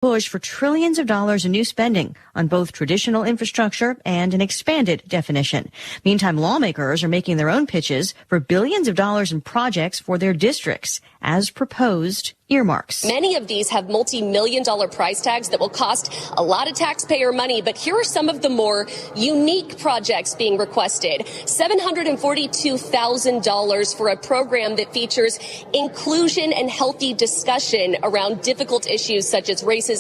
push for trillions of dollars in new spending on both traditional infrastructure and an expanded definition. Meantime, lawmakers are making their own pitches for billions of dollars in projects for their districts, as proposed earmarks. Many of these have multi-million-dollar price tags that will cost a lot of taxpayer money, but here are some of the more unique projects being requested. $742,000 for a program that features inclusion and healthy discussion around difficult issues such as racism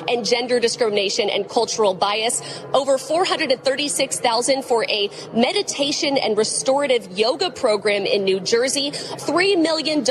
and gender discrimination and cultural bias. Over $436,000 for a meditation and restorative yoga program in New Jersey. $3 million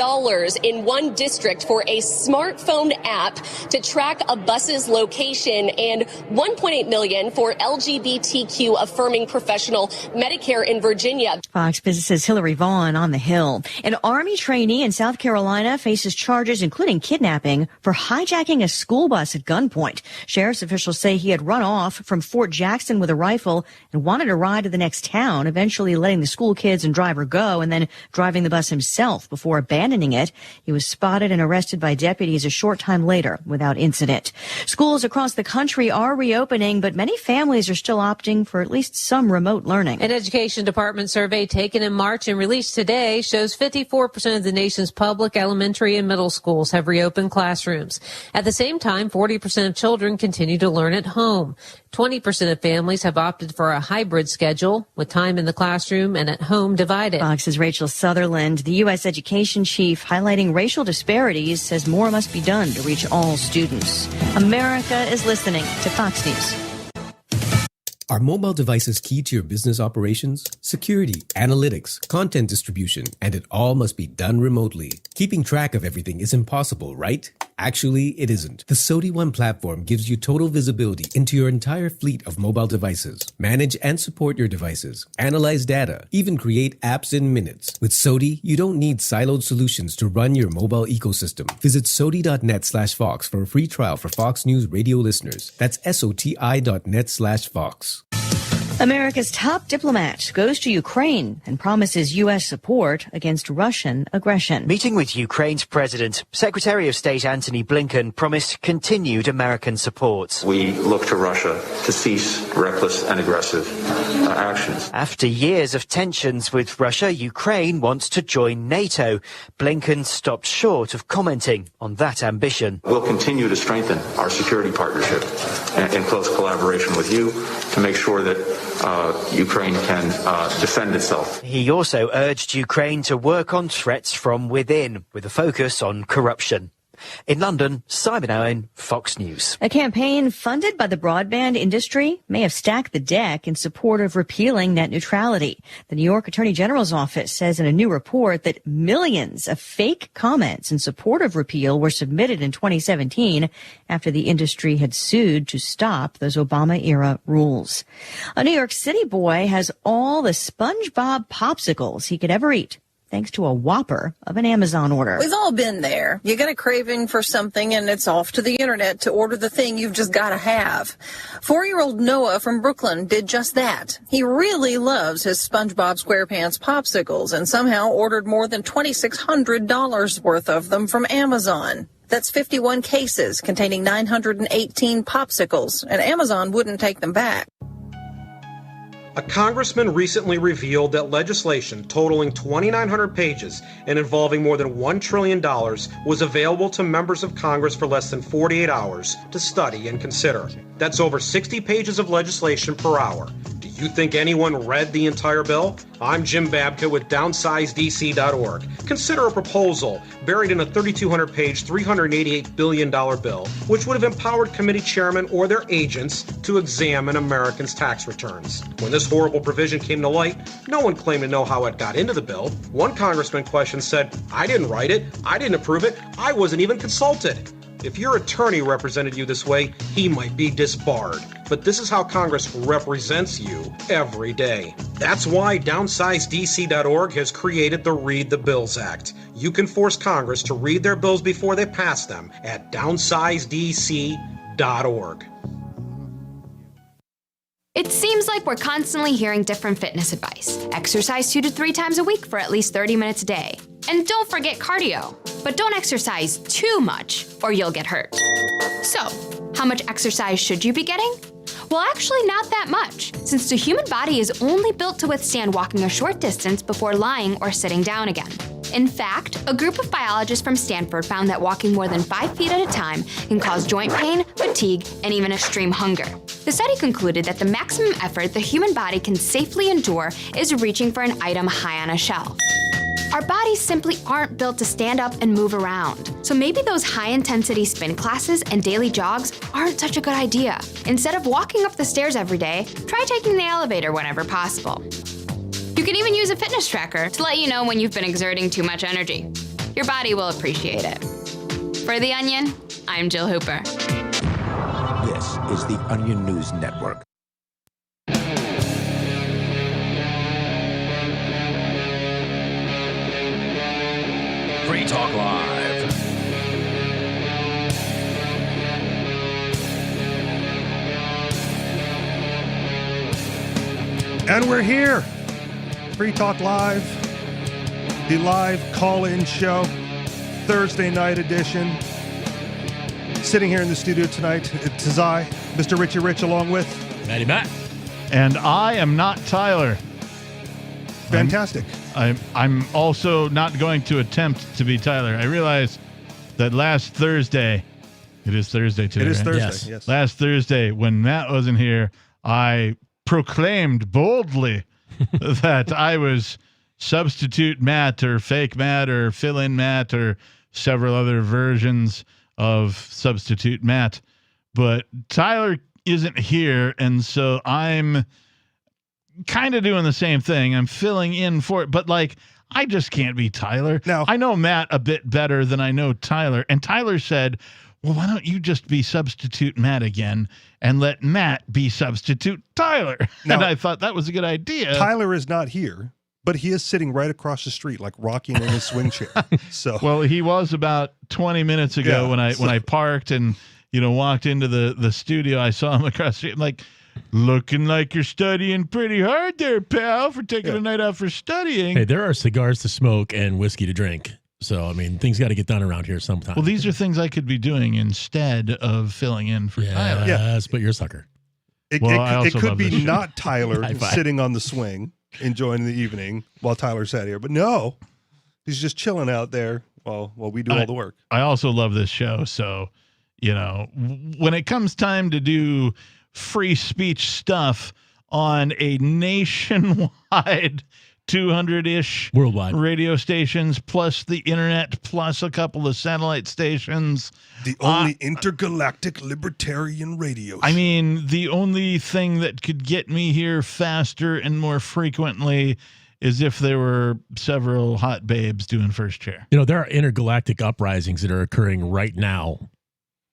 in one district for a smartphone app to track a bus's location, and $1.8 million for LGBTQ affirming professional Medicare in Virginia. Fox Business's Hillary Vaughn on the Hill. An Army trainee in South Carolina faces charges including kidnapping for hijacking a school bus at gunpoint. Sheriff's officials say he had run off from Fort Jackson with a rifle and wanted to ride to the next town, eventually letting the school kids and driver go and then driving the bus himself before abandoning it. He was spotted and arrested by deputies a short time later without incident. Schools across the country are reopening, but many families are still opting for at least some remote learning. An Education Department survey taken in March and released today shows 54% of the nation's public elementary and middle schools have reopened classrooms. At the same time, 40% of children continue to learn at home. 20% of families have opted for a hybrid schedule with time in the classroom and at home divided. Fox's Rachel Sutherland, the U.S. education chief, highlighting racial disparities, says more must be done to reach all students. America is listening to Fox News. Are mobile devices key to your business operations? Security, analytics, content distribution, and it all must be done remotely. Keeping track of everything is impossible, right? Actually, it isn't. The SOTI One platform gives you total visibility into your entire fleet of mobile devices. Manage and support your devices. Analyze data. Even create apps in minutes. With SOTI, you don't need siloed solutions to run your mobile ecosystem. Visit SOTI.net/Fox for a free trial for Fox News radio listeners. That's SOTI.net/Fox. America's top diplomat goes to Ukraine and promises U.S. support against Russian aggression. Meeting with Ukraine's president, Secretary of State Antony Blinken promised continued American support. We look to Russia to cease reckless and aggressive actions. After years of tensions with Russia, Ukraine wants to join NATO. Blinken stopped short of commenting on that ambition. We'll continue to strengthen our security partnership in close collaboration with you to make sure that Ukraine can defend itself. He also urged Ukraine to work on threats from within, with a focus on corruption. In London, Simon Owen, Fox News. A campaign funded by the broadband industry may have stacked the deck in support of repealing net neutrality. The New York Attorney General's office says in a new report that millions of fake comments in support of repeal were submitted in 2017 after the industry had sued to stop those Obama-era rules. A New York City boy has all the SpongeBob popsicles he could ever eat, thanks to a whopper of an Amazon order. We've all been there. You get a craving for something and it's off to the internet to order the thing you've just got to have. 4-year-old Noah from Brooklyn did just that. He really loves his SpongeBob SquarePants popsicles and somehow ordered more than $2,600 worth of them from Amazon. That's 51 cases containing 918 popsicles, and Amazon wouldn't take them back. A congressman recently revealed that legislation totaling 2,900 pages and involving more than $1 trillion was available to members of Congress for less than 48 hours to study and consider. That's over 60 pages of legislation per hour. Do you think anyone read the entire bill? I'm Jim Babka with DownsizeDC.org. Consider a proposal buried in a 3,200-page, $388 billion bill, which would have empowered committee chairmen or their agents to examine Americans' tax returns. When this horrible provision came to light, no one claimed to know how it got into the bill. One congressman questioned said, "I didn't write it, I didn't approve it, I wasn't even consulted." If your attorney represented you this way, he might be disbarred. But this is how Congress represents you every day. That's why DownsizeDC.org has created the Read the Bills Act. You can force Congress to read their bills before they pass them at DownsizeDC.org. It seems like we're constantly hearing different fitness advice. Exercise 2 to 3 times a week for at least 30 minutes a day. And don't forget cardio. But don't exercise too much or you'll get hurt. So, How much exercise should you be getting? Well, actually not that much, since the human body is only built to withstand walking a short distance before lying or sitting down again. In fact, a group of biologists from Stanford found that walking more than 5 feet at a time can cause joint pain, fatigue, and even extreme hunger. The study concluded that the maximum effort the human body can safely endure is reaching for an item high on a shelf. Our bodies simply aren't built to stand up and move around. So maybe those high-intensity spin classes and daily jogs aren't such a good idea. Instead of walking up the stairs every day, try taking the elevator whenever possible. You can even use a fitness tracker to let you know when you've been exerting too much energy. Your body will appreciate it. For The Onion, I'm Jill Hooper. This is the Onion News Network. Free Talk Live. And we're here. Free Talk Live. The live call-in show. Thursday night edition. Sitting here in the studio tonight, it's I, Mr. Richie Rich, along with Matty Matt. And I am not Tyler. Fantastic. I'm also not going to attempt to be Tyler. I realize that last Thursday, it is Thursday today. It is right? Thursday, yes. Last Thursday, when Matt wasn't here, I proclaimed boldly that I was substitute Matt or fake Matt or fill-in Matt or several other versions of substitute Matt. But Tyler isn't here, and so I'm kind of doing the same thing. I'm filling in for it, but like, I just can't be Tyler. Now, I know Matt a bit better than I know Tyler. And Tyler said, well, why don't you just be substitute Matt again and let Matt be substitute Tyler? Now, and I thought that was a good idea. Tyler is not here, but he is sitting right across the street, like rocking in his swing chair. So, well, he was about 20 minutes ago when I parked and, walked into the studio. I saw him across the street. I'm like, looking like you're studying pretty hard there, pal, for taking a night out for studying. Hey, there are cigars to smoke and whiskey to drink. So, I mean, things got to get done around here sometime. Well, these are things I could be doing instead of filling in for Tyler. Yes, but you're a sucker. It could be not Tyler sitting on the swing, enjoying the evening while Tyler sat here. But no, he's just chilling out there while we do all the work. I also love this show. So, when it comes time to do free speech stuff on a nationwide 200-ish worldwide radio stations, plus the internet, plus a couple of satellite stations. The only intergalactic libertarian radio show. I mean, the only thing that could get me here faster and more frequently is if there were several hot babes doing first chair. There are intergalactic uprisings that are occurring right now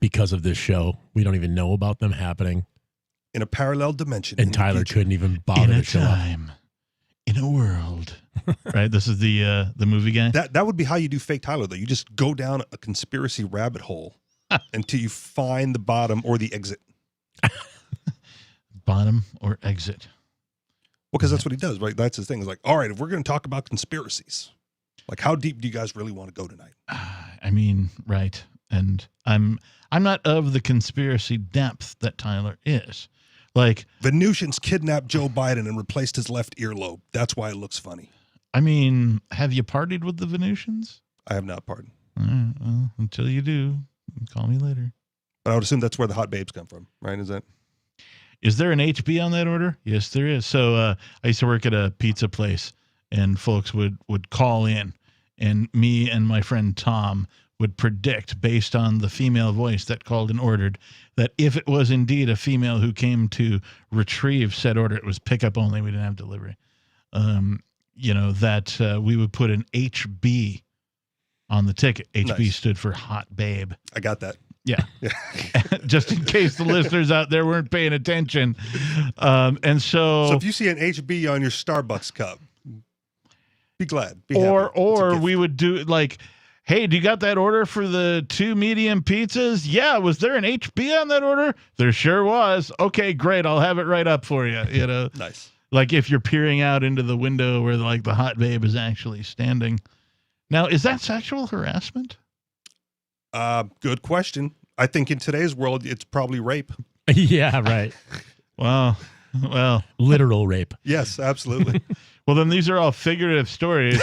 because of this show. We don't even know about them happening. In a parallel dimension. And Tyler couldn't even bother to show up. In a world. Right? This is the movie guy? That would be how you do fake Tyler, though. You just go down a conspiracy rabbit hole until you find the bottom or the exit. Bottom or exit. Well, because that's what he does, right? That's his thing. It's like, all right, if we're going to talk about conspiracies, like how deep do you guys really want to go tonight? I mean, right. And I'm not of the conspiracy depth that Tyler is. Like, Venusians kidnapped Joe Biden and replaced his left earlobe. That's why it looks funny. I mean, have you partied with the Venusians? I have not partied. Well, until you do, call me later. But I would assume that's where the hot babes come from, right? Is there an HB on that order? Yes, there is. So I used to work at a pizza place, and folks would call in, and me and my friend Tom would predict, based on the female voice that called and ordered, that if it was indeed a female who came to retrieve said order, it was pickup only, we didn't have delivery, that we would put an HB on the ticket. HB Nice. stood for hot babe. I got that. Yeah. Just in case the listeners out there weren't paying attention. And so if you see an HB on your Starbucks cup, be glad. Be or happy. we would do like, hey, do you got that order for the 2 medium pizzas? Yeah. Was there an HB on that order? There sure was. Okay, great. I'll have it right up for you. Nice. Like if you're peering out into the window where like the hot babe is actually standing. Now, is that sexual harassment? Good question. I think in today's world, it's probably rape. Yeah, right. Well, literal rape. Yes, absolutely. Well, then these are all figurative stories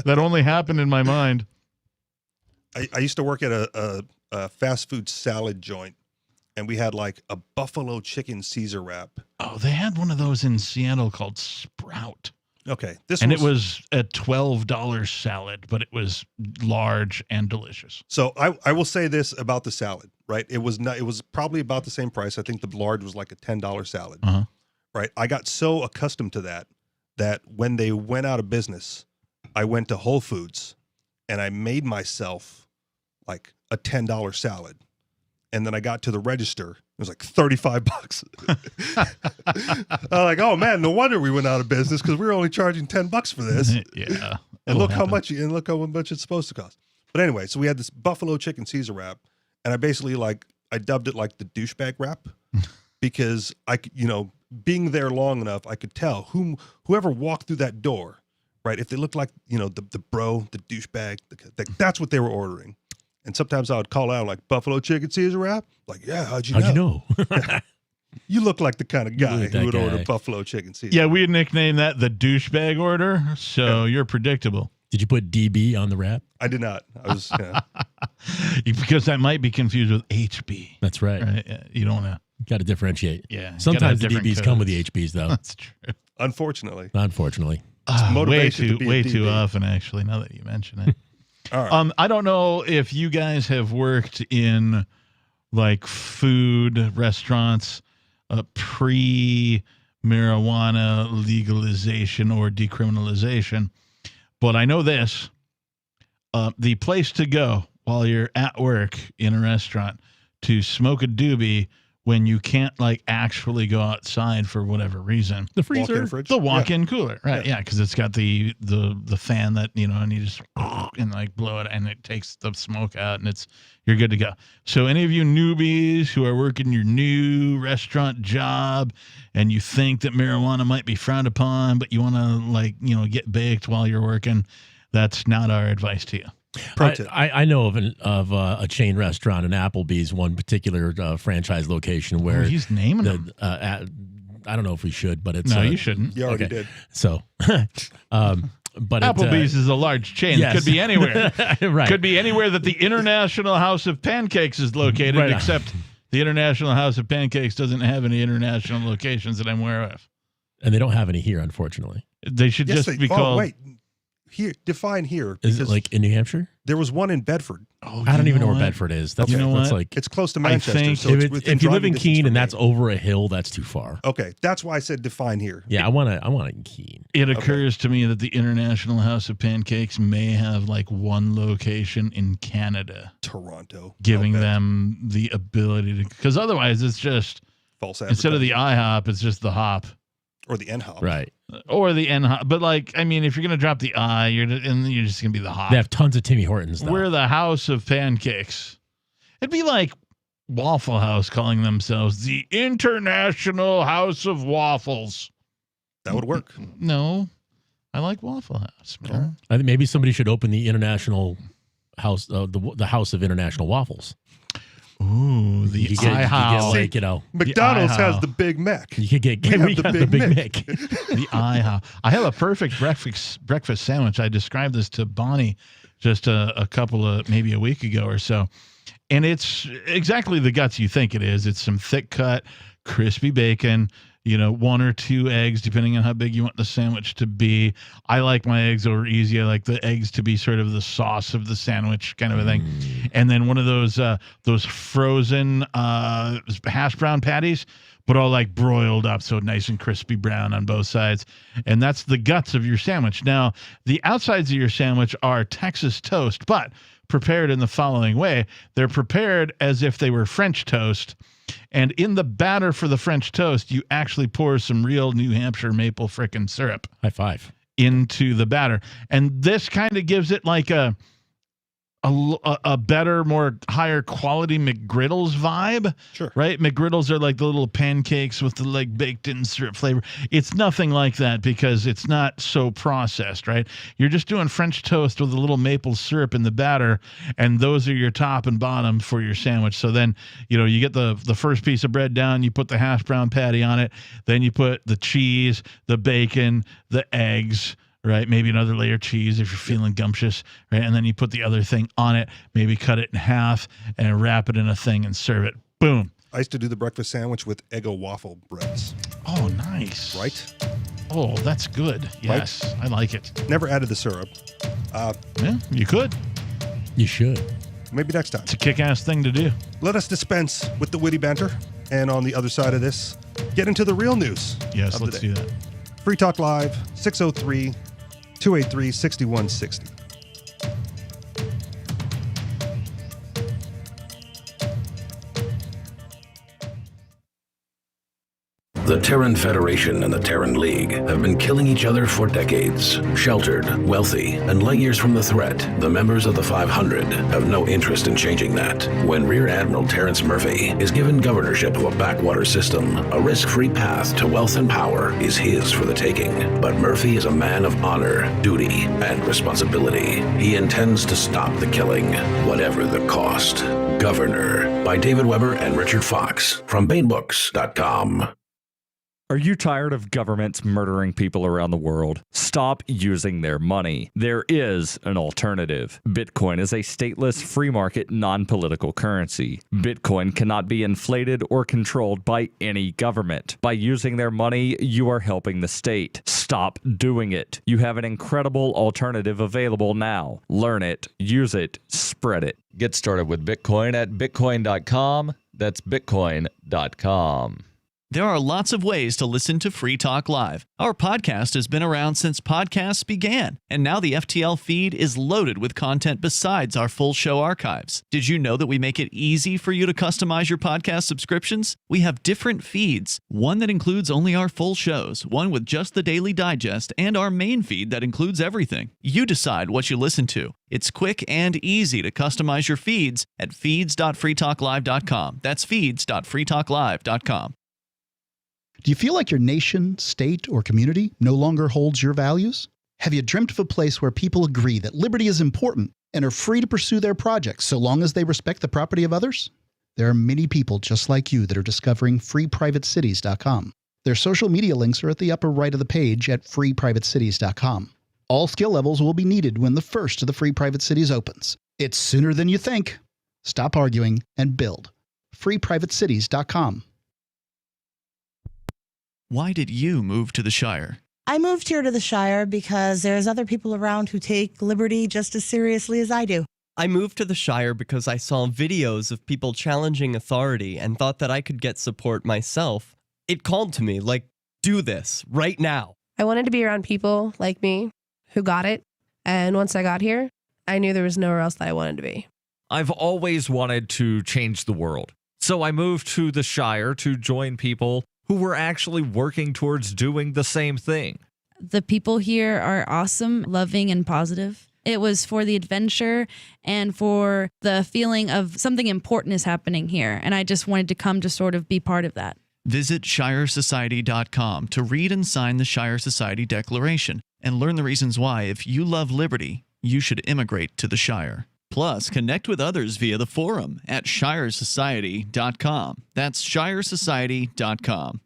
that only happen in my mind. I used to work at a fast food salad joint, and we had like a buffalo chicken Caesar wrap. Oh, they had one of those in Seattle called Sprout. Okay, it was a $12 salad, but it was large and delicious. So I will say this about the salad, right? It was probably about the same price. I think the large was like a $10 salad, right? I got so accustomed to that when they went out of business, I went to Whole Foods and I made myself like a $10 salad. And then I got to the register. It was like $35. I'm like, oh man, no wonder we went out of business because we were only charging $10 for this. Yeah. And look how much it's supposed to cost. But anyway, so we had this buffalo chicken Caesar wrap, and I basically I dubbed it like the douchebag wrap because being there long enough, I could tell whoever walked through that door, right? If they looked like, the bro, the douchebag, that's what they were ordering. And sometimes I would call out like buffalo chicken Caesar wrap. Like, yeah, how'd you know? You look like the kind of guy who would order buffalo chicken Caesar. Yeah, we had nicknamed that the douchebag order. So you're predictable. Did you put DB on the wrap? I did not. I was because that might be confused with HB. That's right. Yeah, you don't want to. Got to differentiate. Yeah. Sometimes the DBs come with the HBs, though. That's true. Unfortunately. Motivation way too often, actually. Now that you mention it. All right. I don't know if you guys have worked in like food restaurants pre-marijuana legalization or decriminalization, but I know this. The place to go while you're at work in a restaurant to smoke a doobie when you can't like actually go outside for whatever reason. The freezer, walk-in fridge. The walk-in cooler, right? Yeah, because it's got the fan that and you just and like blow it, and it takes the smoke out, and you're good to go. So any of you newbies who are working your new restaurant job, and you think that marijuana might be frowned upon, but you want to get baked while you're working, that's not our advice to you. I know of a chain restaurant, an Applebee's, one particular franchise location where he's naming them. I don't know if we should, but it's no, you shouldn't. You already did. So, but Applebee's is a large chain. Yes. It could be anywhere. Right. Could be anywhere that the International House of Pancakes is located, right. Except the International House of Pancakes doesn't have any international locations that I'm aware of, and they don't have any here, unfortunately. They should be called. Wait. Here, define here. Is it like in New Hampshire? There was one in Bedford. Oh, I don't even know where Bedford is. That's, that's like it's close to Manchester. If you live in Keene and that's over a hill, that's too far. Okay, that's why I said define here. Yeah, I want it in Keene. It occurs to me that the International House of Pancakes may have like one location in Canada, Toronto, giving them the ability to. Because otherwise, it's just false. Instead of the IHOP, it's just the hop. Or the N-hop. Right. Or the N-hop. But, if you're going to drop the I, you're just going to be the hop. They have tons of Timmy Hortons, though. We're the House of Pancakes. It'd be like Waffle House calling themselves the International House of Waffles. That would work. No. I like Waffle House, man. I think maybe somebody should open the International House, the House of International Waffles. Ooh, the IHOP. McDonald's has the Big Mac. You could get the Big Mac. The IHOP. I have a perfect breakfast sandwich. I described this to Bonnie just a couple of maybe a week ago or so, and it's exactly the guts you think it is. It's some thick cut, crispy bacon. 1 or 2 eggs, depending on how big you want the sandwich to be. I like my eggs over easy. I like the eggs to be sort of the sauce of the sandwich kind of a thing. And then one of those frozen hash brown patties, but all like broiled up, so nice and crispy brown on both sides. And that's the guts of your sandwich. Now, the outsides of your sandwich are Texas toast, but prepared in the following way. They're prepared as if they were French toast. And in the batter for the French toast, you actually pour some real New Hampshire maple frickin' syrup. High five. Into the batter. And this kind of gives it like a a better, more higher quality McGriddles vibe. Sure. Right? McGriddles are like the little pancakes with the like baked in syrup flavor. It's nothing like that because it's not so processed, right? You're just doing French toast with a little maple syrup in the batter, and those are your top and bottom for your sandwich. So then, you get the first piece of bread down, you put the hash brown patty on it, then you put the cheese, the bacon, the eggs, right? Maybe another layer of cheese if you're feeling gumptious, right? And then you put the other thing on it, maybe cut it in half and wrap it in a thing and serve it. Boom. I used to do the breakfast sandwich with Eggo waffle breads. Oh, nice. Right? Oh, that's good. Yes, right? I like it. Never added the syrup. Yeah, you could. You should. Maybe next time. It's a kick-ass thing to do. Let us dispense with the witty banter. And on the other side of this, get into the real news. Yes, let's do that. Free Talk Live, 603-283-6160. The Terran Federation and the Terran League have been killing each other for decades. Sheltered, wealthy, and light years from the threat, the members of the 500 have no interest in changing that. When Rear Admiral Terrence Murphy is given governorship of a backwater system, a risk-free path to wealth and power is his for the taking. But Murphy is a man of honor, duty, and responsibility. He intends to stop the killing, whatever the cost. Governor, by David Weber and Richard Fox, from BaneBooks.com. Are you tired of governments murdering people around the world? Stop using their money. There is an alternative. Bitcoin is a stateless, free market, non-political currency. Bitcoin cannot be inflated or controlled by any government. By using their money, you are helping the state. Stop doing it. You have an incredible alternative available now. Learn it, use it, spread it. Get started with Bitcoin at bitcoin.com. That's bitcoin.com. There are lots of ways to listen to Free Talk Live. Our podcast has been around since podcasts began, and now the FTL feed is loaded with content besides our full show archives. Did you know that we make it easy for you to customize your podcast subscriptions? We have different feeds, one that includes only our full shows, one with just the Daily Digest, and our main feed that includes everything. You decide what you listen to. It's quick and easy to customize your feeds at feeds.freetalklive.com. That's feeds.freetalklive.com. Do you feel like your nation, state, or community no longer holds your values? Have you dreamt of a place where people agree that liberty is important and are free to pursue their projects so long as they respect the property of others? There are many people just like you that are discovering freeprivatecities.com. Their social media links are at the upper right of the page at freeprivatecities.com. All skill levels will be needed when the first of the Free Private Cities opens. It's sooner than you think. Stop arguing and build. freeprivatecities.com. Why did you move to the Shire? I moved here to the Shire because there's other people around who take liberty just as seriously as I do. I moved to the Shire because I saw videos of people challenging authority and thought that I could get support myself. It called to me, like, do this right now. I wanted to be around people like me who got it. And once I got here, I knew there was nowhere else that I wanted to be. I've always wanted to change the world. So I moved to the Shire to join people who were actually working towards doing the same thing. The people here are awesome, loving, and positive. It was for the adventure and for the feeling of something important is happening here. And I just wanted to come to sort of be part of that. Visit ShireSociety.com to read and sign the Shire Society Declaration and learn the reasons why, if you love liberty, you should immigrate to the Shire. Plus, connect with others via the forum at ShireSociety.com. That's ShireSociety.com.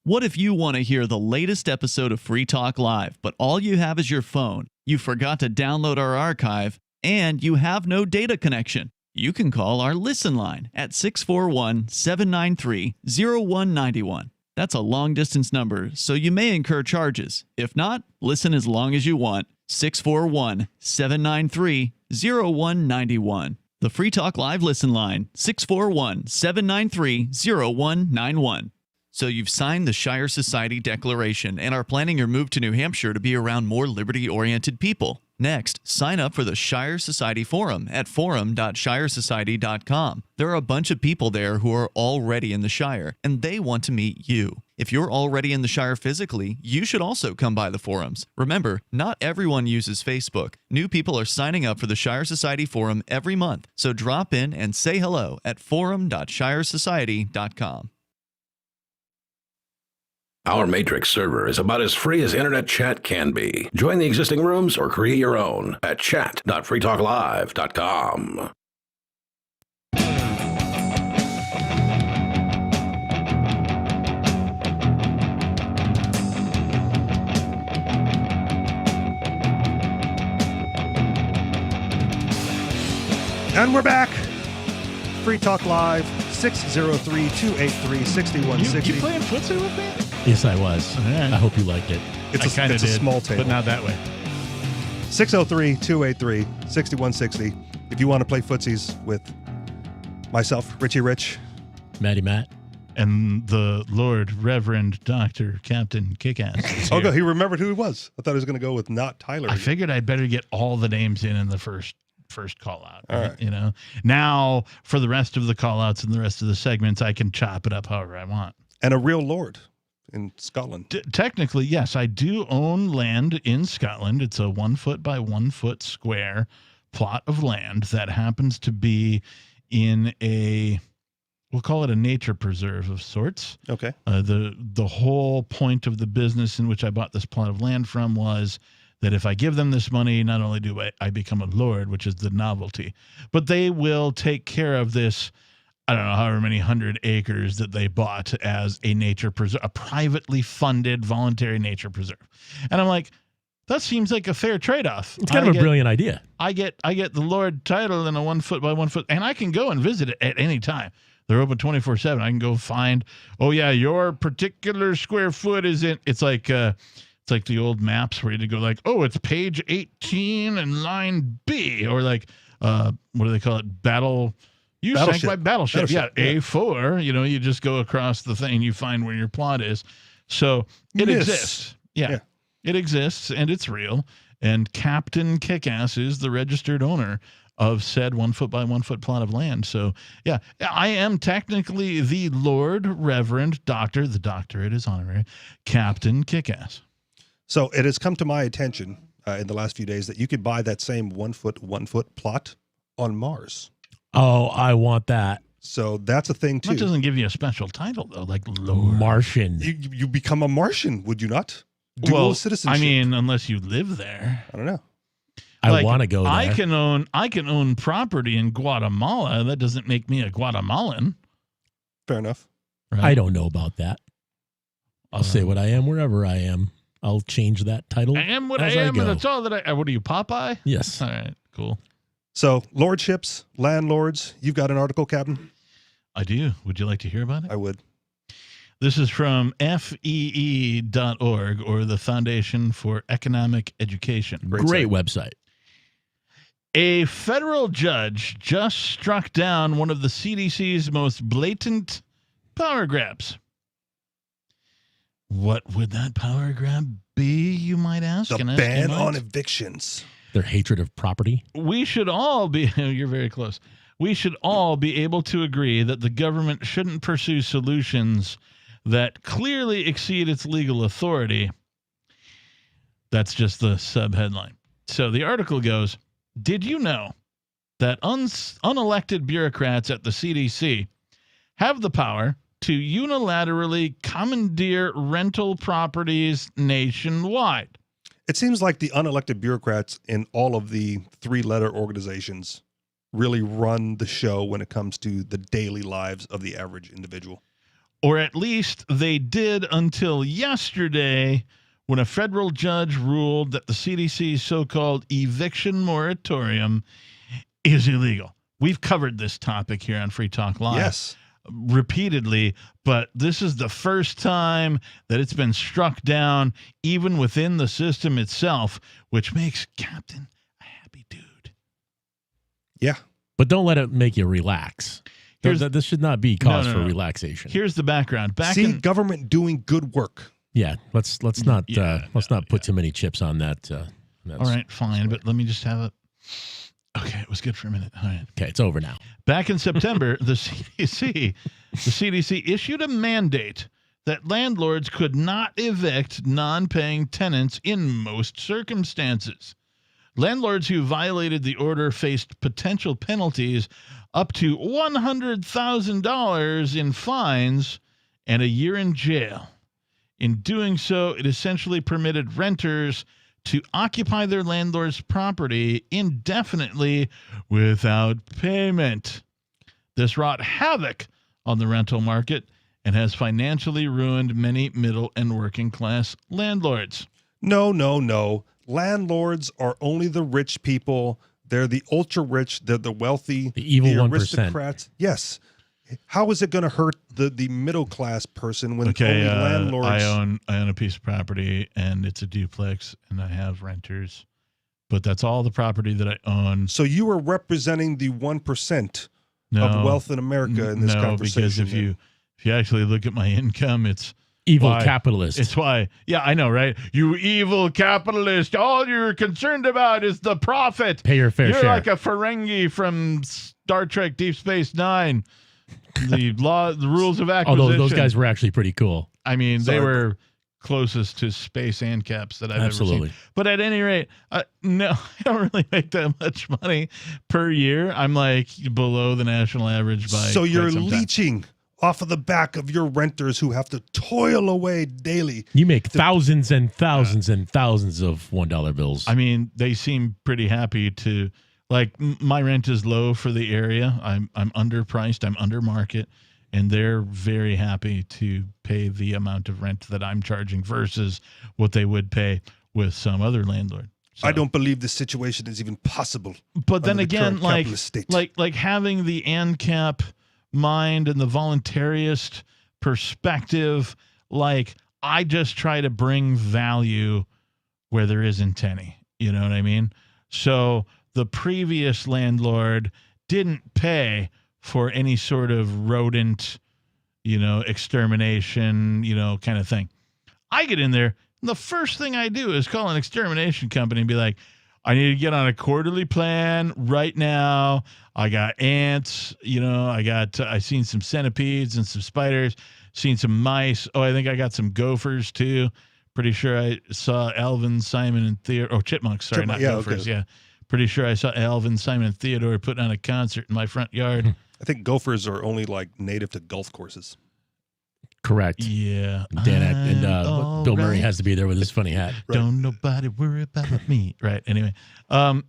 What if you want to hear the latest episode of Free Talk Live, but all you have is your phone, you forgot to download our archive, and you have no data connection? You can call our Listen line at 641-793-0191. That's a long-distance number, so you may incur charges. If not, listen as long as you want. 641-793-0191. The Free Talk Live Listen line, 641-793-0191. So you've signed the Shire Society Declaration and are planning your move to New Hampshire to be around more liberty-oriented people. Next, sign up for the Shire Society Forum at forum.shiresociety.com. There are a bunch of people there who are already in the Shire, and they want to meet you. If you're already in the Shire physically, you should also come by the forums. Remember, not everyone uses Facebook. New people are signing up for the Shire Society Forum every month, so drop in and say hello at forum.shiresociety.com. Our Matrix server is about as free as internet chat can be. Join the existing rooms or create your own at chat.freetalklive.com. And we're back. Free Talk Live, 603-283-6160. You playing footsie with me? Yes, I was. Right. I hope you liked it. It's a small table. But not that way. 603-283-6160. If you want to play footsies with myself, Richie Rich, Matty Matt, and the Lord Reverend Dr. Captain Kickass. Oh, good. He remembered who he was. I thought he was going to go with not Tyler. I figured I'd better get all the names in the first call out. All right. You know, now for the rest of the call outs and the rest of the segments, I can chop it up however I want. And a real lord in Scotland. Technically, yes, I do own land in Scotland. It's a 1 foot by 1 foot square plot of land that happens to be in we'll call it a nature preserve of sorts. Okay. The whole point of the business in which I bought this plot of land from was that if I give them this money, not only do I become a lord, which is the novelty, but they will take care of this, I don't know, however many 100 acres that they bought as a nature preserve, a privately funded voluntary nature preserve. And I'm like, that seems like a fair trade-off. It's kind of a brilliant idea. I get the lord title in a 1 foot by 1 foot, and I can go and visit it at any time. They're open 24/7. I can go find, oh yeah, your particular square foot is in. It's like the old maps where you go like, oh, it's page 18 and line B, or like, what do they call it? Battleship. Yeah, A4. You know, you just go across the thing, you find where your plot is. So it exists. Yeah, it exists, and it's real. And Captain Kickass is the registered owner of said 1 foot by 1 foot plot of land. So yeah, I am technically the Lord Reverend Doctor, the doctorate is honorary, Captain Kickass. So it has come to my attention in the last few days that you could buy that same 1 foot plot on Mars. Oh, I want that. So that's a thing too. That doesn't give you a special title though, like Lord. Martian. You become a Martian, would you not? Dual citizenship. I mean, unless you live there. I don't know. I want to go there. I can own property in Guatemala. That doesn't make me a Guatemalan. Fair enough. Right? I don't know about that. I'll say what I am wherever I am. I'll change that title. I am what I am, and that's all that what are you, Popeye? Yes. All right, cool. So, lordships, landlords, you've got an article, Captain? I do. Would you like to hear about it? I would. This is from FEE.org, or the Foundation for Economic Education. Great website. A federal judge just struck down one of the CDC's most blatant power grabs. What would that power grab be, you might ask? The ban on evictions. Their hatred of property. We should all be, you're very close. We should all be able to agree that the government shouldn't pursue solutions that clearly exceed its legal authority. That's just the subheadline. So the article goes, did you know that unelected bureaucrats at the CDC have the power to unilaterally commandeer rental properties nationwide? It seems like the unelected bureaucrats in all of the three-letter organizations really run the show when it comes to the daily lives of the average individual. Or at least they did until yesterday, when a federal judge ruled that the CDC's so-called eviction moratorium is illegal. We've covered this topic here on Free Talk Live. Yes. Repeatedly, but this is the first time that it's been struck down even within the system itself, which makes Captain a happy dude. Yeah. But don't let it make you relax. This should not be cause for relaxation. Here's the background. Government doing good work. Yeah, let's not put too many chips on that. All right, fine, but let me just have it. Okay, it was good for a minute. All right. Okay, it's over now. Back in September, the CDC issued a mandate that landlords could not evict non-paying tenants in most circumstances. Landlords who violated the order faced potential penalties up to $100,000 in fines and a year in jail. In doing so, it essentially permitted renters to occupy their landlord's property indefinitely without payment. This wrought havoc on the rental market and has financially ruined many middle and working class landlords. No. Landlords are only the rich people. They're the ultra rich. They're the wealthy. The evil 1%. Aristocrats. Yes. How is it going to hurt the middle class person when only landlords? I own a piece of property and it's a duplex and I have renters, but that's all the property that I own. So you are representing the 1% of wealth in America in this conversation. Because if you actually look at my income, it's evil capitalist. It's why. Yeah, I know, right? You evil capitalist. All you're concerned about is the profit. Pay your fair share. You're like a Ferengi from Star Trek Deep Space Nine. The rules of acquisition. Although those guys were actually pretty cool. I mean, they were closest to space ANCAPs that I've ever seen. But at any rate, no, I don't really make that much money per year. I'm like below the national average by So you're leeching off of the back of your renters who have to toil away daily. You make thousands and thousands and thousands of $1 bills. I mean, they seem pretty happy to... Like, my rent is low for the area. I'm underpriced. I'm under market. And they're very happy to pay the amount of rent that I'm charging versus what they would pay with some other landlord. So, I don't believe this situation is even possible. But then again, like having the ANCAP mind and the voluntarist perspective, like, I just try to bring value where there isn't any. You know what I mean? So... the previous landlord didn't pay for any sort of rodent, extermination, kind of thing. I get in there, and the first thing I do is call an extermination company and be like, I need to get on a quarterly plan right now. I got ants, I seen some centipedes and some spiders, seen some mice. Oh, I think I got some gophers too. Pretty sure I saw Alvin, Simon, and Theodore. Oh, chipmunks. Sorry, not gophers. Okay. Yeah. Pretty sure I saw Alvin, Simon, and Theodore putting on a concert in my front yard. I think gophers are only like native to golf courses. Correct. Yeah. Bill Murray has to be there with his funny hat. Right. Don't nobody worry about me. Right. Anyway. I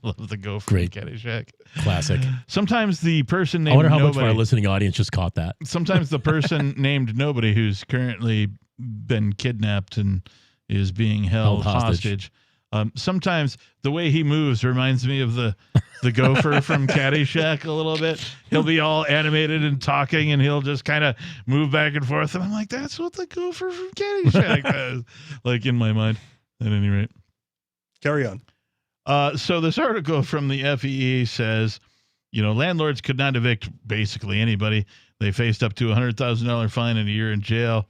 love the gopher. Great. Caddyshack. Classic. Sometimes the person named I wonder how Nobody, much of our listening audience just caught that. Sometimes the person named Nobody, who's currently been kidnapped and is being held hostage. Sometimes the way he moves reminds me of the gopher from Caddyshack a little bit. He'll be all animated and talking, and he'll just kind of move back and forth. And I'm like, that's what the gopher from Caddyshack does. Like, in my mind. At any rate. Carry on. So this article from the FEE says, landlords could not evict basically anybody. They faced up to $100,000 fine and a year in jail.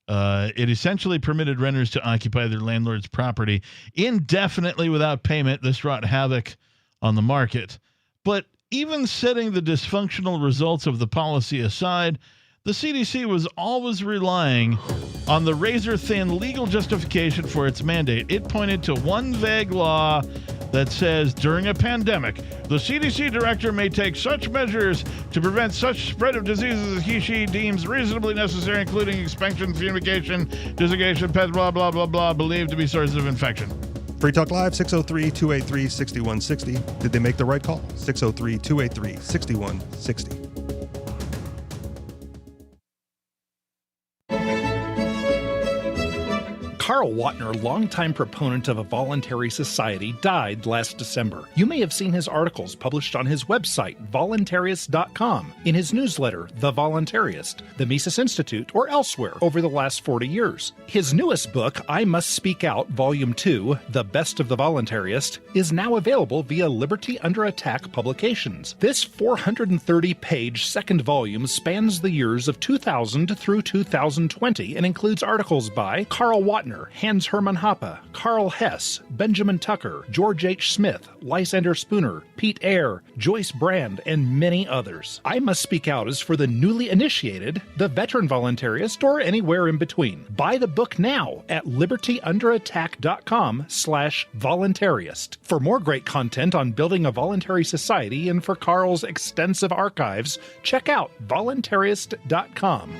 It essentially permitted renters to occupy their landlord's property indefinitely without payment. This wrought havoc on the market. But even setting the dysfunctional results of the policy aside, the CDC was always relying on the razor-thin legal justification for its mandate. It pointed to one vague law that says during a pandemic, the CDC director may take such measures to prevent such spread of diseases as she deems reasonably necessary, including expansion, fumigation, desiccation, pet, blah, blah, blah, blah, believed to be sources of infection. Free Talk Live, 603-283-6160. Did they make the right call? 603-283-6160. Carl Watner, longtime proponent of a voluntary society, died last December. You may have seen his articles published on his website, voluntarist.com, in his newsletter, The Voluntarist, the Mises Institute, or elsewhere over the last 40 years. His newest book, I Must Speak Out, Volume 2, The Best of the Voluntarist, is now available via Liberty Under Attack Publications. This 430-page second volume spans the years of 2000 through 2020 and includes articles by Carl Watner, Meyer, Hans Hermann Hoppe, Carl Hess, Benjamin Tucker, George H. Smith, Lysander Spooner, Pete Eyre, Joyce Brand, and many others. I Must Speak Out is for the newly initiated, the veteran voluntarist, or anywhere in between. Buy the book now at libertyunderattack.com/voluntarist. For more great content on building a voluntary society and for Carl's extensive archives, check out voluntarist.com.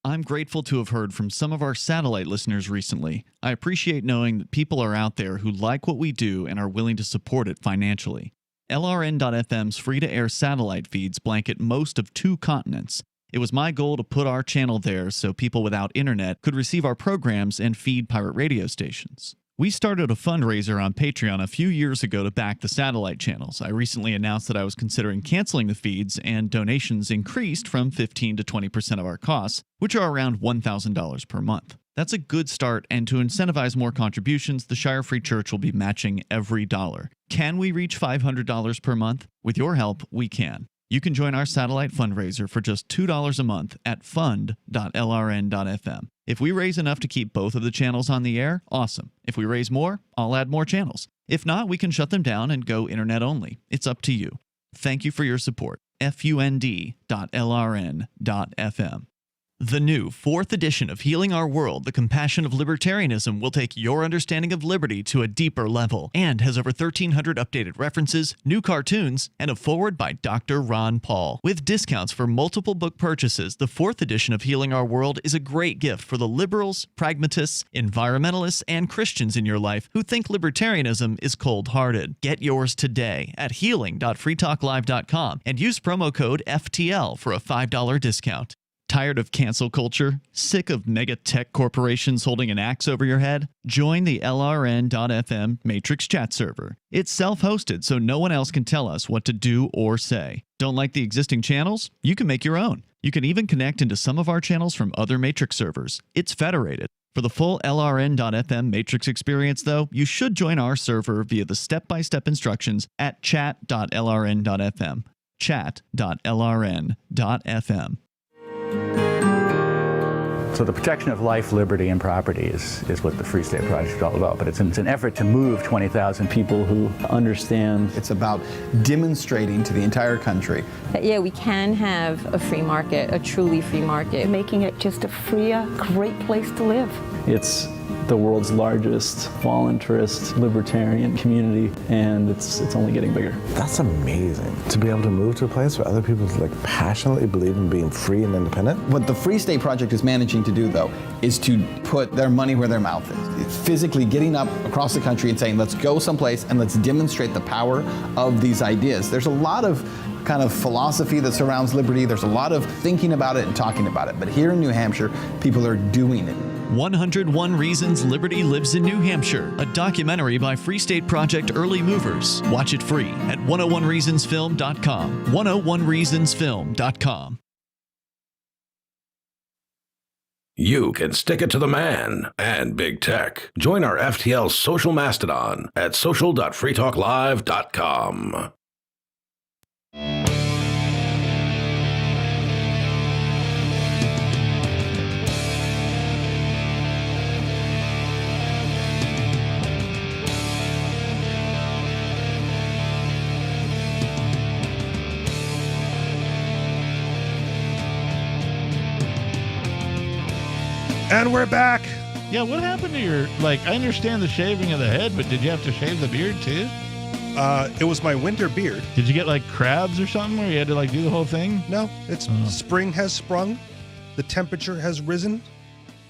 I'm grateful to have heard from some of our satellite listeners recently. I appreciate knowing that people are out there who like what we do and are willing to support it financially. LRN.FM's free-to-air satellite feeds blanket most of 2 continents. It was my goal to put our channel there so people without internet could receive our programs and feed pirate radio stations. We started a fundraiser on Patreon a few years ago to back the satellite channels. I recently announced that I was considering canceling the feeds, and donations increased from 15 to 20% of our costs, which are around $1,000 per month. That's a good start, and to incentivize more contributions, the Shire Free Church will be matching every dollar. Can we reach $500 per month? With your help, we can. You can join our satellite fundraiser for just $2 a month at fund.lrn.fm. If we raise enough to keep both of the channels on the air, awesome. If we raise more, I'll add more channels. If not, we can shut them down and go internet only. It's up to you. Thank you for your support. fund.lrn.fm. The new 4th edition of Healing Our World, The Compassion of Libertarianism, will take your understanding of liberty to a deeper level and has over 1,300 updated references, new cartoons, and a foreword by Dr. Ron Paul. With discounts for multiple book purchases, the 4th edition of Healing Our World is a great gift for the liberals, pragmatists, environmentalists, and Christians in your life who think libertarianism is cold-hearted. Get yours today at healing.freetalklive.com and use promo code FTL for a $5 discount. Tired of cancel culture? Sick of mega tech corporations holding an axe over your head? Join the LRN.FM Matrix chat server. It's self-hosted, so no one else can tell us what to do or say. Don't like the existing channels? You can make your own. You can even connect into some of our channels from other Matrix servers. It's federated. For the full LRN.FM Matrix experience, though, you should join our server via the step-by-step instructions at chat.lrn.fm. Chat.lrn.fm. So the protection of life, liberty, and property is what the Free State Project is all about. But it's an effort to move 20,000 people who understand. It's about demonstrating to the entire country that, yeah, we can have a free market, a truly free market. Making it just a freer, great place to live. It's the world's largest voluntarist libertarian community, and it's only getting bigger. That's amazing, to be able to move to a place where other people passionately believe in being free and independent. What the Free State Project is managing to do, though, is to put their money where their mouth is. It's physically getting up across the country and saying, let's go someplace and let's demonstrate the power of these ideas. There's a lot of kind of philosophy that surrounds liberty. There's a lot of thinking about it and talking about it. But here in New Hampshire, people are doing it. 101 Reasons Liberty Lives in New Hampshire, a documentary by Free State Project early movers. Watch it free at 101reasonsfilm.com. 101reasonsfilm.com. You can stick it to the man and big tech. Join our FTL social mastodon at social.freetalklive.com. And we're back. Yeah, what happened to your, I understand the shaving of the head, but did you have to shave the beard too? It was my winter beard. Did you get crabs or something where you had to do the whole thing? No, it's spring has sprung. The temperature has risen.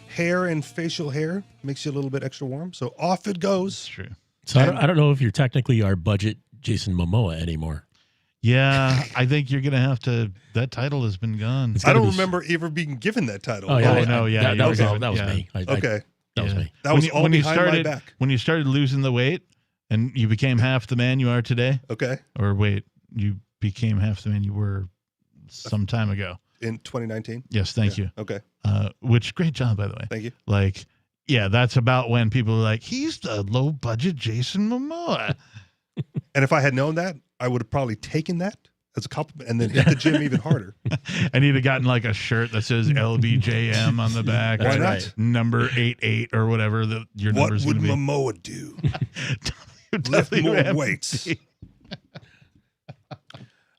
Hair and facial hair makes you a little bit extra warm. So off it goes. That's true. So I don't know if you're technically our budget Jason Momoa anymore. Yeah, I think you're going to have to. That title has been gone. I don't remember ever being given that title. Oh, yeah. That was yeah. me. Okay. That was me. That was all behind my back. When you started losing the weight and you became half the man you are today. Okay. Or wait, you became half the man you were some time ago. In 2019? Yes, thank you. Okay. Which, great job, by the way. Thank you. Yeah, that's about when people are like, he's the low-budget Jason Momoa. And if I had known that, I would have probably taken that as a compliment, and then hit the gym even harder. I need to gotten like a shirt that says LBJM on the back. Why not? Number 88 or whatever that your What number's would going to be. Momoa do? Lift more weights.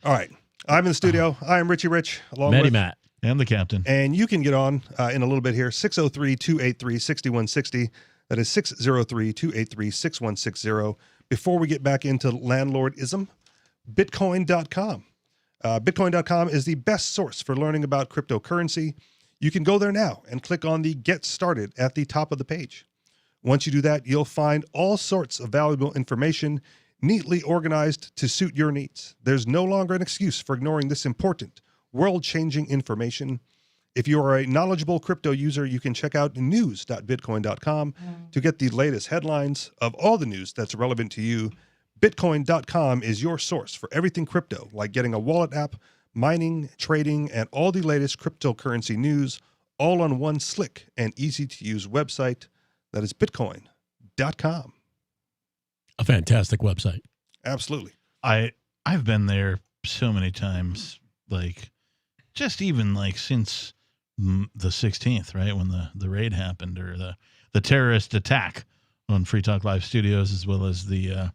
All right. I'm in the studio. I am Richie Rich, along Matty with Matt. And the captain. And you can get on in a little bit here. 603-283-6160. That is 603-283-6160. Before we get back into landlordism, Bitcoin.com. Bitcoin.com is the best source for learning about cryptocurrency. You can go there now and click on the Get Started at the top of the page. Once you do that, you'll find all sorts of valuable information neatly organized to suit your needs. There's no longer an excuse for ignoring this important, world-changing information. If you are a knowledgeable crypto user, you can check out news.bitcoin.com to get the latest headlines of all the news that's relevant to you. Bitcoin.com is your source for everything crypto, like getting a wallet app, mining, trading, and all the latest cryptocurrency news, all on one slick and easy-to-use website. That is Bitcoin.com. A fantastic website. Absolutely. I've been there so many times, like just even like since the 16th, right, when the raid happened, or the terrorist attack on Free Talk Live Studios, as well as the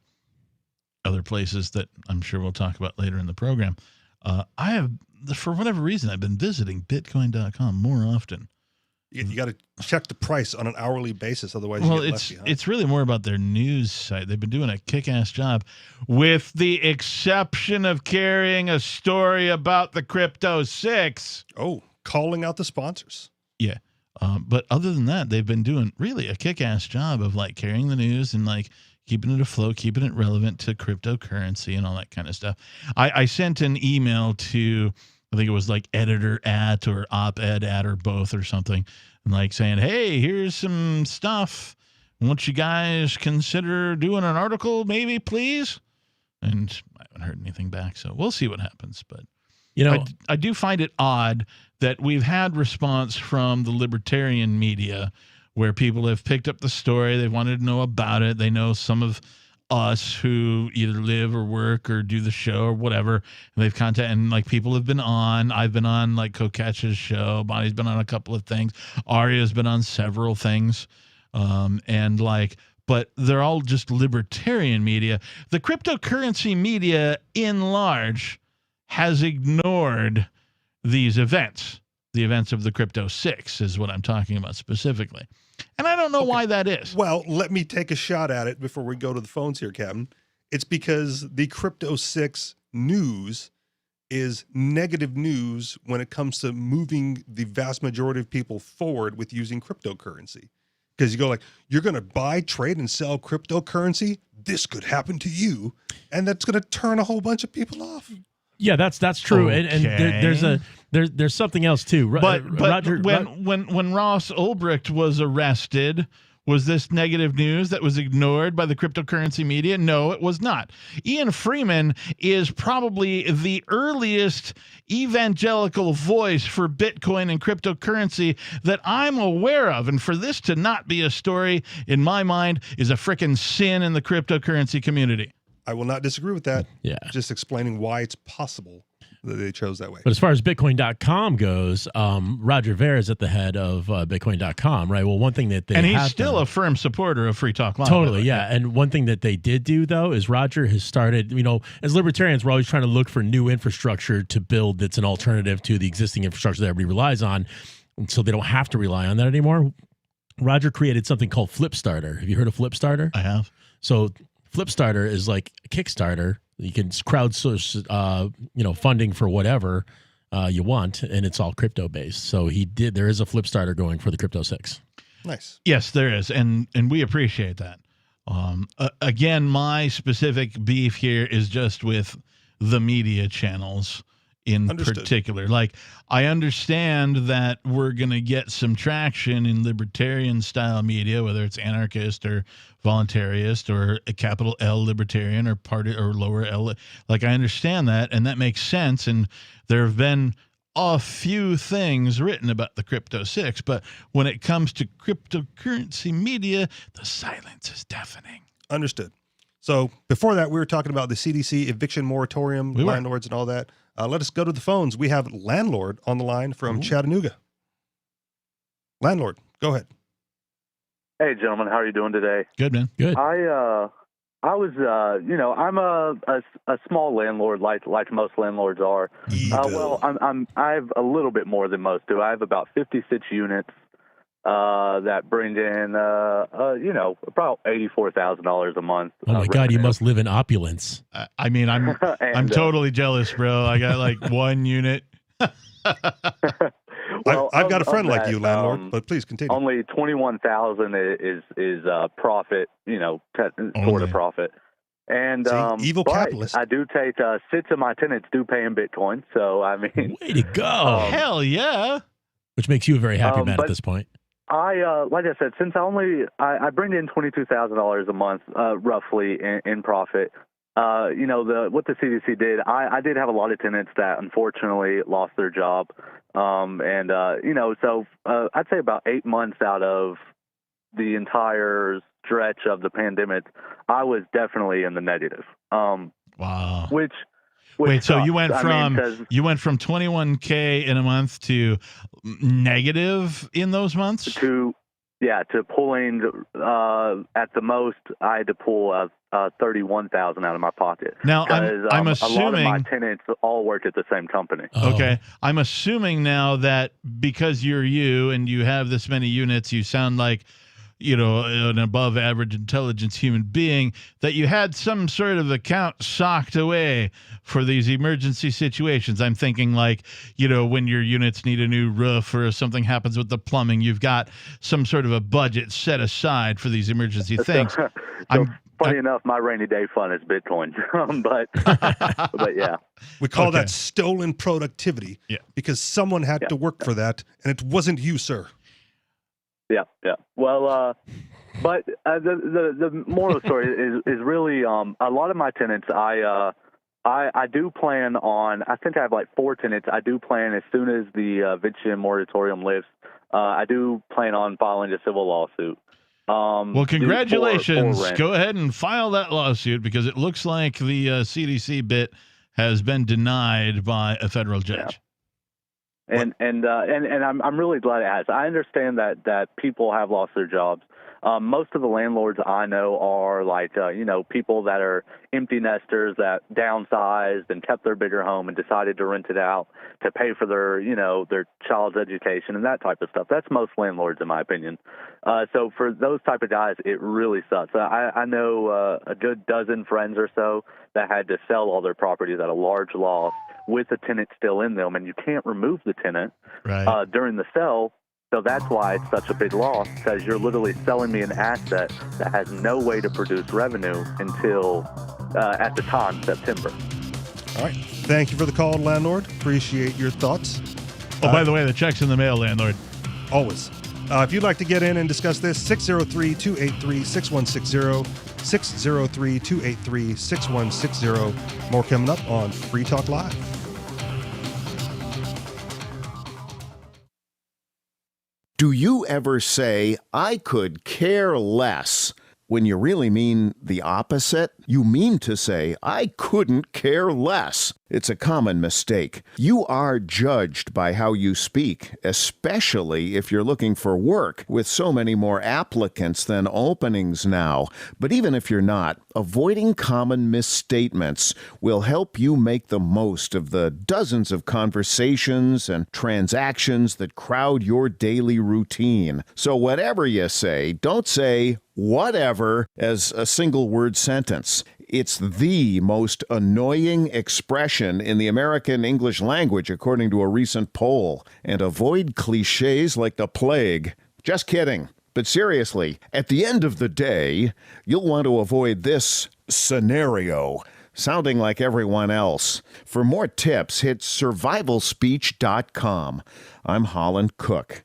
other places that I'm sure we'll talk about later in the program. I have, for whatever reason, I've been visiting Bitcoin.com more often. You got to check the price on an hourly basis, otherwise you get left behind. It's really more about their news site. They've been doing a kick-ass job, with the exception of carrying a story about the Crypto 6. Oh, calling out the sponsors. Yeah. But other than that, they've been doing really a kick-ass job of like carrying the news and like keeping it afloat, keeping it relevant to cryptocurrency and all that kind of stuff. I sent an email to, I think it was like editor at or op-ed at or both or something, and like saying, hey, here's some stuff. Won't you guys consider doing an article maybe, please? And I haven't heard anything back, so we'll see what happens. But you know, I do find it odd that we've had response from the libertarian media where people have picked up the story. They wanted to know about it. They know some of us who either live or work or do the show or whatever, and they've contacted, and like people have been on. I've been on like Koketch's show. Bonnie's been on a couple of things. Aria's been on several things. And like, but they're all just libertarian media. The cryptocurrency media in large has ignored these events. The events of the Crypto 6 is what I'm talking about specifically. And I don't know why that is. Well, let me take a shot at it before we go to the phones here, Captain. It's because the Crypto 6 news is negative news when it comes to moving the vast majority of people forward with using cryptocurrency. Because you go like, you're going to buy, trade, and sell cryptocurrency? This could happen to you. And that's going to turn a whole bunch of people off. Yeah, that's true. Okay. And there's something else too. But Roger, when Ross Ulbricht was arrested, was this negative news that was ignored by the cryptocurrency media? No, it was not. Ian Freeman is probably the earliest evangelical voice for Bitcoin and cryptocurrency that I'm aware of. And for this to not be a story, in my mind, is a frickin' sin in the cryptocurrency community. I will not disagree with that. Yeah. Just explaining why it's possible that they chose that way. But as far as Bitcoin.com goes, Roger Ver is at the head of Bitcoin.com, right? Well, one thing that they and he's have still done, a firm supporter of Free Talk Live. Totally, yeah. And one thing that they did do, though, is Roger has started, you know, as libertarians, we're always trying to look for new infrastructure to build that's an alternative to the existing infrastructure that everybody relies on, so they don't have to rely on that anymore. Roger created something called Flipstarter. Have you heard of Flipstarter? I have. So Flipstarter is like a Kickstarter. You can crowdsource, funding for whatever you want, and it's all crypto based. So there is a Flipstarter going for the Crypto 6. Nice. Yes, there is, and we appreciate that. Again, my specific beef here is just with the media channels in particular. Like, I understand that we're going to get some traction in libertarian style media, whether it's anarchist or voluntarist or a capital L libertarian or party or lower L. Like, I understand that, and that makes sense. And there have been a few things written about the Crypto 6, but when it comes to cryptocurrency media, the silence is deafening. Understood. So before that, we were talking about the CDC eviction moratorium, landlords and all that. Let us go to the phones. We have Landlord on the line from Chattanooga. Landlord, go ahead. Hey, gentlemen, how are you doing today? Good, man. Good. I was, I'm a small landlord, like most landlords are. Well, I have a little bit more than most do. I have about 56 units that bring in, about $84,000 a month. Oh my God, you must live in opulence. I'm And, totally jealous, bro. I got like one unit. Well, I've got a friend of like that, you, landlord, but please continue. Only 21,000 is profit, sort of profit. And evil but capitalist. I do take 6 of my tenants do pay in Bitcoin, so I mean, way to go! Hell yeah! Which makes you a very happy man but at this point. I like I said, since I bring in $22,000 a month, roughly in profit. What the CDC did, I did have a lot of tenants that unfortunately lost their job. So I'd say about 8 months out of the entire stretch of the pandemic, I was definitely in the negative. Wow. Which Wait, so sucks. you went I from mean, 'cause- you went from 21K in a month to negative in those months? to pulling at the most, I had to pull 31,000 out of my pocket. Now, I'm a lot of my assuming- tenants all work at the same company. Okay. I'm assuming now that because you're you and you have this many units, you sound like, an above average intelligence human being, that you had some sort of account socked away for these emergency situations. I'm thinking like, when your units need a new roof or something happens with the plumbing, you've got some sort of a budget set aside for these emergency things. Funny enough, my rainy day fund is Bitcoin, but yeah. We call that stolen productivity because someone had to work for that, and it wasn't you, sir. Yeah. Well, but the moral of the story is really a lot of my tenants. I do plan on. I think I have like 4 tenants. I do plan as soon as the eviction moratorium lifts. I do plan on filing a civil lawsuit. Well, congratulations. For Go ahead and file that lawsuit because it looks like the CDC bit has been denied by a federal judge. And I'm really glad it has. I understand that people have lost their jobs. Most of the landlords I know are like, people that are empty nesters that downsized and kept their bigger home and decided to rent it out to pay for their child's education and that type of stuff. That's most landlords, in my opinion. So for those type of guys, it really sucks. I know a good dozen friends or so that had to sell all their properties at a large loss with a tenant still in them, and you can't remove the tenant during the sale. So that's why it's such a big loss, because you're literally selling me an asset that has no way to produce revenue until, at the time, September. All right. Thank you for the call, landlord. Appreciate your thoughts. Oh, by the way, the check's in the mail, landlord. Always. If you'd like to get in and discuss this, 603-283-6160, 603-283-6160. More coming up on Free Talk Live. Do you ever say, I could care less, when you really mean the opposite? You mean to say, I couldn't care less. It's a common mistake. You are judged by how you speak, especially if you're looking for work, with so many more applicants than openings now. But even if you're not, avoiding common misstatements will help you make the most of the dozens of conversations and transactions that crowd your daily routine. So whatever you say, don't say whatever as a single word sentence. It's the most annoying expression in the American English language, according to a recent poll. And avoid cliches like the plague. Just kidding. But seriously, at the end of the day, you'll want to avoid this scenario, sounding like everyone else. For more tips, hit survivalspeech.com. I'm Holland Cook.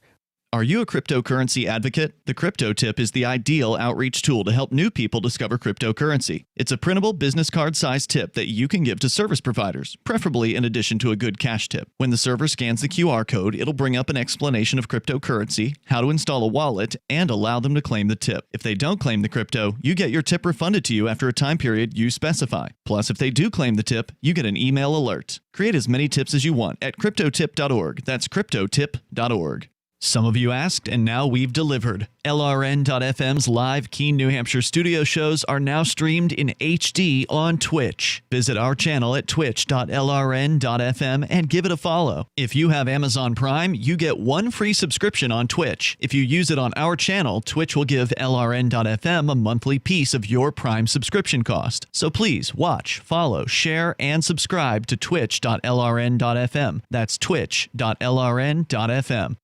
Are you a cryptocurrency advocate? The Crypto Tip is the ideal outreach tool to help new people discover cryptocurrency. It's a printable business card-sized tip that you can give to service providers, preferably in addition to a good cash tip. When the server scans the QR code, it'll bring up an explanation of cryptocurrency, how to install a wallet, and allow them to claim the tip. If they don't claim the crypto, you get your tip refunded to you after a time period you specify. Plus, if they do claim the tip, you get an email alert. Create as many tips as you want at cryptotip.org. That's cryptotip.org. Some of you asked, and now we've delivered. LRN.FM's live Keene, New Hampshire studio shows are now streamed in HD on Twitch. Visit our channel at twitch.lrn.fm and give it a follow. If you have Amazon Prime, you get one free subscription on Twitch. If you use it on our channel, Twitch will give LRN.FM a monthly piece of your Prime subscription cost. So please watch, follow, share, and subscribe to twitch.lrn.fm. That's twitch.lrn.fm.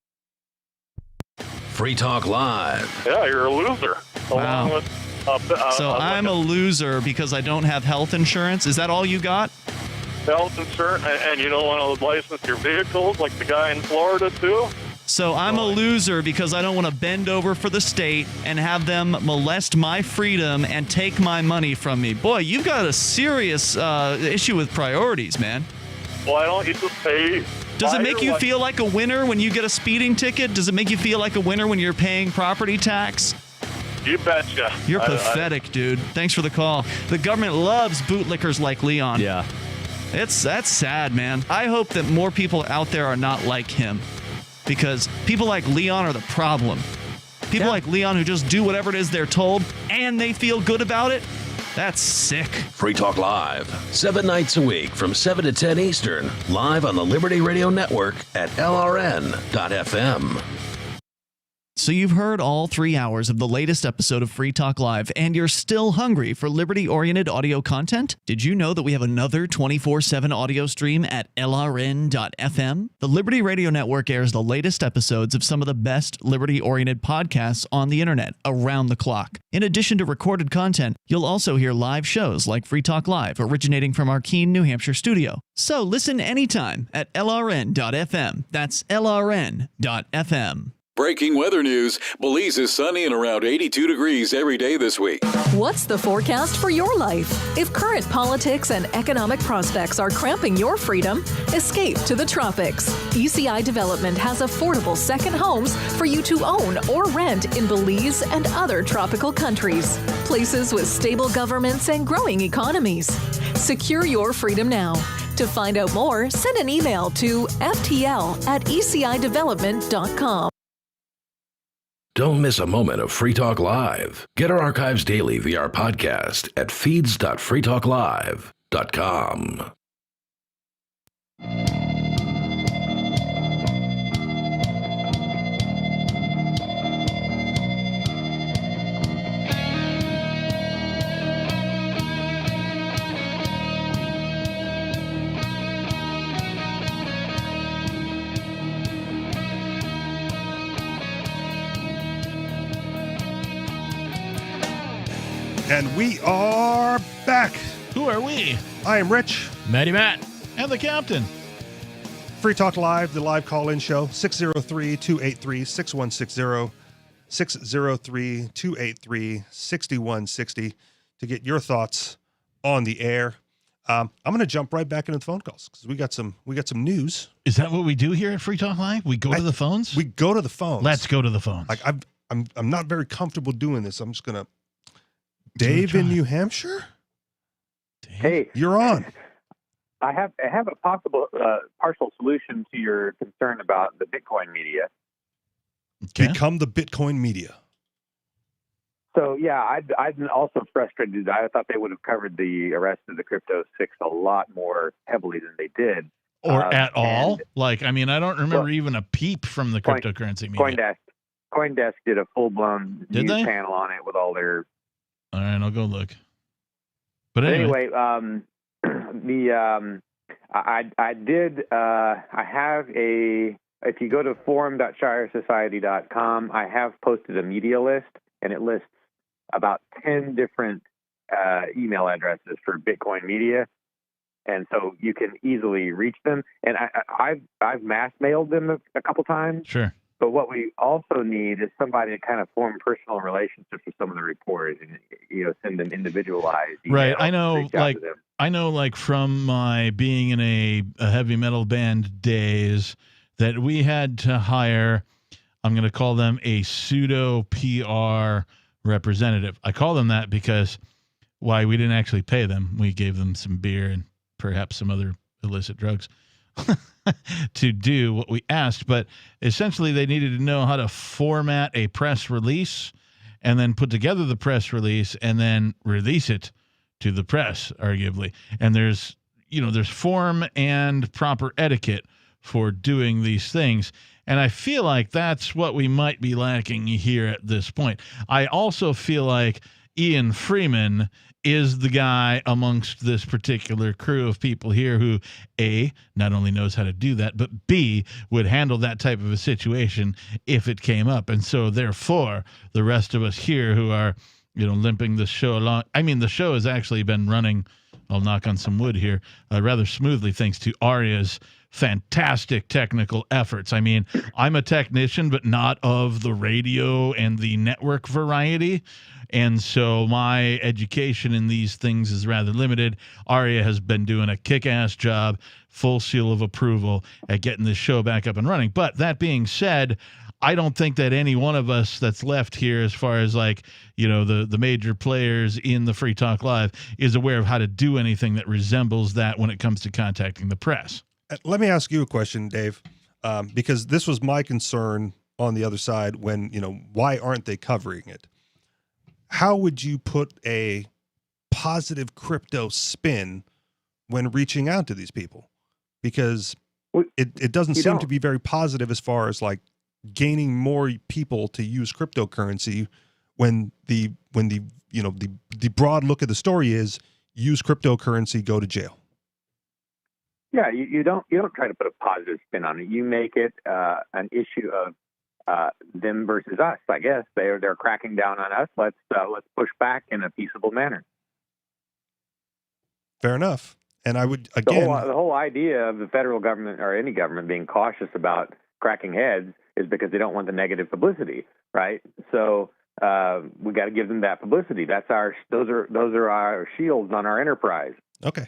Free Talk Live. Yeah, you're a loser. Wow. Along with, So I'm a loser because I don't have health insurance. Is that all you got? health insurance, and you don't want to license your vehicles like the guy in Florida too? So I'm a loser because I don't want to bend over for the state and have them molest my freedom and take my money from me. Boy, you've got a serious issue with priorities, man. Why don't you just pay? Does it make you feel like a winner when you get a speeding ticket? Does it make you feel like a winner when you're paying property tax? You betcha. You're pathetic, dude. Thanks for the call. The government loves bootlickers like Leon. Yeah. That's sad, man. I hope that more people out there are not like him, because people like Leon are the problem. People like Leon who just do whatever it is they're told and they feel good about it. That's sick. Free Talk Live, 7 nights a week from 7 to 10 Eastern, live on the Liberty Radio Network at LRN.FM. So you've heard all 3 hours of the latest episode of Free Talk Live, and you're still hungry for liberty-oriented audio content? Did you know that we have another 24/7 audio stream at LRN.FM? The Liberty Radio Network airs the latest episodes of some of the best liberty-oriented podcasts on the internet around the clock. In addition to recorded content, you'll also hear live shows like Free Talk Live, originating from our Keene, New Hampshire studio. So listen anytime at LRN.FM. That's LRN.FM. Breaking weather news. Belize is sunny and around 82 degrees every day this week. What's the forecast for your life? If current politics and economic prospects are cramping your freedom, escape to the tropics. ECI Development has affordable second homes for you to own or rent in Belize and other tropical countries. Places with stable governments and growing economies. Secure your freedom now. To find out more, send an email to ftl@ecidevelopment.com. Don't miss a moment of Free Talk Live. Get our archives daily via our podcast at feeds.freetalklive.com. And we are back. Who are we? I am Rich. Matty Matt. And the captain. Free Talk Live, the live call-in show, 603-283-6160, 603-283-6160 to get your thoughts on the air. I'm going to jump right back into the phone calls because we got some news. Is that what we do here at Free Talk Live? We go to the phones? We go to the phones. Let's go to the phones. Like I'm not very comfortable doing this. I'm just going to. Dave in New Hampshire? Dave? Hey. You're on. I have a possible partial solution to your concern about the Bitcoin media. Okay. Become the Bitcoin media. So, yeah, I'd also frustrated. I thought they would have covered the arrest of the Crypto Six a lot more heavily than they did. Or at all? Like, I mean, I don't remember even a peep from the cryptocurrency media. CoinDesk did a full-blown Did news they? panel on it with all their... All right, I'll go look. But anyway, I have a, if you go to forum.shiresociety.com, I have posted a media list, and it lists about 10 different email addresses for Bitcoin media. And so you can easily reach them. And I've mass mailed them a couple times. Sure. But what we also need is somebody to kind of form personal relationships with some of the reporters and, send them individualized emails. Right. I know, like from my being in a heavy metal band days, that we had to hire, I'm going to call them a pseudo PR representative. I call them that because we didn't actually pay them. We gave them some beer and perhaps some other illicit drugs to do what we asked. But essentially, they needed to know how to format a press release and then put together the press release and then release it to the press, arguably. And there's form and proper etiquette for doing these things. And I feel like that's what we might be lacking here at this point. I also feel like Ian Freeman is the guy amongst this particular crew of people here who, A, not only knows how to do that, but B, would handle that type of a situation if it came up. And so therefore, the rest of us here who are, limping the show along. I mean, the show has actually been running, I'll knock on some wood here, rather smoothly thanks to Aria's fantastic technical efforts. I mean, I'm a technician, but not of the radio and the network variety. And so my education in these things is rather limited. Aria has been doing a kick-ass job, full seal of approval at getting this show back up and running. But that being said, I don't think that any one of us that's left here, as far as the major players in the Free Talk Live, is aware of how to do anything that resembles that when it comes to contacting the press. Let me ask you a question, Dave, because this was my concern on the other side when, why aren't they covering it? How would you put a positive crypto spin when reaching out to these people? Because it doesn't seem to be very positive as far as gaining more people to use cryptocurrency when the broad look of the story is use cryptocurrency, go to jail. Yeah, you don't try to put a positive spin on it. You make it an issue of them versus us. I guess they're cracking down on us. Let's push back in a peaceable manner. Fair enough. And I would again the whole idea of the federal government or any government being cautious about cracking heads is because they don't want the negative publicity, right? So we got to give them that publicity. Those are our shields on our enterprise. Okay,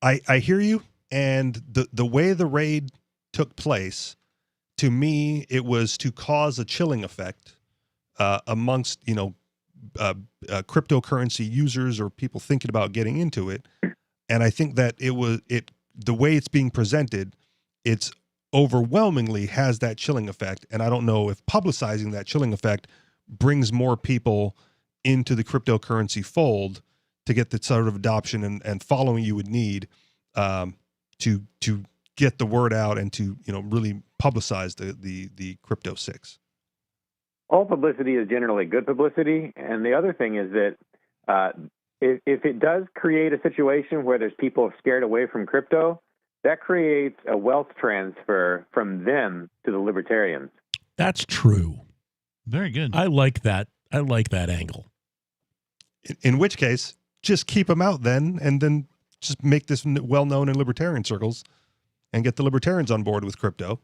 I hear you. And the way the raid took place, to me, it was to cause a chilling effect amongst cryptocurrency users or people thinking about getting into it. And I think that the way it's being presented, it's overwhelmingly has that chilling effect. And I don't know if publicizing that chilling effect brings more people into the cryptocurrency fold to get the sort of adoption and following you would need to get the word out and to really publicize the Crypto 6. All publicity is generally good publicity, and the other thing is that if it does create a situation where there's people scared away from crypto, that creates a wealth transfer from them to the libertarians. That's true. Very good. I like that. I like that angle. In which case, just keep them out then, and then just make this well known in libertarian circles, and get the libertarians on board with crypto,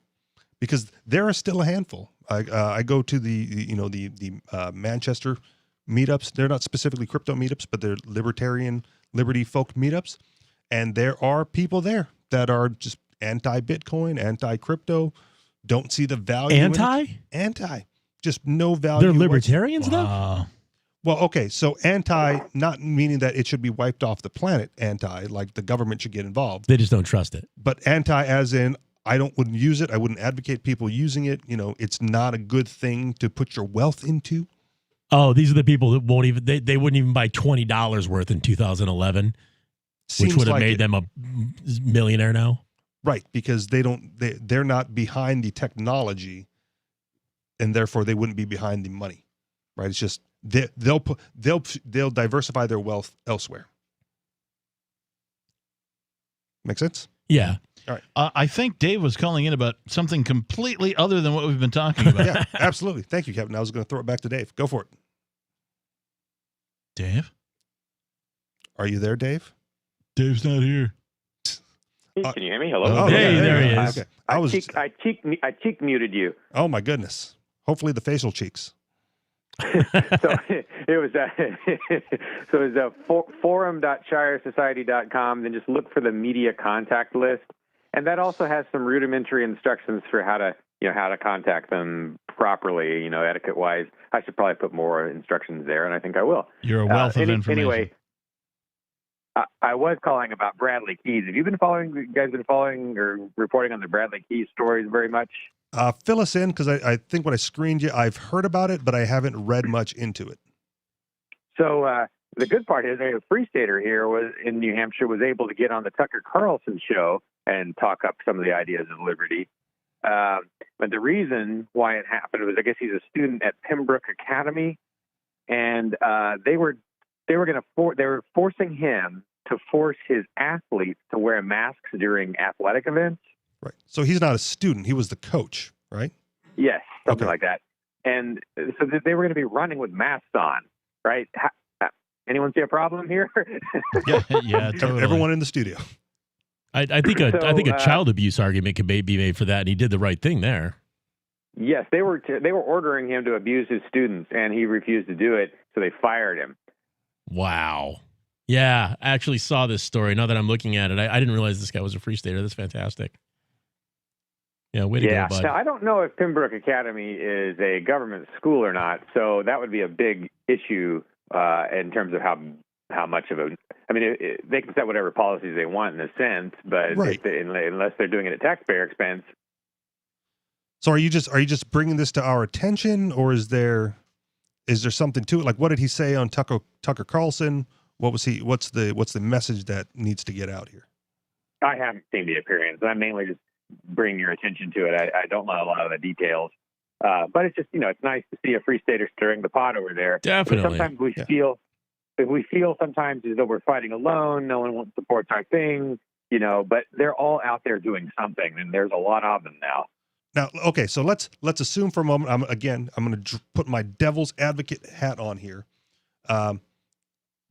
because there are still a handful. I go to the Manchester meetups. They're not specifically crypto meetups, but they're liberty folk meetups, and there are people there that are just anti-Bitcoin, anti-crypto, don't see the value. Anti, just no value. They're libertarians though. Well, okay, so anti, not meaning that it should be wiped off the planet, anti, like the government should get involved. They just don't trust it. But anti as in, wouldn't use it. I wouldn't advocate people using it. It's not a good thing to put your wealth into. Oh, these are the people that won't even, they wouldn't even buy $20 worth in 2011, which would have made them a millionaire now. Right, because they're not behind the technology, and therefore they wouldn't be behind the money. Right? It's just, they'll diversify their wealth elsewhere. Make sense? Yeah. All right. I think Dave was calling in about something completely other than what we've been talking about. Yeah, absolutely. Thank you, Kevin. I was going to throw it back to Dave. Go for it. Dave? Are you there, Dave? Dave's not here. Can you hear me? Hello. Hey, there he is. Okay. I cheek muted you. Oh my goodness. Hopefully the facial cheeks. So it was forum.shiresociety.com. Then just look for the media contact list, and that also has some rudimentary instructions for how to contact them properly, etiquette wise. I should probably put more instructions there, and I think I will. You're a wealth of information. Anyway, I was calling about Bradley Keys. Have you guys been following or reporting on the Bradley Keys stories very much? Fill us in, because I think when I screened you, I've heard about it, but I haven't read much into it. So the good part is a Free Stater here in New Hampshire was able to get on the Tucker Carlson show and talk up some of the ideas of liberty. But the reason why it happened was, I guess he's a student at Pembroke Academy, and they were forcing him to force his athletes to wear masks during athletic events. Right. So he's not a student. He was the coach, right? Yes, something like that. And so they were going to be running with masks on, right? Anyone see a problem here? Yeah, totally. Everyone in the studio. I think a child abuse argument could be made for that, and he did the right thing there. Yes, they were ordering him to abuse his students, and he refused to do it, so they fired him. Wow. Yeah, I actually saw this story. Now that I'm looking at it, I didn't realize this guy was a Free Stater. That's fantastic. Yeah, way to go, bud. Now, I don't know if Pembroke Academy is a government school or not, so that would be a big issue in terms of how much of a. I mean, they can set whatever policies they want in a sense, but right. Unless they're doing it at taxpayer expense. So are you just bringing this to our attention, or is there something to it? Like, what did he say on Tucker Carlson? What's the message that needs to get out here? I haven't seen the appearance. I'm mainly just bringing your attention to it. I don't know a lot of the details, but it's just it's nice to see a Free Stater stirring the pot over there. Definitely. Sometimes we feel sometimes as though we're fighting alone. No one supports our thing, But they're all out there doing something, and there's a lot of them now. Now, okay, so let's assume for a moment. I'm going to put my devil's advocate hat on here.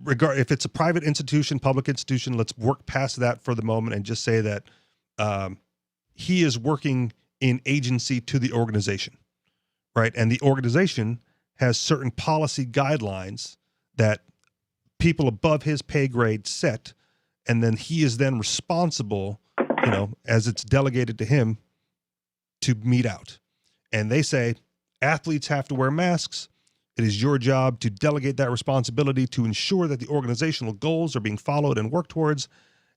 If it's a private institution, public institution, let's work past that for the moment and just say that he is working in agency to the organization, right? And the organization has certain policy guidelines that people above his pay grade set, and then he is then responsible, as it's delegated to him, to meet out. And they say athletes have to wear masks. It is your job to delegate that responsibility to ensure that the organizational goals are being followed and worked towards.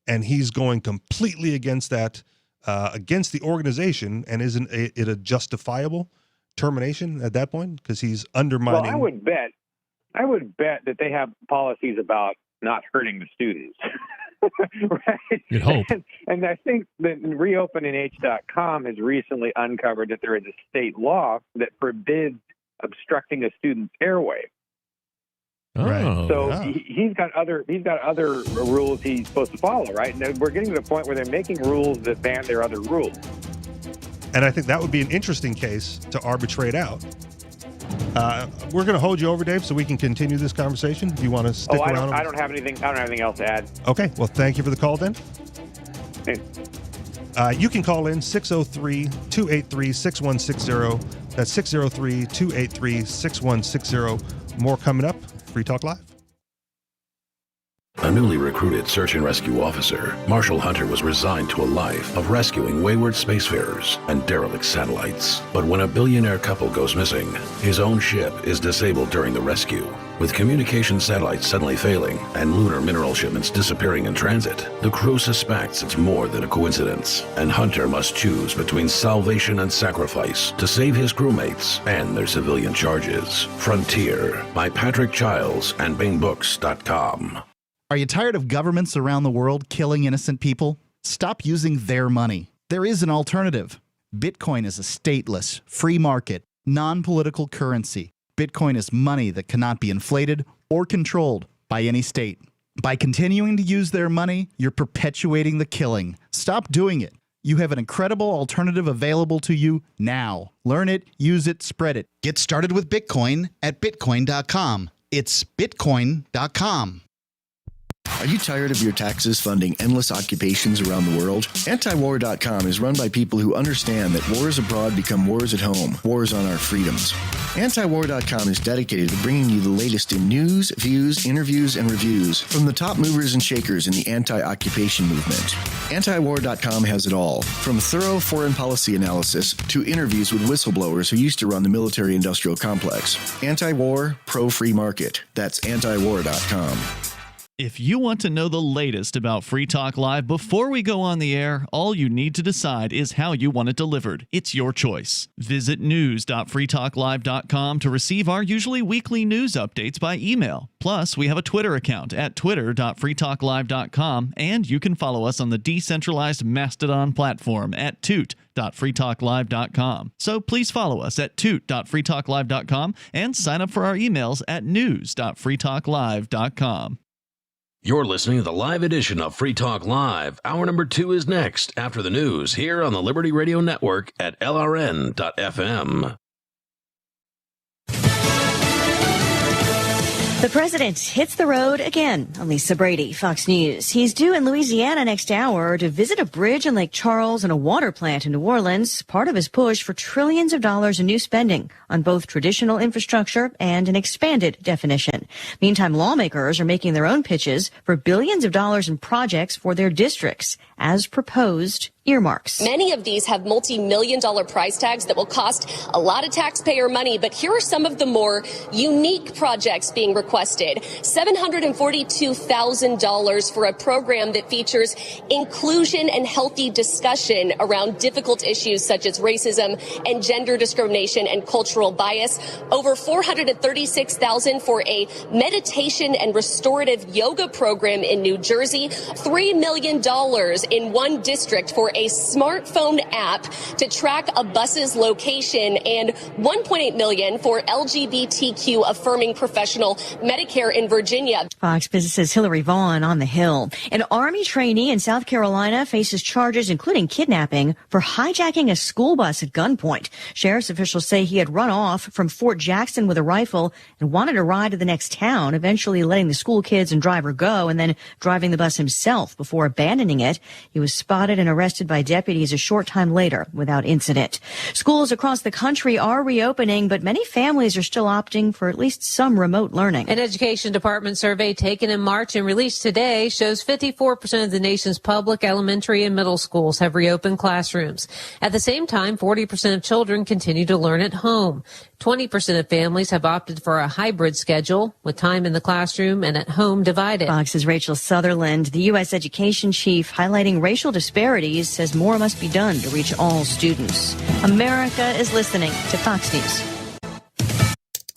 And he's going completely against that, against the organization. And isn't it a justifiable termination at that point? Because he's undermining. Well, I would bet that they have policies about not hurting the students. Right. You'd hope. And I think that reopenh.com has recently uncovered that there is a state law that forbids obstructing a student's airway. Oh, so yeah. he's got other rules he's supposed to follow, right? And we're getting to the point where they're making rules that ban their other rules. And I think that would be an interesting case to arbitrate out. We're going to hold you over, Dave, so we can continue this conversation. Do you want to stick around? I don't have anything else to add. Okay. Well, thank you for the call, then. Hey. You can call in 603-283-6160. That's 603-283-6160. More coming up. Free Talk Live. A newly recruited search and rescue officer, Marshall Hunter was resigned to a life of rescuing wayward spacefarers and derelict satellites. But when a billionaire couple goes missing, his own ship is disabled during the rescue. With communication satellites suddenly failing and lunar mineral shipments disappearing in transit, the crew suspects it's more than a coincidence, and Hunter must choose between salvation and sacrifice to save his crewmates and their civilian charges. Frontier by Patrick Childs and BingBooks.com. Are you tired of governments around the world killing innocent people? Stop using their money. There is an alternative. Bitcoin is a stateless, free market, non-political currency. Bitcoin is money that cannot be inflated or controlled by any state. By continuing to use their money, you're perpetuating the killing. Stop doing it. You have an incredible alternative available to you now. Learn it, use it, spread it. Get started with Bitcoin at Bitcoin.com. It's Bitcoin.com. Are you tired of your taxes funding endless occupations around the world? Antiwar.com is run by people who understand that wars abroad become wars at home, wars on our freedoms. Antiwar.com is dedicated to bringing you the latest in news, views, interviews, and reviews from the top movers and shakers in the anti-occupation movement. Antiwar.com has it all, from thorough foreign policy analysis to interviews with whistleblowers who used to run the military-industrial complex. Anti-war, pro-free market. That's antiwar.com. If you want to know the latest about Free Talk Live before we go on the air, all you need to decide is how you want it delivered. It's your choice. Visit news.freetalklive.com to receive our usually weekly news updates by email. Plus, we have a Twitter account at twitter.freetalklive.com, and you can follow us on the decentralized Mastodon platform at toot.freetalklive.com. So please follow us at toot.freetalklive.com and sign up for our emails at news.freetalklive.com. You're listening to the live edition of Free Talk Live. Hour number 2 is next after the news here on the Liberty Radio Network at LRN.FM. The president hits the road again. I'm Lisa Brady, Fox News. He's due in Louisiana next hour to visit a bridge in Lake Charles and a water plant in New Orleans, part of his push for trillions of dollars in new spending on both traditional infrastructure and an expanded definition. Meantime, lawmakers are making their own pitches for billions of dollars in projects for their districts, as proposed earmarks. Many of these have multi-million-dollar price tags that will cost a lot of taxpayer money, but here are some of the more unique projects being requested. $742,000 for a program that features inclusion and healthy discussion around difficult issues such as racism and gender discrimination and cultural bias. Over $436,000 for a meditation and restorative yoga program in New Jersey. $3 million in one district for a smartphone app to track a bus's location, and $1.8 million for LGBTQ affirming professional Medicare in Virginia. Fox Business's Hillary Vaughn on the Hill. An Army trainee in South Carolina faces charges including kidnapping for hijacking a school bus at gunpoint. Sheriff's officials say he had run off from Fort Jackson with a rifle and wanted to ride to the next town, eventually letting the school kids and driver go and then driving the bus himself before abandoning it. He was spotted and arrested by deputies a short time later without incident. Schools across the country are reopening, but many families are still opting for at least some remote learning. An Education Department survey taken in March and released today shows 54% of the nation's public elementary and middle schools have reopened classrooms. At the same time, 40% of children continue to learn at home. 20% of families have opted for a hybrid schedule with time in the classroom and at home divided. Fox's Rachel Sutherland, the U.S. education chief, highlighting racial disparities, says more must be done to reach all students. America is listening to Fox News.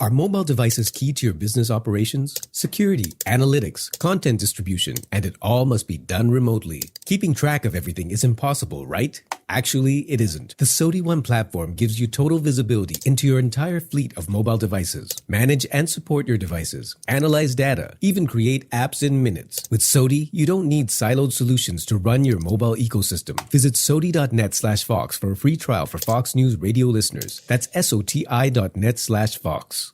Are mobile devices key to your business operations? Security, analytics, content distribution, and it all must be done remotely. Keeping track of everything is impossible, right? Actually, it isn't. The SOTI One platform gives you total visibility into your entire fleet of mobile devices. Manage and support your devices. Analyze data. Even create apps in minutes. With SOTI, you don't need siloed solutions to run your mobile ecosystem. Visit SOTI.net/Fox for a free trial for Fox News radio listeners. That's SOTI.net/Fox.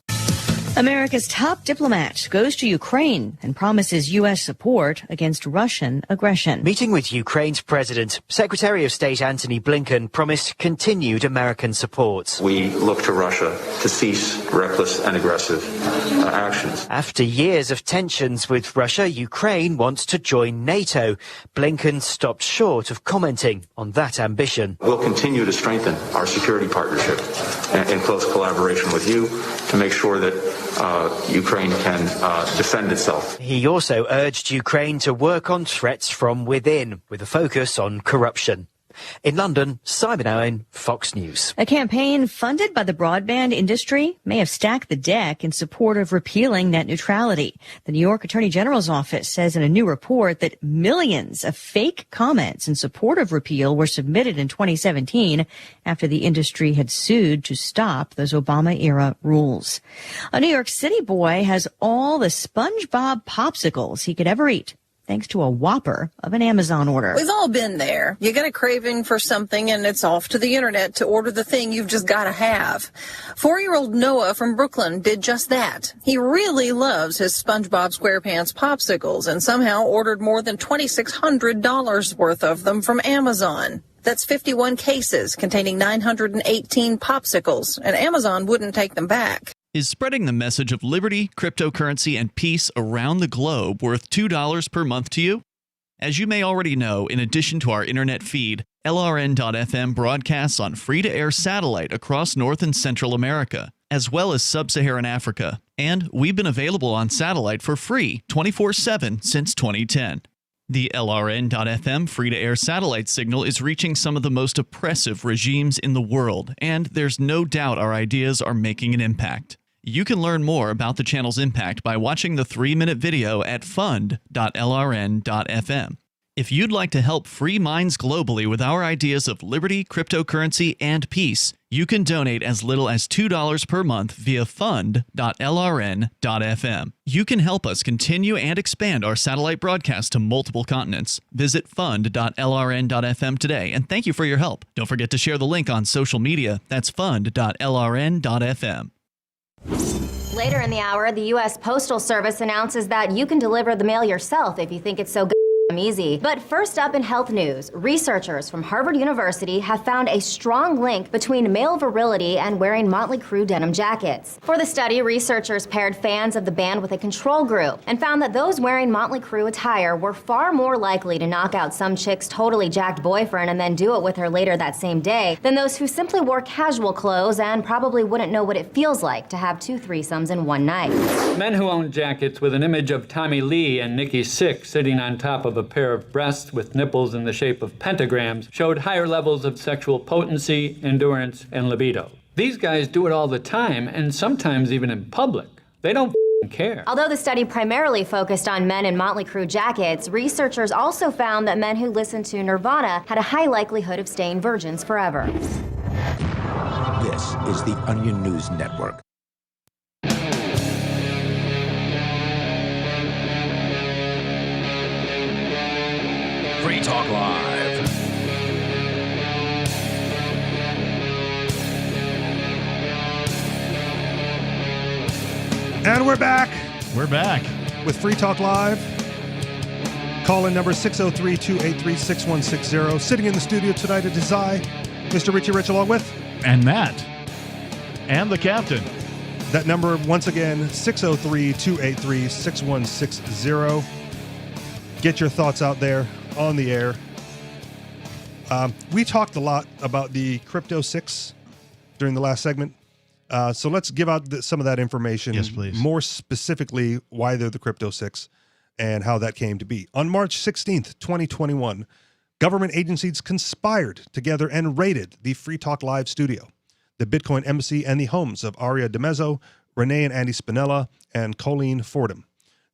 America's top diplomat goes to Ukraine and promises U.S. support against Russian aggression. Meeting with Ukraine's president, Secretary of State Antony Blinken promised continued American support. We look to Russia to cease reckless and aggressive actions. After years of tensions with Russia, Ukraine wants to join NATO. Blinken stopped short of commenting on that ambition. We'll continue to strengthen our security partnership in close collaboration with you to make sure that Ukraine can defend itself. He also urged Ukraine to work on threats from within, with a focus on corruption. In London, Simon Owen, Fox News. A campaign funded by the broadband industry may have stacked the deck in support of repealing net neutrality. The New York Attorney General's office says in a new report that millions of fake comments in support of repeal were submitted in 2017 after the industry had sued to stop those Obama-era rules. A New York City boy has all the SpongeBob popsicles he could ever eat. thanks to a whopper of an Amazon order. We've all been there. You get a craving for something and it's off to the internet to order the thing you've just got to have. 4-year-old Noah from Brooklyn did just that. He really loves his SpongeBob SquarePants popsicles and somehow ordered more than $2,600 worth of them from Amazon. That's 51 cases containing 918 popsicles, and Amazon wouldn't take them back. Is spreading the message of liberty, cryptocurrency, and peace around the globe worth $2 per month to you? As you may already know, in addition to our internet feed, LRN.FM broadcasts on free-to-air satellite across North and Central America, as well as Sub-Saharan Africa. And we've been available on satellite for free 24/7 since 2010. The LRN.FM free-to-air satellite signal is reaching some of the most oppressive regimes in the world, and there's no doubt our ideas are making an impact. You can learn more about the channel's impact by watching the 3-minute video at fund.lrn.fm. If you'd like to help free minds globally with our ideas of liberty, cryptocurrency, and peace, you can donate as little as $2 per month via fund.lrn.fm. You can help us continue and expand our satellite broadcast to multiple continents. Visit fund.lrn.fm today, and thank you for your help. Don't forget to share the link on social media. That's fund.lrn.fm. Later in the hour, the U.S. Postal Service announces that you can deliver the mail yourself if you think it's so easy. But first up in health news, researchers from Harvard University have found a strong link between male virility and wearing Motley Crue denim jackets. For the study, researchers paired fans of the band with a control group and found that those wearing Motley Crue attire were far more likely to knock out some chick's totally jacked boyfriend and then do it with her later that same day than those who simply wore casual clothes and probably wouldn't know what it feels like to have 2 threesomes in one night. Men who own jackets with an image of Tommy Lee and Nikki Sixx sitting on top of a pair of breasts with nipples in the shape of pentagrams showed higher levels of sexual potency, endurance, and libido. These guys do it all the time, and sometimes even in public. They don't care. Although the study primarily focused on men in Motley Crue jackets, researchers also found that men who listened to Nirvana had a high likelihood of staying virgins forever. This is the Onion News Network. Free Talk Live. And we're back. We're back. With Free Talk Live. Call in number 603-283-6160. Sitting in the studio tonight, it is I, Mr. Richie Rich, along with... And Matt. And the captain. That number, once again, 603-283-6160. Get your thoughts out there on the air. We talked a lot about the Crypto 6 during the last segment. So let's give out some of that information. Yes, please. More specifically, why they're the Crypto 6 and how that came to be. On March 16th, 2021, government agencies conspired together and raided the Free Talk Live studio, the Bitcoin Embassy, and the homes of Aria DeMezzo, Renee and Andy Spinella, and Colleen Fordham.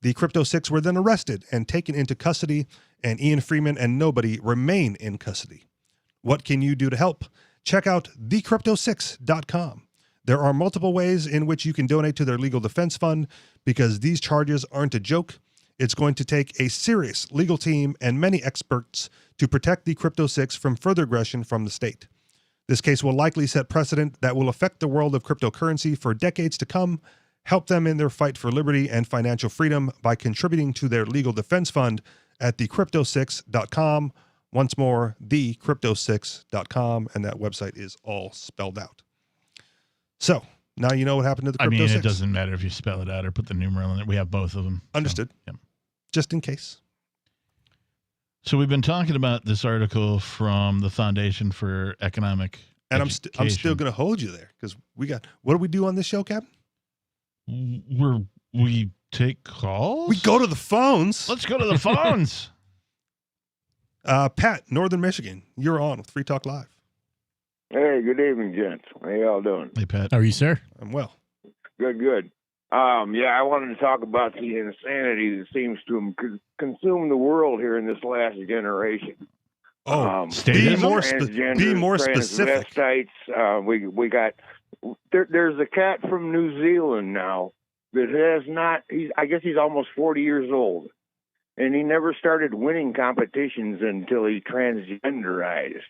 The Crypto 6 were then arrested and taken into custody, and Ian Freeman and nobody remain in custody. What can you do to help? Check out thecrypto6.com. There are multiple ways in which you can donate to their legal defense fund because these charges aren't a joke. It's going to take a serious legal team and many experts to protect the Crypto 6 from further aggression from the state. This case will likely set precedent that will affect the world of cryptocurrency for decades to come. Help them in their fight for liberty and financial freedom by contributing to their legal defense fund at thecrypto6.com. Once more, thecrypto6.com, and that website is all spelled out. So, now you know what happened to the Crypto 6. It doesn't matter if you spell it out or put the numeral in it. We have both of them. Understood. So, yeah. Just in case. So we've been talking about this article from the Foundation for Economic And Education. I'm still going to hold you there because we got, what do we do on this show, Captain? We take calls? We go to the phones. Let's go to the phones. Pat, Northern Michigan, you're on with Free Talk Live. Hey, good evening, gents. How y'all doing? Hey, Pat. How are you, sir? I'm well. Good. I wanted to talk about the insanity that seems to consume the world here in this last generation. Be more specific. We got there's a cat from New Zealand now that has not. I guess he's almost 40 years old, and he never started winning competitions until he transgenderized.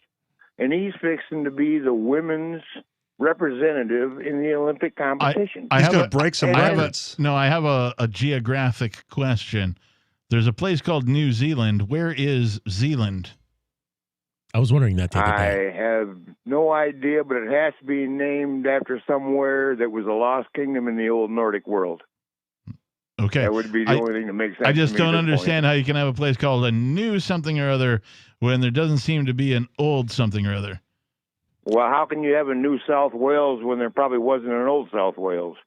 And he's fixing to be the women's representative in the Olympic competition. He's going to break some records. I have a geographic question. There's a place called New Zealand. Where is Zealand? I was wondering that the other I day. have no idea, but it has to be named after somewhere that was a lost kingdom in the old Nordic world. Okay. That would be the only thing that makes sense. I just to me don't at this understand point. how you can have a place called a new something or other when there doesn't seem to be an old something or other. Well, how can you have a new South Wales when there probably wasn't an old South Wales?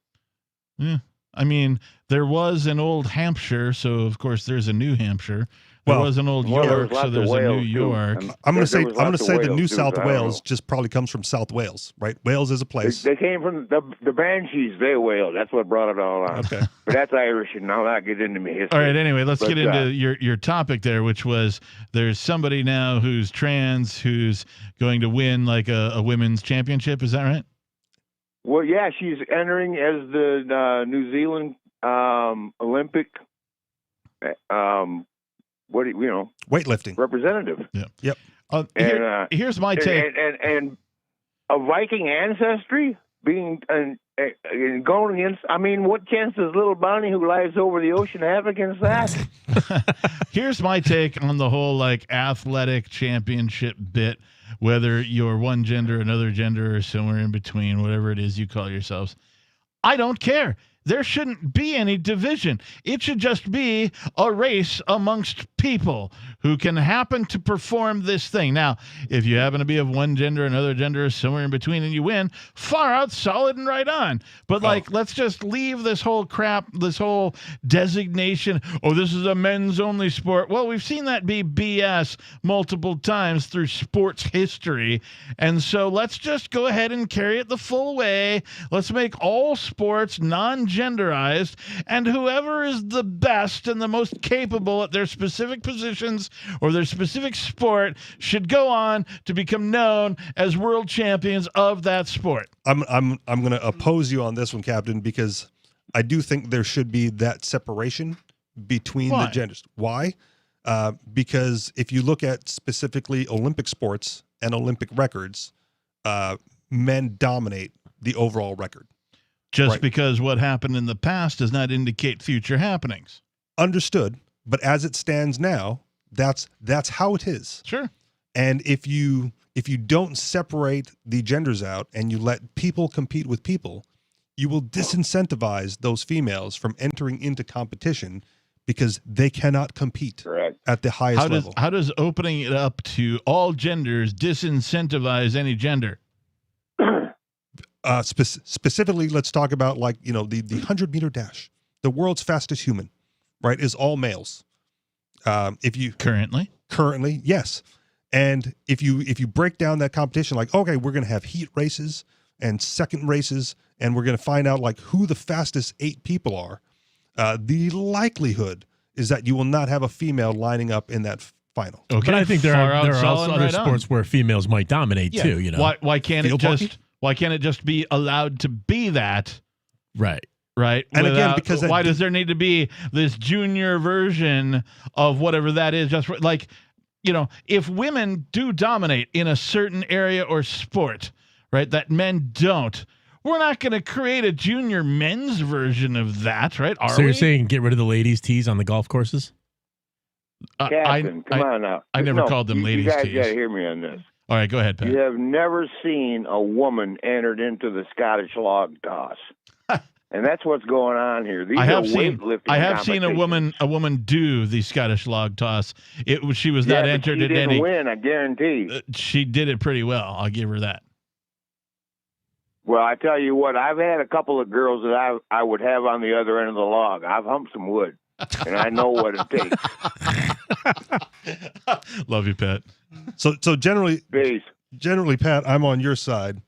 Yeah. I mean, there was an old Hampshire, so of course there's a New Hampshire. There was an old York, so there's a New York. I'm going to say the New South Wales just probably comes from South Wales, right? Wales is a place. They came from the Banshees. They wailed. That's what brought it all on. Okay. But that's Irish, and I'll not get into me history. All right, anyway, let's get into uh, your topic there, which was there's somebody now who's trans who's going to win like a women's championship. Is that right? Well, yeah, she's entering as the New Zealand Olympic weightlifting representative. Yeah. Yep. Here's my take. And a Viking ancestry being and going against. I mean, what chance does little Bonnie, who lies over the ocean, have against that? Here's my take on the whole like athletic championship bit, whether you're one gender, another gender, or somewhere in between, whatever it is you call yourselves. I don't care. There shouldn't be any division. It should just be a race amongst people who can happen to perform this thing. Now, if you happen to be of one gender, another gender, somewhere in between, and you win, far out, solid, and right on. But, let's just leave this whole crap, this whole designation, this is a men's-only sport. Well, we've seen that be BS multiple times through sports history. And so let's just go ahead and carry it the full way. Let's make all sports non-genderized, and whoever is the best and the most capable at their specific positions or their specific sport should go on to become known as world champions of that sport. I'm going to oppose you on this one, Captain, because I do think there should be that separation between the genders. Why? Because if you look at specifically Olympic sports and Olympic records, men dominate the overall record. Just because what happened in the past does not indicate future happenings. Understood. But as it stands now, that's how it is. Sure. And if you don't separate the genders out and you let people compete with people, you will disincentivize those females from entering into competition because they cannot compete at the highest level. How does opening it up to all genders disincentivize any gender? Specifically, let's talk about the 100-meter dash. The world's fastest human, right, is all males. If you currently, yes. And if you break down that competition, we're going to have heat races and second races, and we're going to find out who the fastest 8 people are. The likelihood is that you will not have a female lining up in that final. Okay, but I think there are also other sports where females might dominate too. You know, why can't it just be allowed to be that? Right. Right. And again, because why does there need to be this junior version of whatever that is? Just if women do dominate in a certain area or sport, right, that men don't, we're not going to create a junior men's version of that, right? So you're saying get rid of the ladies' tees on the golf courses? Captain, come on now. I never called them ladies' tees. You guys tees. got to hear me on this. All right, go ahead, Pat. You have never seen a woman entered into the Scottish log toss. And that's what's going on here. These I have are seen a competitions. woman do the Scottish log toss. She was not entered she in didn't any. win, I guarantee. She did it pretty well. I'll give her that. Well, I tell you what, I've had a couple of girls that I would have on the other end of the log. I've humped some wood, and I know what it takes. Love you, Pat. So generally, Pat, I'm on your side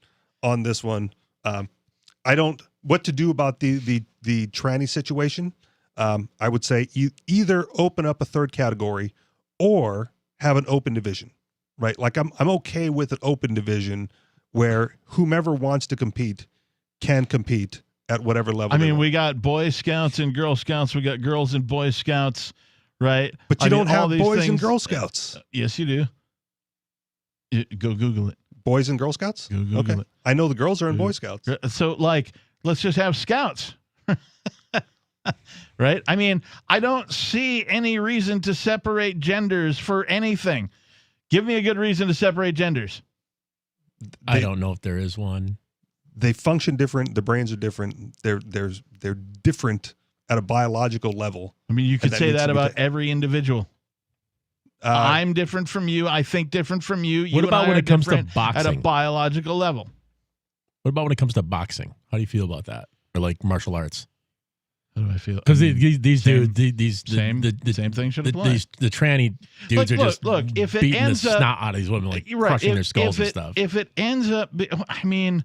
on this one. I don't what to do about the tranny situation. I would say either open up a third category or have an open division, right? I'm okay with an open division where whomever wants to compete can compete at whatever level. I mean, we got Boy Scouts and Girl Scouts. We got girls and Boy Scouts, right? But you I mean, don't have all these Boys and things- Girl Scouts. Yes, you do. Go Google it. Boys and Girl Scouts? Go Google Okay. it. I know the girls are in Boy Scouts. So, like, let's just have scouts. Right? I mean, I don't see any reason to separate genders for anything. Give me a good reason to separate genders. I don't know if there is one. They function different. The brains are different. They're different at a biological level. I mean, you could say needs that to be about every individual. I'm different from you. I think different from you. What about when it comes to boxing? At a biological level. What about when it comes to boxing? How do you feel about that? Or like martial arts? How do I feel? Because these dudes, same thing should apply. The tranny dudes are just if it beating ends the up, snot out of these women, like right, crushing their skulls and it, stuff. If it ends up, I mean,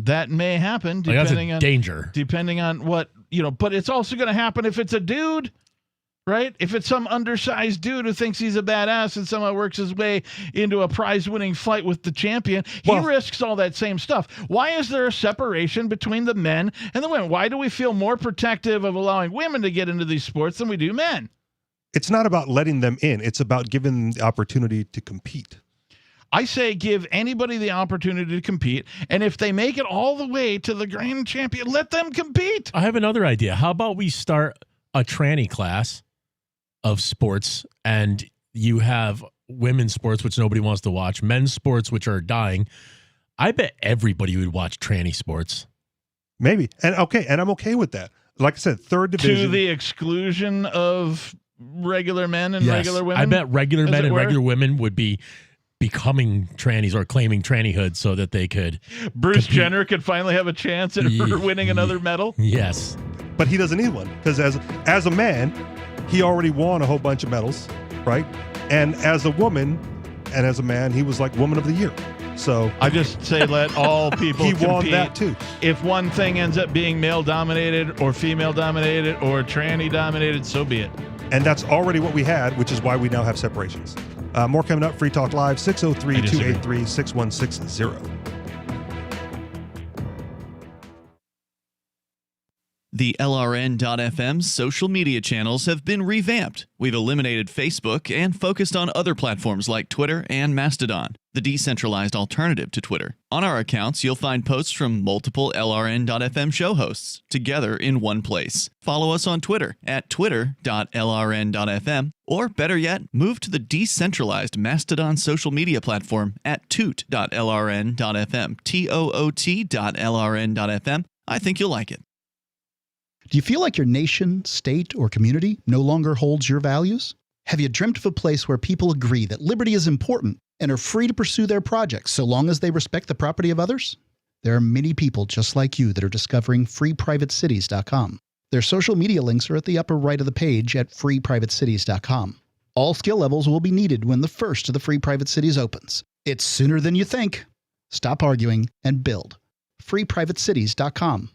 that may happen Like, that's a depending on danger. Depending on what but it's also going to happen if it's a dude. Right? If it's some undersized dude who thinks he's a badass and somehow works his way into a prize-winning fight with the champion, he risks all that same stuff. Why is there a separation between the men and the women? Why do we feel more protective of allowing women to get into these sports than we do men? It's not about letting them in. It's about giving them the opportunity to compete. I say give anybody the opportunity to compete, and if they make it all the way to the grand champion, let them compete. I have another idea. How about we start a tranny class of sports, and you have women's sports, which nobody wants to watch, men's sports, which are dying. I bet everybody would watch tranny sports. Maybe. And I'm okay with that. Like I said, third division. To the exclusion of regular men and Yes. regular women? I bet regular men and were? regular women would be becoming trannies or claiming trannyhood so that they could Bruce compete. Jenner could finally have a chance at winning another medal? Yes. But he doesn't need one because as a man, he already won a whole bunch of medals, right? And as a woman and as a man, he was like Woman of the Year. So I just say let all people he compete. won that too. If one thing ends up being male-dominated or female-dominated or tranny-dominated, so be it. And that's already what we had, which is why we now have separations. More coming up. Free Talk Live, 603-283-6160. The LRN.FM social media channels have been revamped. We've eliminated Facebook and focused on other platforms like Twitter and Mastodon, the decentralized alternative to Twitter. On our accounts, you'll find posts from multiple LRN.FM show hosts together in one place. Follow us on Twitter at twitter.lrn.fm, or better yet, move to the decentralized Mastodon social media platform at toot.lrn.fm, toot.lrn.fm. I think you'll like it. Do you feel like your nation, state, or community no longer holds your values? Have you dreamt of a place where people agree that liberty is important and are free to pursue their projects so long as they respect the property of others? There are many people just like you that are discovering freeprivatecities.com. Their social media links are at the upper right of the page at freeprivatecities.com. All skill levels will be needed when the first of the Free Private Cities opens. It's sooner than you think. Stop arguing and build. freeprivatecities.com.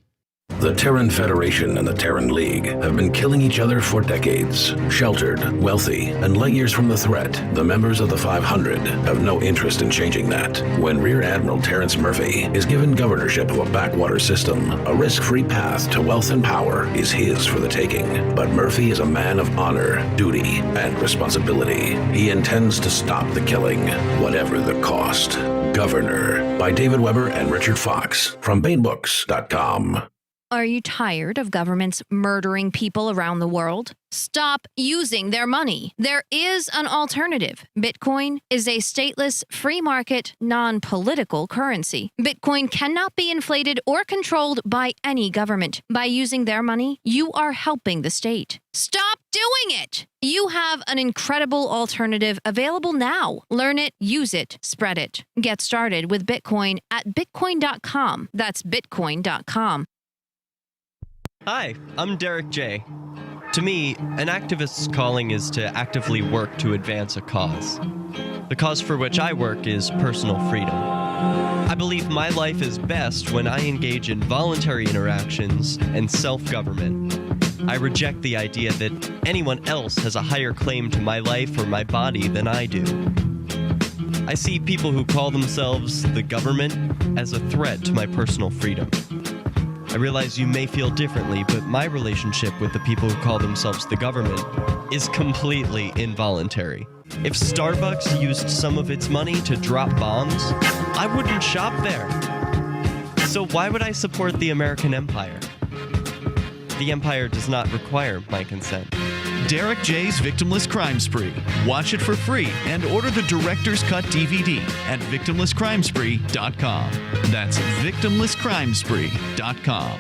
The Terran Federation and the Terran League have been killing each other for decades. Sheltered, wealthy, and light years from the threat, the members of the 500 have no interest in changing that. When Rear Admiral Terrence Murphy is given governorship of a backwater system, a risk-free path to wealth and power is his for the taking. But Murphy is a man of honor, duty, and responsibility. He intends to stop the killing, whatever the cost. Governor, by David Weber and Richard Fox, from BaneBooks.com. Are you tired of governments murdering people around the world? Stop using their money. There is an alternative. Bitcoin is a stateless, free market, non-political currency. Bitcoin cannot be inflated or controlled by any government. By using their money, you are helping the state. Stop doing it! You have an incredible alternative available now. Learn it, use it, spread it. Get started with Bitcoin at bitcoin.com. That's bitcoin.com. Hi, I'm Derek J. To me, an activist's calling is to actively work to advance a cause. The cause for which I work is personal freedom. I believe my life is best when I engage in voluntary interactions and self-government. I reject the idea that anyone else has a higher claim to my life or my body than I do. I see people who call themselves the government as a threat to my personal freedom. I I realize you may feel differently, but my relationship with the people who call themselves the government is completely involuntary. If Starbucks used some of its money to drop bombs, I wouldn't shop there. So why would I support the American empire? The empire does not require my consent. Derek J's Victimless Crime Spree. Watch it for free and order the Director's Cut DVD at victimlesscrimespree.com. That's victimlesscrimespree.com.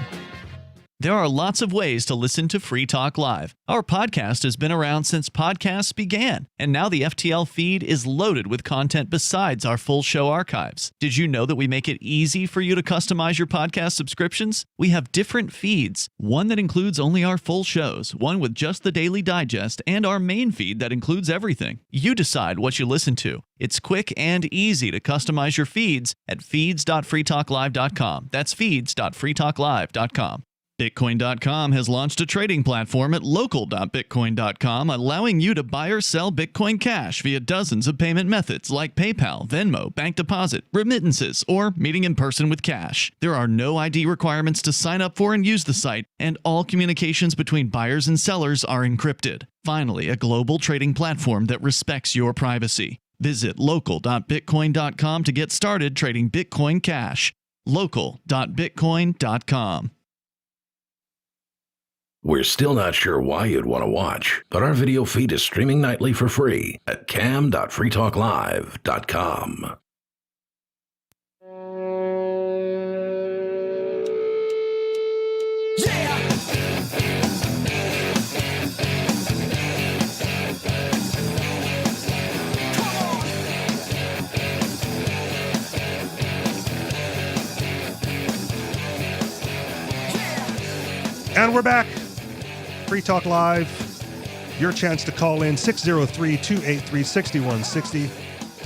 There are lots of ways to listen to Free Talk Live. Our podcast has been around since podcasts began, and now the FTL feed is loaded with content besides our full show archives. Did you know that we make it easy for you to customize your podcast subscriptions? We have different feeds, one that includes only our full shows, one with just the Daily Digest, and our main feed that includes everything. You decide what you listen to. It's quick and easy to customize your feeds at feeds.freetalklive.com. That's feeds.freetalklive.com. Bitcoin.com has launched a trading platform at local.bitcoin.com, allowing you to buy or sell Bitcoin Cash via dozens of payment methods like PayPal, Venmo, bank deposit, remittances, or meeting in person with cash. There are no ID requirements to sign up for and use the site, and all communications between buyers and sellers are encrypted. Finally, a global trading platform that respects your privacy. Visit local.bitcoin.com to get started trading Bitcoin Cash. local.bitcoin.com. We're still not sure why you'd want to watch, but our video feed is streaming nightly for free at cam.freetalklive.com. And we're back. Free Talk Live. Your chance to call in 603-283-6160.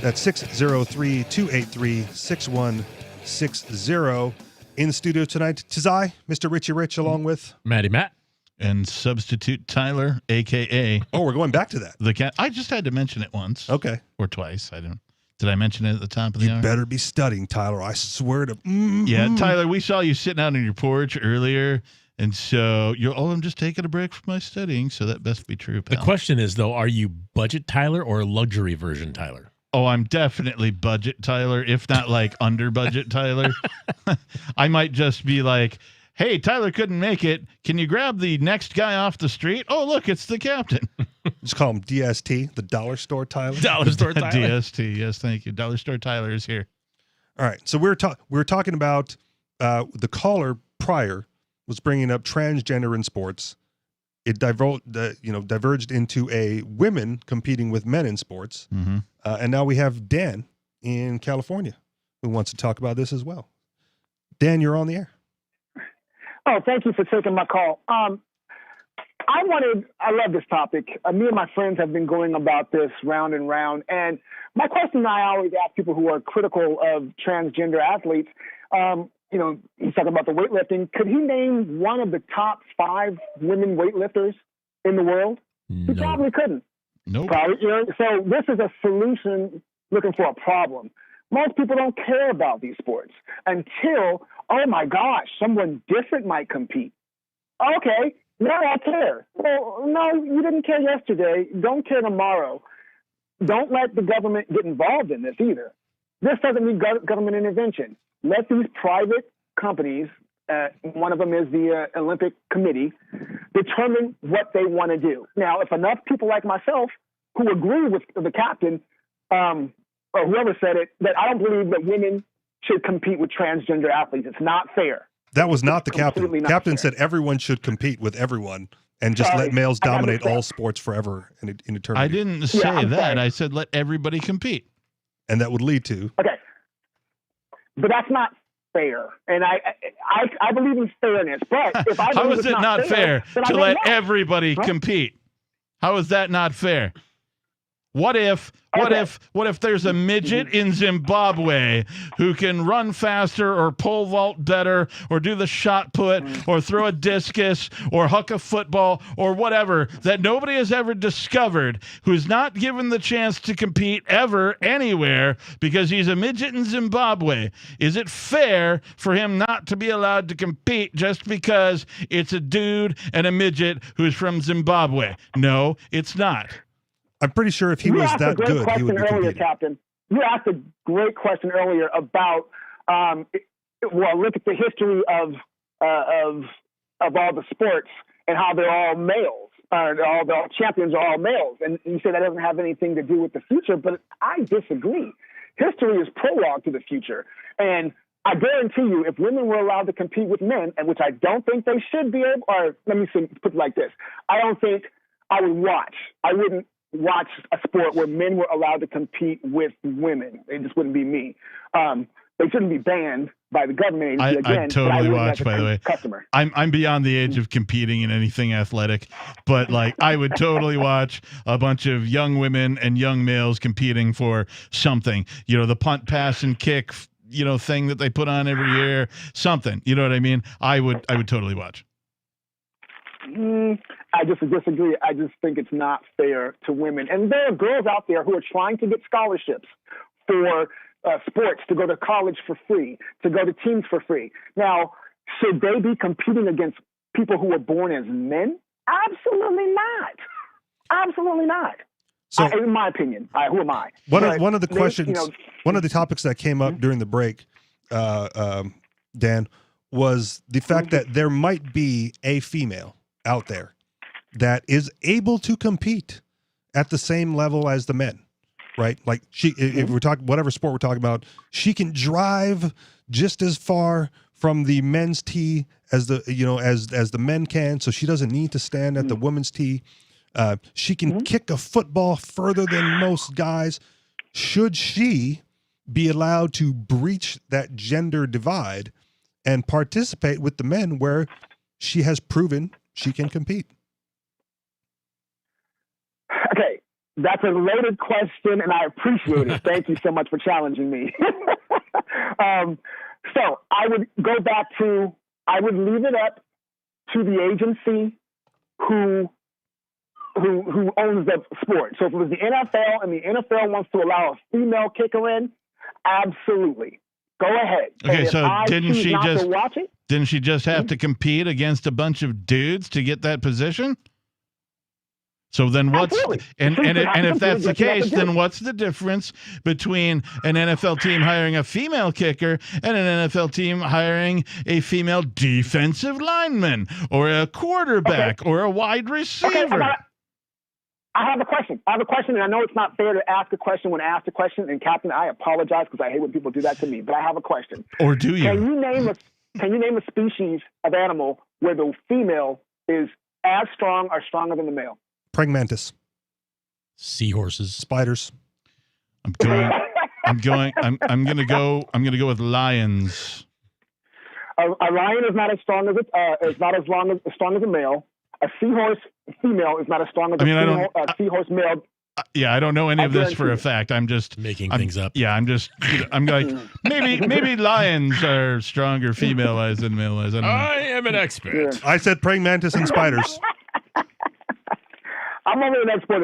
That's 603-283-6160. In the studio tonight, Tizai, Mr. Richie Rich, along with Matty Matt. And substitute Tyler, a.k.a. Oh, we're going back to that. The cat. I just had to mention it once. Okay. Or twice. I don't. Did I mention it at the top of the hour? You better be studying, Tyler. I swear to. Yeah, Tyler, we saw you sitting out on your porch earlier. And so you're, I'm just taking a break from my studying. So that best be true, pal. The question is, though, are you budget Tyler or luxury version Tyler? Oh, I'm definitely budget Tyler, if not like under budget Tyler. I might just be like, hey, Tyler couldn't make it. Can you grab the next guy off the street? Oh, look, it's the captain. Just call him DST, the Dollar Store Tyler. Dollar Store Tyler. DST, yes, thank you. Dollar Store Tyler is here. All right. So we're talking about the caller prior was bringing up transgender in sports. It diverged into a women competing with men in sports. Mm-hmm. And now we have Dan in California who wants to talk about this as well. Dan, you're on the air. Oh, thank you for taking my call. I love this topic. Me and my friends have been going about this round and round. And my question I always ask people who are critical of transgender athletes, he's talking about the weightlifting. Could he name one of the top 5 women weightlifters in the world? No. He probably couldn't. Nope. Probably, so this is a solution looking for a problem. Most people don't care about these sports until, oh my gosh, someone different might compete. Okay, now I care. Well, no, you didn't care yesterday. Don't care tomorrow. Don't let the government get involved in this either. This doesn't need government intervention. Let these private companies, one of them is the Olympic Committee, determine what they want to do. Now, if enough people like myself who agree with the captain or whoever said it, that I don't believe that women should compete with transgender athletes. It's not fair. That was not the captain. Completely not Captain fair. said everyone should compete with everyone and just let males dominate all sports forever in eternity. I didn't say that. I said let everybody compete. And that would lead to... Okay. But that's not fair. And I believe in fairness. But if I How believe is it's it not fair then to I let don't know. everybody compete? How is that not fair? What if there's a midget in Zimbabwe who can run faster or pole vault better or do the shot put or throw a discus or huck a football or whatever that nobody has ever discovered, who's not given the chance to compete ever anywhere because he's a midget in Zimbabwe? Is it fair for him not to be allowed to compete just because it's a dude and a midget who's from Zimbabwe? No, it's not. I'm pretty sure if he was that good, he would be competing. Captain. You asked a great question earlier about, look at the history of all the sports and how they're all males. All the champions are all males. And you say that doesn't have anything to do with the future, but I disagree. History is prologue to the future. And I guarantee you, if women were allowed to compete with men, and which I don't think they should be able, or let me put it like this, I don't think I wouldn't watch a sport where men were allowed to compete with women. It just wouldn't be me. They shouldn't be banned by the government agency again. I totally watch, by the way. Customer. I'm beyond the age of competing in anything athletic, but like I would totally watch a bunch of young women and young males competing for something. You know, the punt, pass, and kick, thing that they put on every year. Something. You know what I mean? I would totally watch. I just disagree. I just think it's not fair to women. And there are girls out there who are trying to get scholarships for sports, to go to college for free, to go to teams for free. Now, should they be competing against people who were born as men? Absolutely not. Absolutely not. So, in my opinion, who am I? One of the questions, one of the topics that came up during the break, Dan, was the fact that there might be a female out there that is able to compete at the same level as the men, right? Like if we're talking whatever sport we're talking about, she can drive just as far from the men's tee as the men can, so she doesn't need to stand at the women's tee. She can kick a football further than most guys. Should she be allowed to breach that gender divide and participate with the men where she has proven she can compete? Okay, that's a loaded question, and I appreciate it. Thank you so much for challenging me. So I would go back to, I would leave it up to the agency who owns the sport. So if it was the NFL and the NFL wants to allow a female kicker in, absolutely. Go ahead. Okay, so didn't she just have to compete against a bunch of dudes to get that position? So then if that's the case, then what's the difference between an NFL team hiring a female kicker and an NFL team hiring a female defensive lineman or a quarterback or a wide receiver? Okay, I have a question. And I know it's not fair to ask a question when asked a question. And Captain, I apologize because I hate when people do that to me. But I have a question. Or do you? Can you name a species of animal where the female is as strong or stronger than the male? Pragmantis. Seahorses. Spiders. I'm gonna go with lions. A lion is not as strong as strong as a male. A seahorse female is not as strong as a seahorse male. Yeah, I don't know any of this for a fact. I'm just making things up. Yeah, I'm like maybe lions are stronger female-wise than male-wise. I am an expert. Yeah. I said praying mantis and spiders. I'm only an expert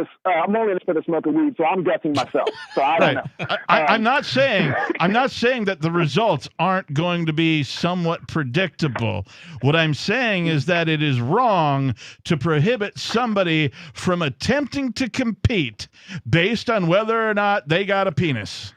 at smoking weed, so I'm guessing myself. So I don't know. I'm not saying that the results aren't going to be somewhat predictable. What I'm saying is that it is wrong to prohibit somebody from attempting to compete based on whether or not they got a penis.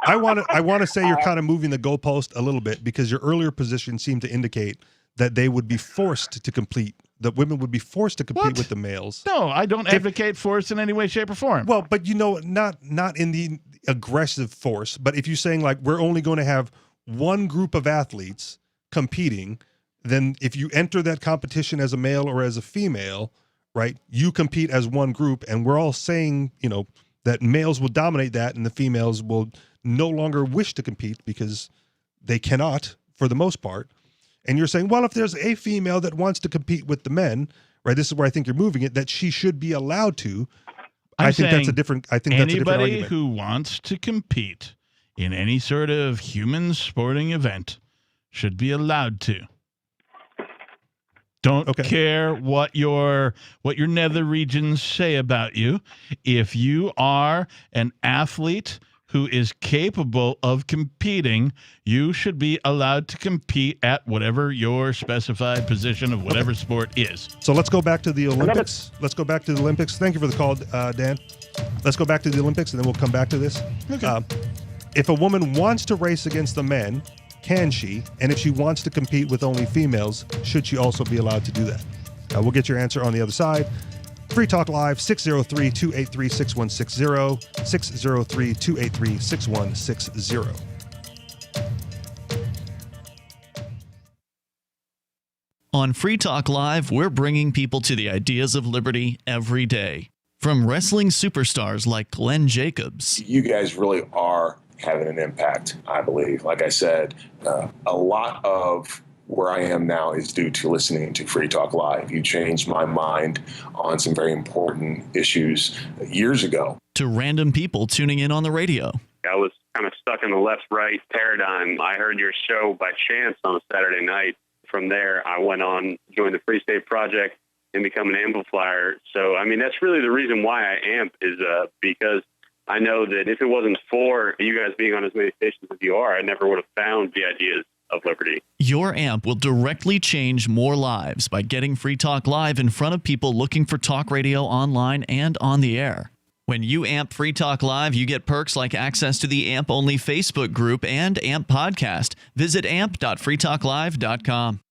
I want to say you're kind of moving the goalpost a little bit because your earlier position seemed to indicate that they would be forced to compete. The women would be forced to compete with the males. No, I don't advocate force in any way, shape, or form. Well, but not in the aggressive force. But if you're saying like we're only going to have one group of athletes competing, then if you enter that competition as a male or as a female, right, you compete as one group, and we're all saying that males will dominate that, and the females will no longer wish to compete because they cannot for the most part. And you're saying, well, if there's a female that wants to compete with the men, right, this is where I think you're moving it, that she should be allowed to, I think that's a different. I think that's a different anybody argument. who wants to compete in any sort of human sporting event should be allowed to. Don't care what your nether regions say about you. If you are an athlete who is capable of competing, you should be allowed to compete at whatever your specified position of whatever sport is. So let's go back to the Olympics. Let's go back to the Olympics. Thank you for the call, Dan. Let's go back to the Olympics, and then we'll come back to this. Okay. If a woman wants to race against the men, can she? And if she wants to compete with only females, should she also be allowed to do that? We'll get your answer on the other side. Free Talk Live, 603-283-6160, 603-283-6160. On Free Talk Live, we're bringing people to the ideas of liberty every day. From wrestling superstars like Glenn Jacobs. You guys really are having an impact, I believe. Like I said, a lot of where I am now is due to listening to Free Talk Live. You changed my mind on some very important issues years ago. To random people tuning in on the radio. I was kind of stuck in the left-right paradigm. I heard your show by chance on a Saturday night. From there, I went on, joined the Free State Project, and become an amplifier. So, I mean, that's really the reason why I amp is because I know that if it wasn't for you guys being on as many stations as you are, I never would have found the ideas of liberty. Your amp will directly change more lives by getting Free Talk Live in front of people looking for talk radio online and on the air. When you amp Free Talk Live, you get perks like access to the AMP-only Facebook group and AMP podcast. Visit amp.freetalklive.com.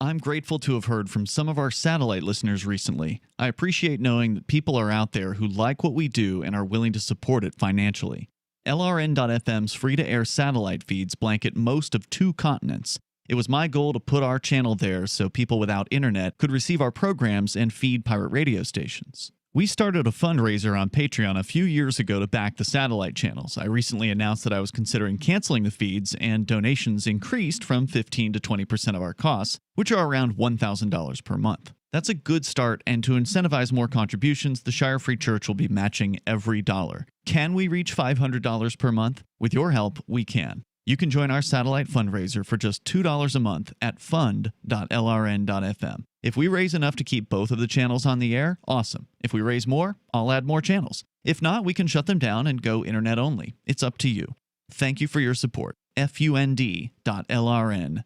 I'm grateful to have heard from some of our satellite listeners recently. I appreciate knowing that people are out there who like what we do and are willing to support it financially. LRN.FM's free-to-air satellite feeds blanket most of 2 continents. It was my goal to put our channel there so people without internet could receive our programs and feed pirate radio stations. We started a fundraiser on Patreon a few years ago to back the satellite channels. I recently announced that I was considering canceling the feeds, and donations increased from 15 to 20% of our costs, which are around $1,000 per month. That's a good start, and to incentivize more contributions, the Shire Free Church will be matching every dollar. Can we reach $500 per month? With your help, we can. You can join our satellite fundraiser for just $2 a month at fund.lrn.fm. If we raise enough to keep both of the channels on the air, awesome. If we raise more, I'll add more channels. If not, we can shut them down and go internet only. It's up to you. Thank you for your support. fund.lrn.fm.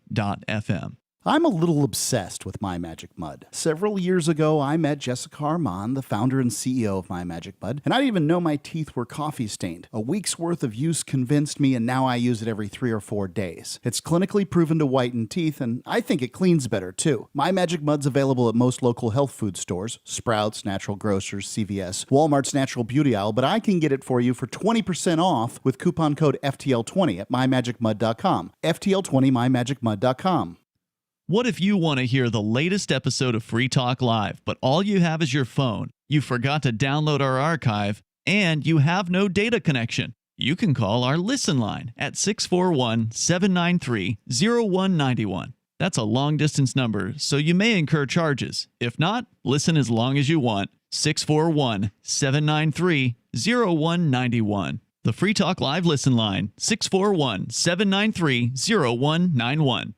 I'm a little obsessed with My Magic Mud. Several years ago, I met Jessica Armand, the founder and CEO of My Magic Mud, and I didn't even know my teeth were coffee stained. A week's worth of use convinced me, and now I use it every 3 or 4 days. It's clinically proven to whiten teeth, and I think it cleans better, too. My Magic Mud's available at most local health food stores, Sprouts, Natural Grocers, CVS, Walmart's Natural Beauty Aisle, but I can get it for you for 20% off with coupon code FTL20 at mymagicmud.com. FTL20 mymagicmud.com. What if you want to hear the latest episode of Free Talk Live, but all you have is your phone, you forgot to download our archive, and you have no data connection? You can call our Listen line at 641-793-0191. That's a long-distance number, so you may incur charges. If not, listen as long as you want. 641-793-0191. The Free Talk Live Listen line, 641-793-0191.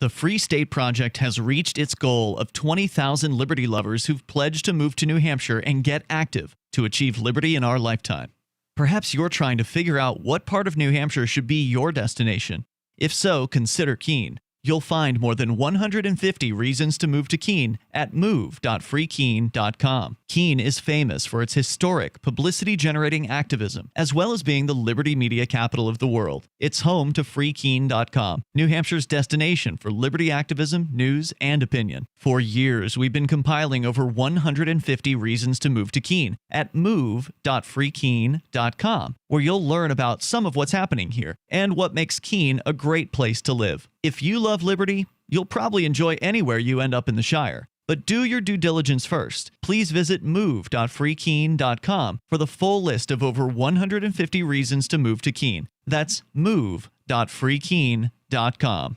The Free State Project has reached its goal of 20,000 liberty lovers who've pledged to move to New Hampshire and get active to achieve liberty in our lifetime. Perhaps you're trying to figure out what part of New Hampshire should be your destination. If so, consider Keene. You'll find more than 150 reasons to move to Keene at move.freekeene.com. Keene is famous for its historic, publicity-generating activism, as well as being the liberty media capital of the world. It's home to freekeene.com, New Hampshire's destination for liberty activism, news, and opinion. For years, we've been compiling over 150 reasons to move to Keene at move.freekeene.com, where you'll learn about some of what's happening here and what makes Keene a great place to live. If you love liberty, you'll probably enjoy anywhere you end up in the Shire. But do your due diligence first. Please visit move.freekeene.com for the full list of over 150 reasons to move to Keene. That's move.freekeene.com.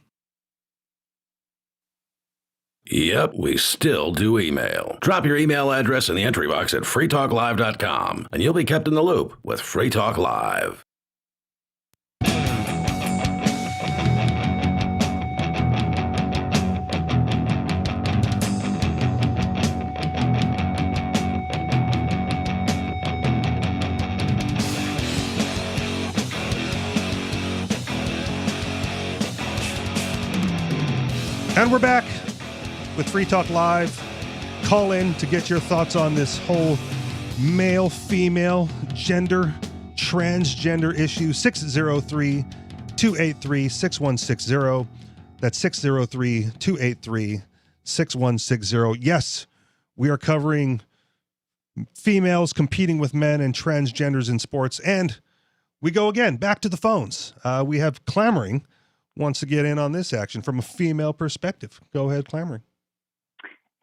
Yep, we still do email. Drop your email address in the entry box at freetalklive.com, and you'll be kept in the loop with Free Talk Live. And we're back with Free Talk Live. Call in to get your thoughts on this whole male, female, gender, transgender issue. 603-283-6160. That's 603-283-6160. Yes, we are covering females competing with men and transgenders in sports. And we go again, back to the phones. We have Clamoring wants to get in on this action from a female perspective. Go ahead, Clamoring.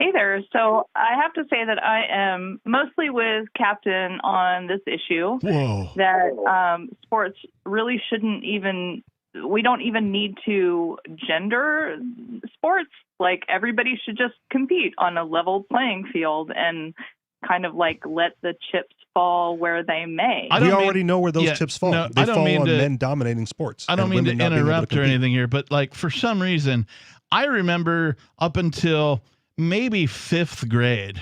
Hey there. So I have to say that I am mostly with Captain on this issue. Whoa. That sports really shouldn't even, we don't even need to gender sports. Like, everybody should just compete on a level playing field and kind of like let the chips fall where they may. We already know where those chips fall. No, They I don't fall mean on to- men dominating sports. I don't and mean to women not being able interrupt or compete. anything here, but like for some reason, I remember up until maybe 5th grade,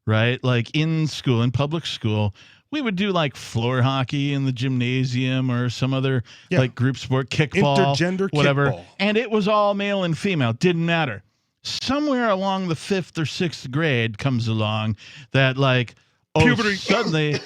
right? Like in school, in public school, we would do like floor hockey in the gymnasium or some other like group sport, kickball, Intergender whatever. kickball. And it was all male and female. Didn't matter. Somewhere along the 5th or 6th grade comes along that like, oh, Puberty. suddenly,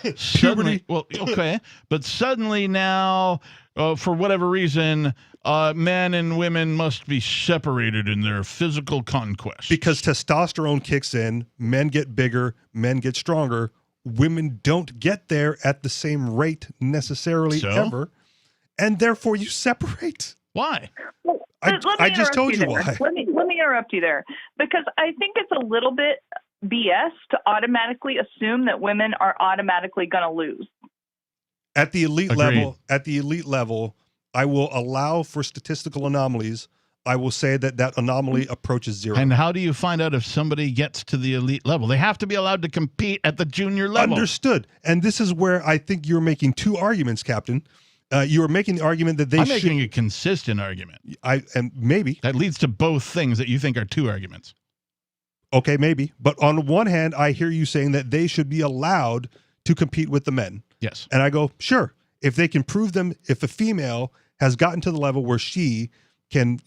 well, okay. But suddenly now, for whatever reason, men and women must be separated in their physical conquest. Because testosterone kicks in, men get bigger, men get stronger. Women don't get there at the same rate necessarily So? ever. And therefore you separate. Why? Let me I just interrupt told you there. why. Let me interrupt you there, because I think it's a little bit BS to automatically assume that women are automatically going to lose. At the elite Agreed. level, I will allow for statistical anomalies. I will say that anomaly approaches zero. And how do you find out if somebody gets to the elite level? They have to be allowed to compete at the junior level. Understood. And this is where I think you're making two arguments, Captain. You are making the argument that I'm making a consistent argument. And maybe that leads to both things that you think are two arguments. Okay, maybe. But on one hand, I hear you saying that they should be allowed to compete with the men. Yes. And I go, sure. If they can prove them, if a female has gotten to the level where she can,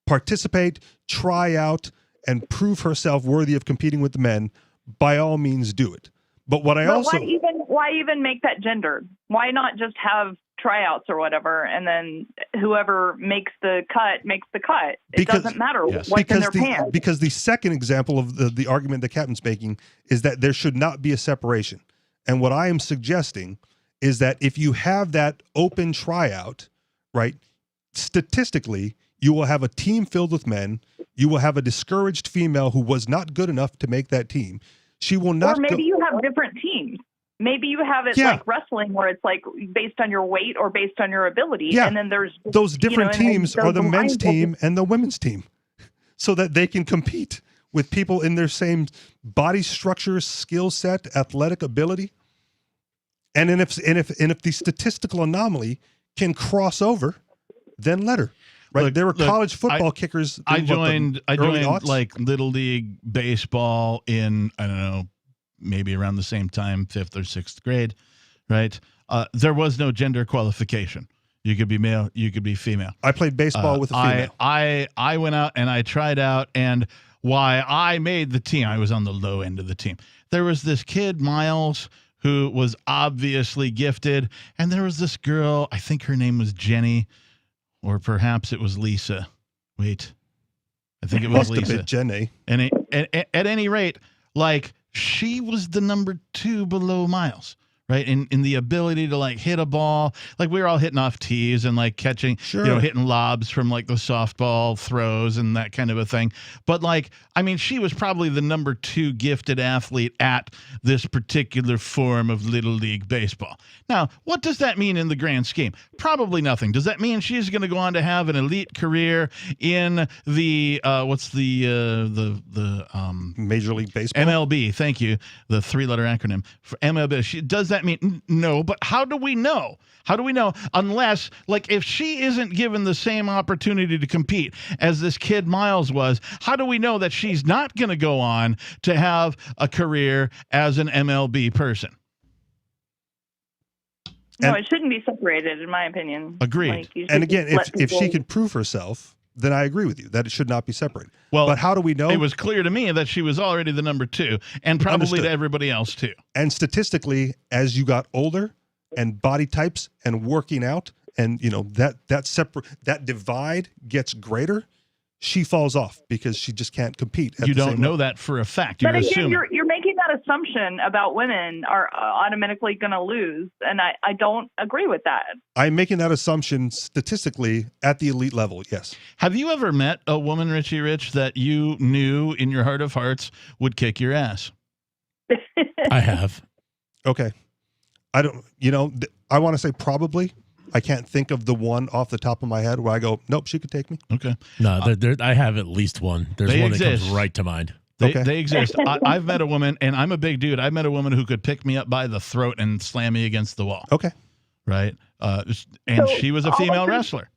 participate, try out, and prove herself worthy of competing with the men, by all means do it. But what why even make that gendered? Why not just have tryouts or whatever, and then whoever makes the cut makes the cut? It doesn't matter what's in their pants. Because the second example of the argument the Captain's making is that there should not be a separation. And what I am suggesting is that if you have that open tryout, right, statistically, you will have a team filled with men. You will have a discouraged female who was not good enough to make that team. She will not. Or maybe you have different teams. Maybe you have it like wrestling, where it's like based on your weight or based on your ability. Yeah. And then there's Those different and then teams are the those men's lines will team and the women's team, so that they can compete with people in their same body structure, skill set, athletic ability. And then if the statistical anomaly can cross over, then let her. Right, there were college football kickers. I joined like Little League baseball in, I don't know, maybe around the same time, 5th or 6th grade, right? There was no gender qualification. You could be male, you could be female. I played baseball with a female. I went out and I tried out, and why I made the team, I was on the low end of the team. There was this kid, Miles, who was obviously gifted, and there was this girl, I think her name was Jenny, or perhaps it was Lisa. Wait, I think it was Lisa. Jenny. And at any rate, like, she was the number 2 below Miles, right? In the ability to like hit a ball, like we were all hitting off tees and like catching, Sure. hitting lobs from like the softball throws and that kind of a thing. But like, I mean, she was probably the number 2 gifted athlete at this particular form of Little League baseball. Now, what does that mean in the grand scheme? Probably nothing. Does that mean she's going to go on to have an elite career in the Major League Baseball? MLB? Thank you. The 3-letter acronym for MLB. Does that mean no? But how do we know? How do we know? Unless, like, if she isn't given the same opportunity to compete as this kid Miles was, how do we know that she's not going to go on to have a career as an MLB person? No, it shouldn't be separated, in my opinion. Agreed. Like, you should And again, just let if she people- can prove herself, then I agree with you that it should not be separated. Well, but how do we know? It was clear to me that she was already the number 2, and probably Understood. to everybody else too. And statistically, as you got older and body types and working out, and that divide gets greater, she falls off because she just can't compete. You don't know that for a fact. You're But again, assuming. you're making that assumption about women are automatically going to lose, and I don't agree with that. I'm making that assumption statistically at the elite level, yes. Have you ever met a woman, Richie Rich, that you knew in your heart of hearts would kick your ass? I have. Okay. I don't, I want to say probably. I can't think of the one off the top of my head where I go, nope, she could take me. Okay. No, I have at least one. There's They one that exist. comes right to mind. They exist. I've met a woman, and I'm a big dude. I've met a woman who could pick me up by the throat and slam me against the wall. Okay. Right. And So she was a all of female this- wrestler.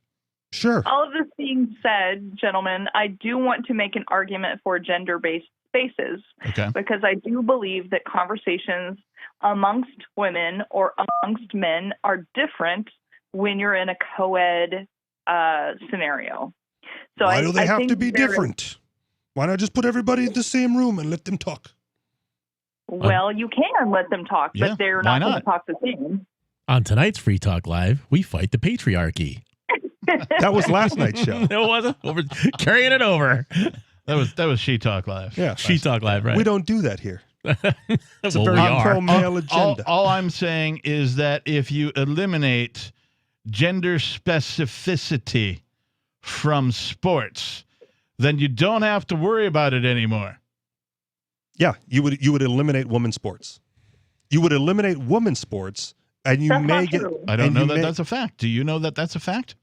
Sure. All of this being said, gentlemen, I do want to make an argument for gender-based spaces Okay. because I do believe that conversations amongst women or amongst men are different when you're in a co-ed scenario. So Why do they have think to be there- different? Why not just put everybody in the same room and let them talk? Well, you can let them talk, Yeah, but they're why not going not? to talk the same. On tonight's Free Talk Live, we fight the patriarchy. That was last night's show. It wasn't. We're carrying it over. That was She Talk Live. Yeah. She Talk Live, right? We don't do that here. It's a Well, very we are. pro-male agenda. All I'm saying is that if you eliminate gender specificity from sports, then you don't have to worry about it anymore. Yeah, you would eliminate women's sports. You would eliminate women's sports, and you That's may not get. true. I don't and know you that may- that's a fact. Do you know that that's a fact?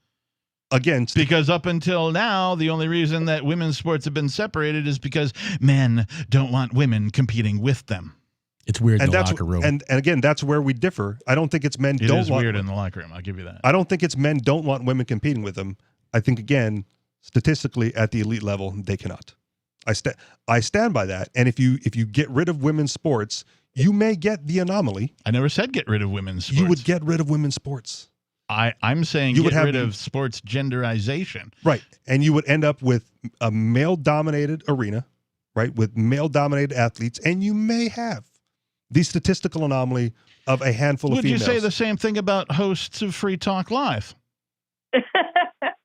Again, Because up until now, the only reason that women's sports have been separated is because men don't want women competing with them. It's weird in and the that's locker room. and again, that's where we differ. I don't think it's men It don't is want. weird in the locker room. I'll give you that. I don't think it's men don't want women competing with them. I think again, statistically, at the elite level, they cannot. I stand by that. And if you get rid of women's sports, you may get the anomaly. I never said get rid of women's sports. You would get rid of women's sports. I'm saying You would get have rid the- of sports genderization. Right. And you would end up with a male-dominated arena, right, with male-dominated athletes, and you may have the statistical anomaly of a handful of Would you females. say the same thing about hosts of Free Talk Live?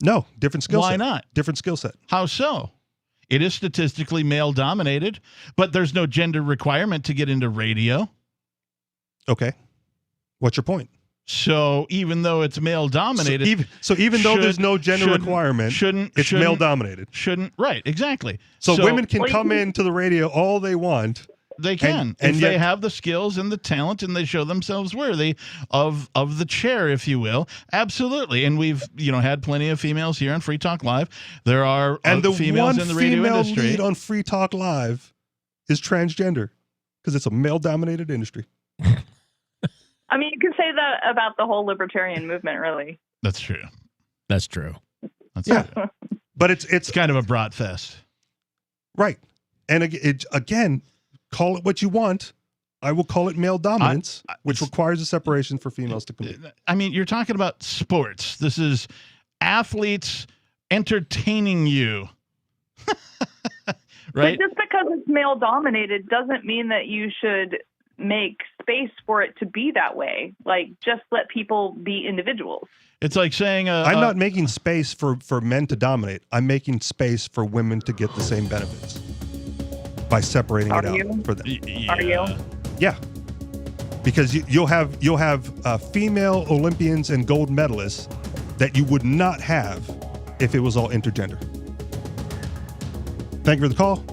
No, different skill set. Why not? Different skill set. How so? It is statistically male-dominated, but there's no gender requirement to get into radio. Okay. What's your point? So even though it's male-dominated, So even though there's no gender requirement, it's male-dominated. Right, exactly. So women can come into the radio all they want. They can, and if yet, they have the skills and the talent, and they show themselves worthy of the chair, if you will. Absolutely, and we've had plenty of females here on Free Talk Live. There are and the females one in the radio female industry. lead on Free Talk Live is transgender because it's a male-dominated industry. I mean, you can say that about the whole libertarian movement, really. That's true. That's true. That's Yeah. true. But it's kind of a brat fest, right? And again, call it what you want. I will call it male dominance, which requires a separation for females to compete. I mean, you're talking about sports. This is athletes entertaining you, right? But just because it's male dominated doesn't mean that you should make space for it to be that way. Like, just let people be individuals. It's like saying I'm not making space for men to dominate. I'm making space for women to get the same benefits by separating it out for them. Are you? Yeah. because you'll have female Olympians and gold medalists that you would not have if it was all intergender. Thank you for the call.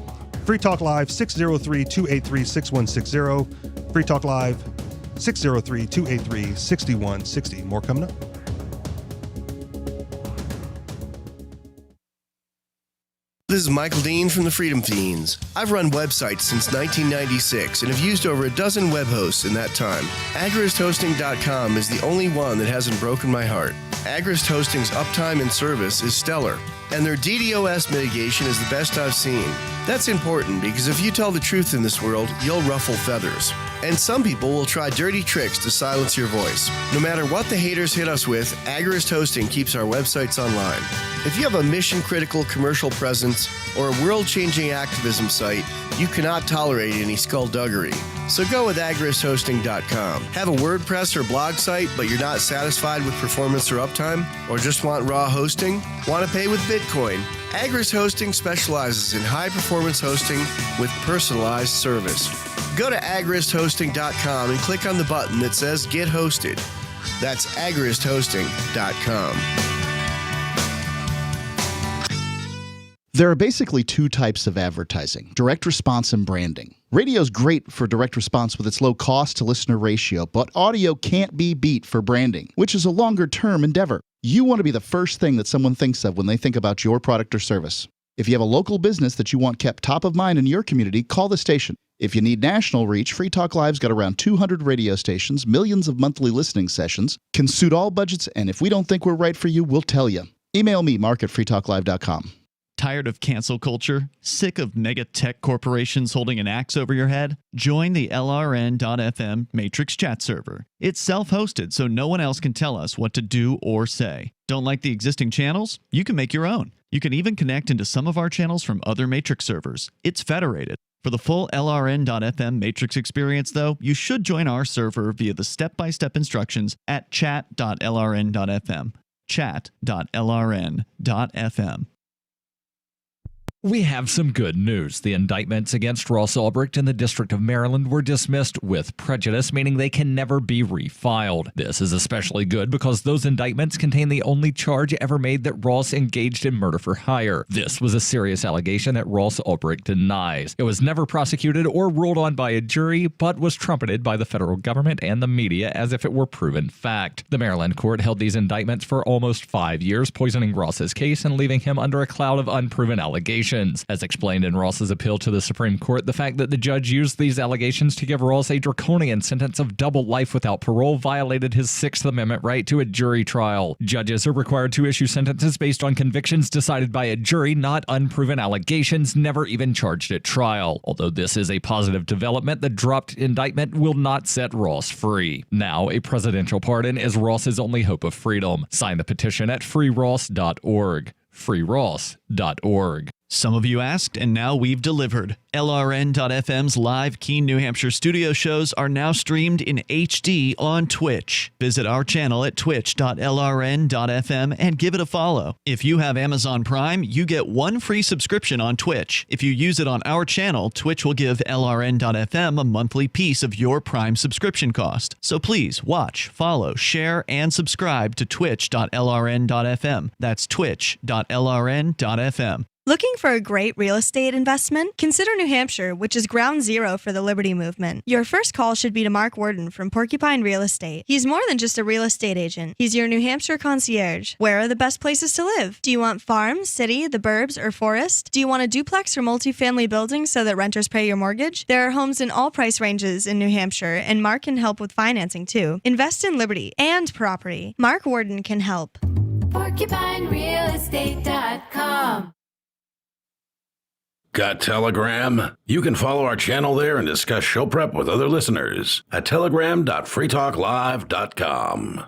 Free Talk Live, 603-283-6160. Free Talk Live, 603-283-6160. More coming up. This is Michael Dean from the Freedom Fiends. I've run websites since 1996 and have used over a dozen web hosts in that time. AgristHosting.com is the only one that hasn't broken my heart. Agrist Hosting's uptime and service is stellar, and their DDoS mitigation is the best I've seen. That's important because if you tell the truth in this world, you'll ruffle feathers. And some people will try dirty tricks to silence your voice. No matter what the haters hit us with, Agrist Hosting keeps our websites online. If you have a mission-critical commercial presence or a world-changing activism site, you cannot tolerate any skullduggery. So go with agristhosting.com. Have a WordPress or blog site, but you're not satisfied with performance or uptime? Or just want raw hosting? Want to pay with Bitcoin? Agrist Hosting specializes in high-performance hosting with personalized service. Go to agristhosting.com and click on the button that says Get Hosted. That's agristhosting.com. There are basically two types of advertising, direct response and branding. Radio's great for direct response with its low cost to listener ratio, but audio can't be beat for branding, which is a longer term endeavor. You want to be the first thing that someone thinks of when they think about your product or service. If you have a local business that you want kept top of mind in your community, call the station. If you need national reach, Free Talk Live's got around 200 radio stations, millions of monthly listening sessions, can suit all budgets, and if we don't think we're right for you, we'll tell you. Email me, mark@freetalklive.com. Tired of cancel culture? Sick of mega tech corporations holding an axe over your head? Join the LRN.FM Matrix chat server. It's self-hosted, so no one else can tell us what to do or say. Don't like the existing channels? You can make your own. You can even connect into some of our channels from other Matrix servers. It's federated. For the full LRN.FM Matrix experience, though, you should join our server via the step-by-step instructions at chat.lrn.fm. chat.lrn.fm. We have some good news. The indictments against Ross Ulbricht in the District of Maryland were dismissed with prejudice, meaning they can never be refiled. This is especially good because those indictments contain the only charge ever made that Ross engaged in murder for hire. This was a serious allegation that Ross Ulbricht denies. It was never prosecuted or ruled on by a jury, but was trumpeted by the federal government and the media as if it were proven fact. The Maryland court held these indictments for almost 5 years, poisoning Ross's case and leaving him under a cloud of unproven allegations. As explained in Ross's appeal to the Supreme Court, the fact that the judge used these allegations to give Ross a draconian sentence of double life without parole violated his Sixth Amendment right to a jury trial. Judges are required to issue sentences based on convictions decided by a jury, not unproven allegations never even charged at trial. Although this is a positive development, the dropped indictment will not set Ross free. Now, a presidential pardon is Ross's only hope of freedom. Sign the petition at freeross.org. freeross.org. Some of you asked, and now we've delivered. LRN.FM's live Keene, New Hampshire studio shows are now streamed in HD on Twitch. Visit our channel at twitch.lrn.fm and give it a follow. If you have Amazon Prime, you get one free subscription on Twitch. If you use it on our channel, Twitch will give LRN.FM a monthly piece of your Prime subscription cost. So please watch, follow, share, and subscribe to twitch.lrn.fm. That's twitch.lrn.fm. Looking for a great real estate investment? Consider New Hampshire, which is ground zero for the Liberty Movement. Your first call should be to Mark Worden from Porcupine Real Estate. He's more than just a real estate agent. He's your New Hampshire concierge. Where are the best places to live? Do you want farm, city, the burbs, or forest? Do you want a duplex or multifamily building so that renters pay your mortgage? There are homes in all price ranges in New Hampshire, and Mark can help with financing too. Invest in liberty and property. Mark Worden can help. PorcupineRealEstate.com. Got Telegram? You can follow our channel there and discuss show prep with other listeners at telegram.freetalklive.com.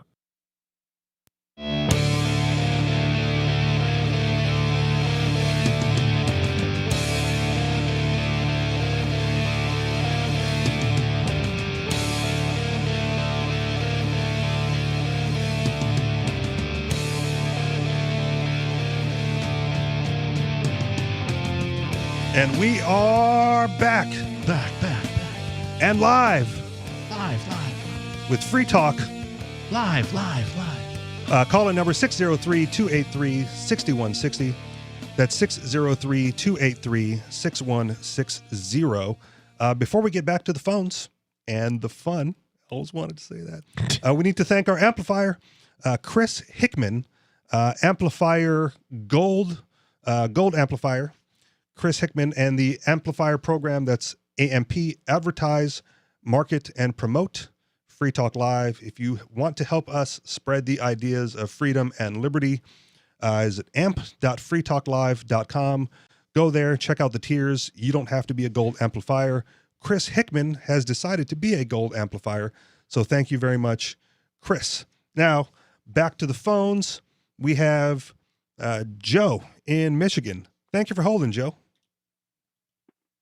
And we are back. Back. And live. Live. with Free Talk. Live. Call in number 603-283-6160. That's 603-283-6160. Before we get back to the phones and the fun, I always wanted to say that, we need to thank our amplifier, Chris Hickman, amplifier gold amplifier, Chris Hickman, and the amplifier program that's AMP, Advertise, Market, and Promote. Free Talk Live. If you want to help us spread the ideas of freedom and liberty, is at amp.freetalklive.com. Go there, check out the tiers. You don't have to be a gold amplifier. Chris Hickman has decided to be a gold amplifier, so thank you very much, Chris. Now, back to the phones. We have Joe in Michigan. Thank you for holding, Joe.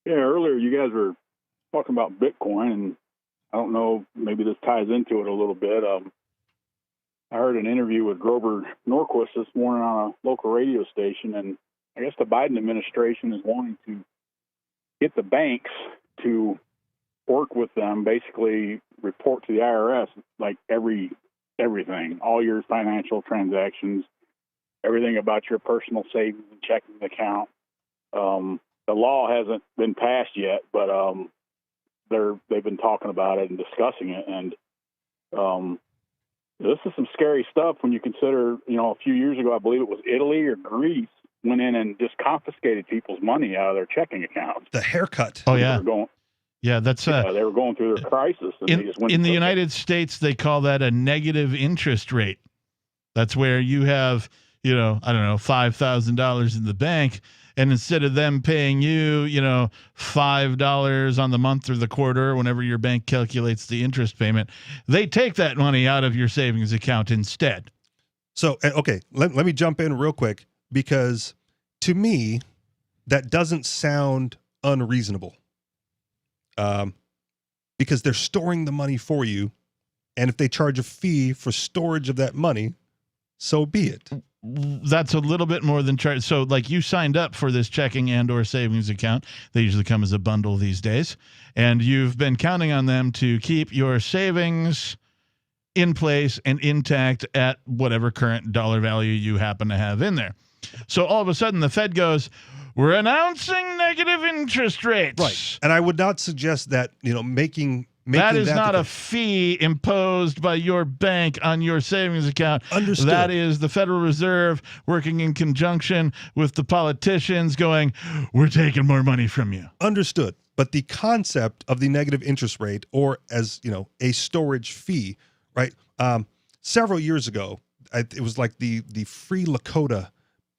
Yeah, earlier you guys were talking about Bitcoin, and I don't know, maybe this ties into it a little bit. I heard an interview with Grover Norquist this morning on a local radio station, and I guess the Biden administration is wanting to get the banks to work with them, basically report to the IRS like everything, all your financial transactions, everything about your personal savings and checking account. The law hasn't been passed yet, but they've been talking about it and discussing it, and this is some scary stuff when you consider, a few years ago, I believe it was Italy or Greece, went in and just confiscated people's money out of their checking accounts. The haircut. Oh, yeah. They were They were going through their crisis. And they just went in the United States, they call that a negative interest rate. That's where you have, $5,000 in the bank, and instead of them paying you, $5 on the month or the quarter, whenever your bank calculates the interest payment, they take that money out of your savings account instead. So, okay, let me jump in real quick, because to me, that doesn't sound unreasonable. Because they're storing the money for you, and if they charge a fee for storage of that money, so be it. That's a little bit more than charge. So like you signed up for this checking and or savings account. They usually come as a bundle these days. And you've been counting on them to keep your savings in place and intact at whatever current dollar value you happen to have in there. So all of a sudden the Fed goes, we're announcing negative interest rates. Right. And I would not suggest that, making that is not a fee imposed by your bank on your savings account. Understood. That is the Federal Reserve working in conjunction with the politicians going, we're taking more money from you. Understood. But the concept of the negative interest rate, or as, a storage fee, right? Several years ago, it was like the Free Lakota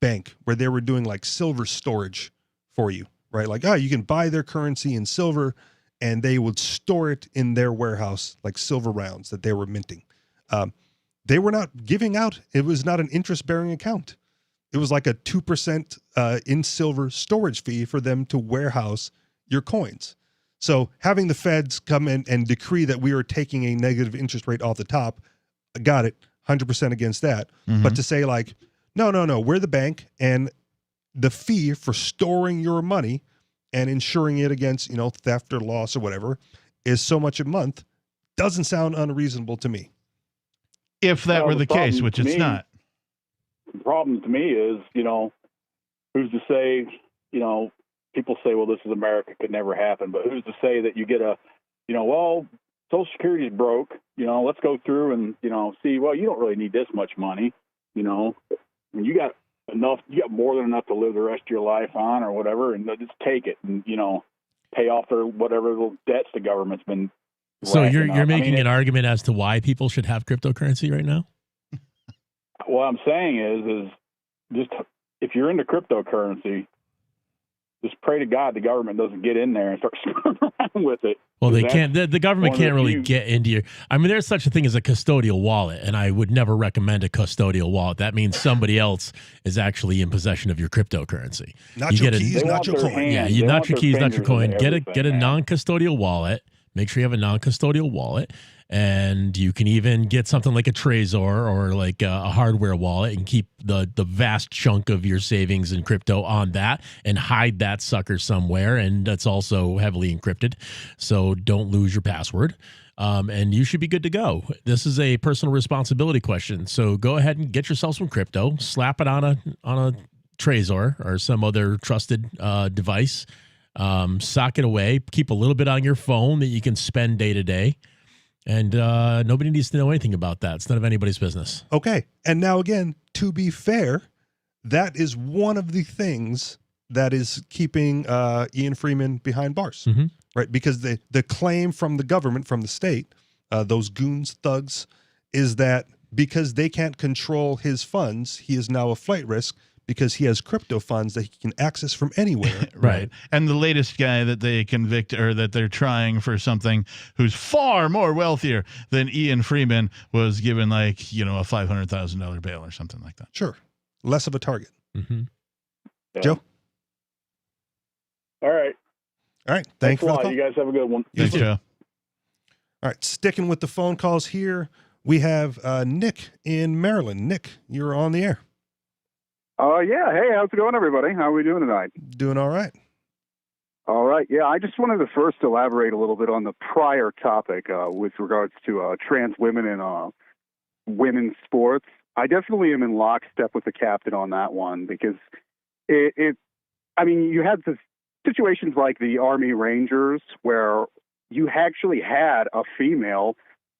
Bank, where they were doing like silver storage for you, right? Like, you can buy their currency in silver, and they would store it in their warehouse, like silver rounds that they were minting. They were not giving out. It was not an interest-bearing account. It was like a 2% in silver storage fee for them to warehouse your coins. So having the feds come in and decree that we are taking a negative interest rate off the top, got it, 100% against that. Mm-hmm. But to say like, no, we're the bank, and the fee for storing your money and insuring it against, theft or loss or whatever is so much a month, doesn't sound unreasonable to me. If that were the case, which it's not. The problem to me is, who's to say, people say, well, this is America, could never happen. But who's to say that you get well, Social Security is broke, let's go through and, see, well, you don't really need this much money, when you got enough, you got more than enough to live the rest of your life on or whatever, and just take it and, pay off their whatever little debts the government's been. So you're making an argument as to why people should have cryptocurrency right now? What I'm saying is just if you're into cryptocurrency, just pray to God the government doesn't get in there and start screwing around with it. Well, they can't. The government can't really get into your. I mean, there's such a thing as a custodial wallet, and I would never recommend a custodial wallet. That means somebody else is actually in possession of your cryptocurrency. Not your keys, not your coin. Yeah, not your keys, not your coin. Get a non-custodial wallet. Make sure you have a non-custodial wallet, and you can even get something like a Trezor or like a hardware wallet and keep the vast chunk of your savings in crypto on that and hide that sucker somewhere, and that's also heavily encrypted, so don't lose your password. and you should be good to go. This is a personal responsibility question. So go ahead and get yourself some crypto, slap it on a Trezor or some other trusted device, sock it away, keep a little bit on your phone that you can spend day to day. And nobody needs to know anything about that. It's none of anybody's business. Okay. And now again, to be fair, that is one of the things that is keeping Ian Freeman behind bars, right? Because the claim from the government, from the state, those goons, thugs, is that because they can't control his funds, he is now a flight risk because he has crypto funds that he can access from anywhere. Right. And the latest guy that they convict or that they're trying for something who's far more wealthier than Ian Freeman was given like, a $500,000 bail or something like that. Sure. Less of a target. Yeah. Joe? All right. All right. Thanks a for the lot. call. You guys have a good one. Thanks, Joe. All right. Sticking with the phone calls here, we have Nick in Maryland. Nick, you're on the air. Yeah. Hey, how's it going, everybody? How are we doing tonight? Doing all right. All right. Yeah, I just wanted to first elaborate a little bit on the prior topic with regards to trans women in women's sports. I definitely am in lockstep with the captain on that one because you had the situations like the Army Rangers where you actually had a female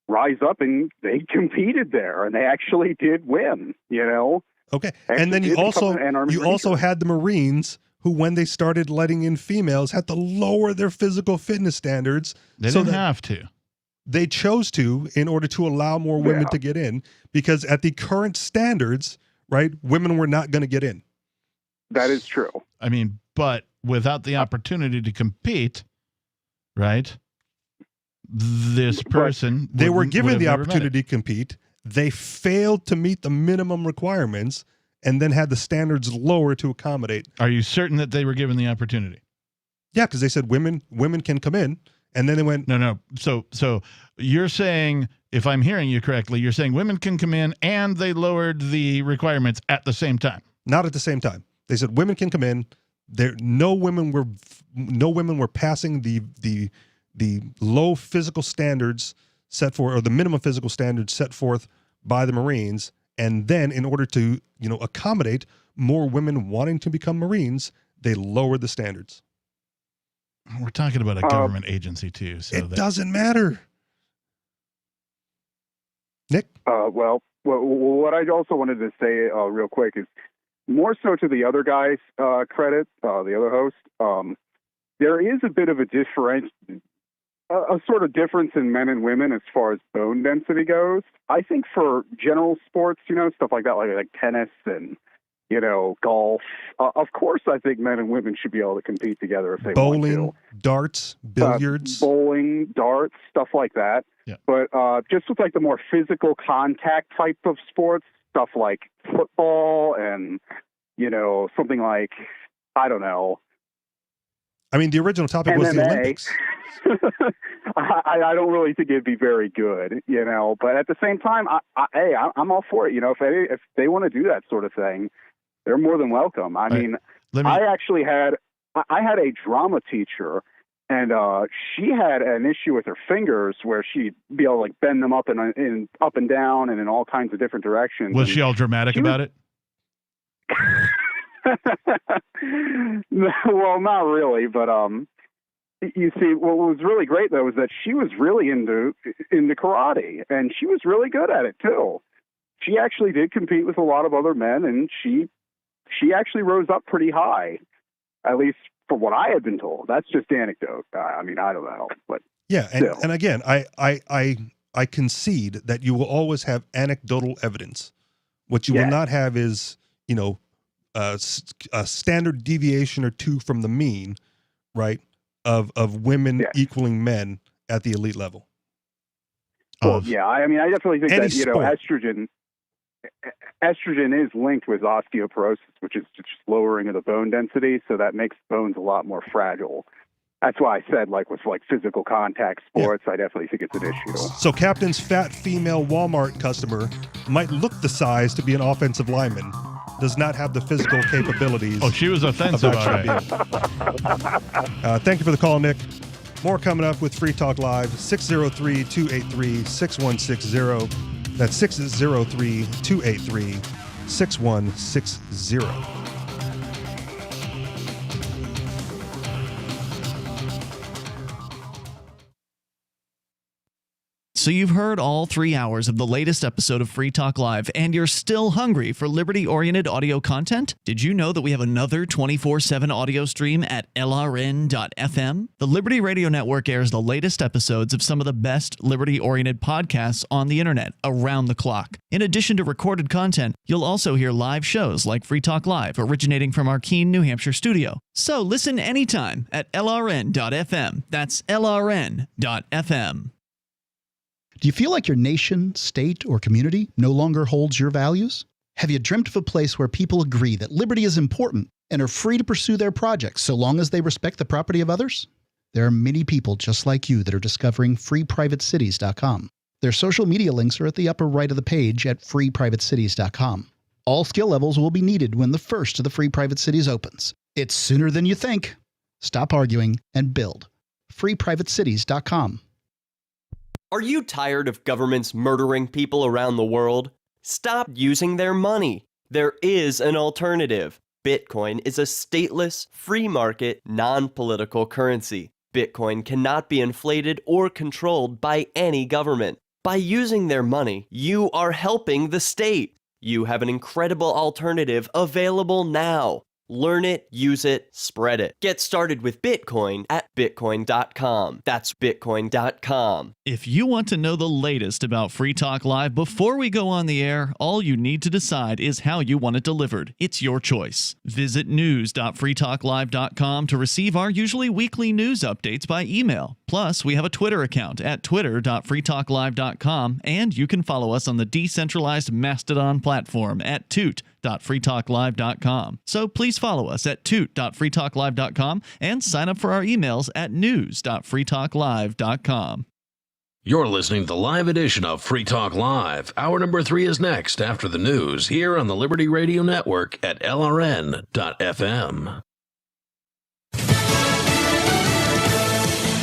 rise up and they competed there and they actually did win, Okay. And then you also had the Marines who, when they started letting in females, had to lower their physical fitness standards. They didn't have to. They chose to in order to allow more women to get in, because at the current standards, right, women were not going to get in. That is true. I mean, but without the opportunity to compete, right, this person... They were given the opportunity to compete. They failed to meet the minimum requirements and then had the standards lower to accommodate. Are you certain that they were given the opportunity? Yeah, because they said women can come in, and then they went... No. So you're saying, if I'm hearing you correctly, you're saying women can come in and they lowered the requirements at the same time. Not at the same time. They said women can come in. No women were passing the low physical standards set for, or the minimum physical standards set forth by the Marines. And then in order to, accommodate more women wanting to become Marines, they lowered the standards. We're talking about a government agency too. So it doesn't matter. Nick? Well, what I also wanted to say real quick is more so to the other guy's credit, the other host. There is a bit of a sort of difference in men and women as far as bone density goes. I think for general sports, stuff like that, like tennis and, golf, of course, I think men and women should be able to compete together if they want to. Bowling, darts, billiards. Bowling, darts, stuff like that. Yeah. But just with like the more physical contact type of sports, stuff like football and, something like, I don't know. I mean, the original topic was the Olympics. I don't really think it'd be very good, but at the same time, I'm all for it. If they want to do that sort of thing, they're more than welcome. I actually had a drama teacher, and she had an issue with her fingers where she'd be able to like bend them up and up and down and in all kinds of different directions. Was she all dramatic about it? Well, not really, but you see, what was really great though is that she was really into karate, and she was really good at it too. She actually did compete with a lot of other men, and she actually rose up pretty high, at least from what I had been told. That's just anecdote. I mean, I don't know, but yeah, and again, I concede that you will always have anecdotal evidence. What you will not have is a standard deviation or two from the mean, right? Of women equaling men at the elite level. Well, yeah, I mean, I definitely think that sport. estrogen is linked with osteoporosis, which is just lowering of the bone density, so that makes bones a lot more fragile. That's why I said, with physical contact sports, I definitely think it's an issue. So Captain's fat female Walmart customer might look the size to be an offensive lineman, does not have the physical capabilities. Oh, she was offensive. Thank you for the call, Nick. More coming up with Free Talk Live, 603-283-6160. That's 603-283-6160. So you've heard all 3 hours of the latest episode of Free Talk Live, and you're still hungry for liberty-oriented audio content? Did you know that we have another 24/7 audio stream at LRN.FM? The Liberty Radio Network airs the latest episodes of some of the best liberty-oriented podcasts on the internet around the clock. In addition to recorded content, you'll also hear live shows like Free Talk Live, originating from our Keene, New Hampshire studio. So listen anytime at LRN.FM. That's LRN.FM. Do you feel like your nation, state, or community no longer holds your values? Have you dreamt of a place where people agree that liberty is important and are free to pursue their projects so long as they respect the property of others? There are many people just like you that are discovering freeprivatecities.com. Their social media links are at the upper right of the page at freeprivatecities.com. All skill levels will be needed when the first of the Free Private Cities opens. It's sooner than you think. Stop arguing and build. freeprivatecities.com. Are you tired of governments murdering people around the world? Stop using their money. There is an alternative. Bitcoin is a stateless, free market, non-political currency. Bitcoin cannot be inflated or controlled by any government. By using their money, you are helping the state. You have an incredible alternative available now. Learn it, use it, spread it. Get started with Bitcoin at Bitcoin.com. That's Bitcoin.com. If you want to know the latest about Free Talk Live before we go on the air, all you need to decide is how you want it delivered. It's your choice. Visit news.freetalklive.com to receive our usually weekly news updates by email. Plus, we have a Twitter account at twitter.freetalklive.com, and you can follow us on the decentralized Mastodon platform at toot.freetalklive.com. So please follow us at toot.freetalklive.com and sign up for our emails at news.freetalklive.com. You're listening to the live edition of Free Talk Live. Hour number 3 is next after the news here on the Liberty Radio Network at LRN.FM.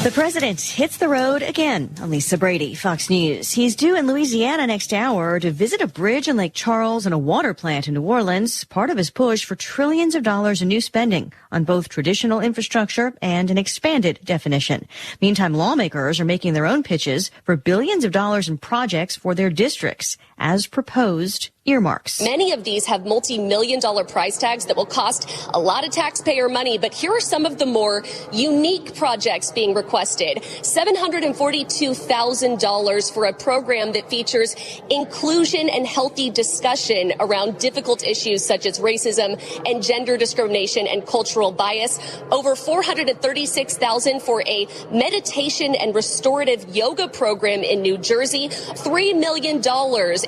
The president hits the road again. I'm Lisa Brady, Fox News. He's due in Louisiana next hour to visit a bridge in Lake Charles and a water plant in New Orleans, part of his push for trillions of dollars in new spending on both traditional infrastructure and an expanded definition. Meantime, lawmakers are making their own pitches for billions of dollars in projects for their districts, as proposed earmarks. Many of these have multi-million-dollar price tags that will cost a lot of taxpayer money, but here are some of the more unique projects being requested. $742,000 for a program that features inclusion and healthy discussion around difficult issues such as racism and gender discrimination and cultural bias. Over $436,000 for a meditation and restorative yoga program in New Jersey. $3 million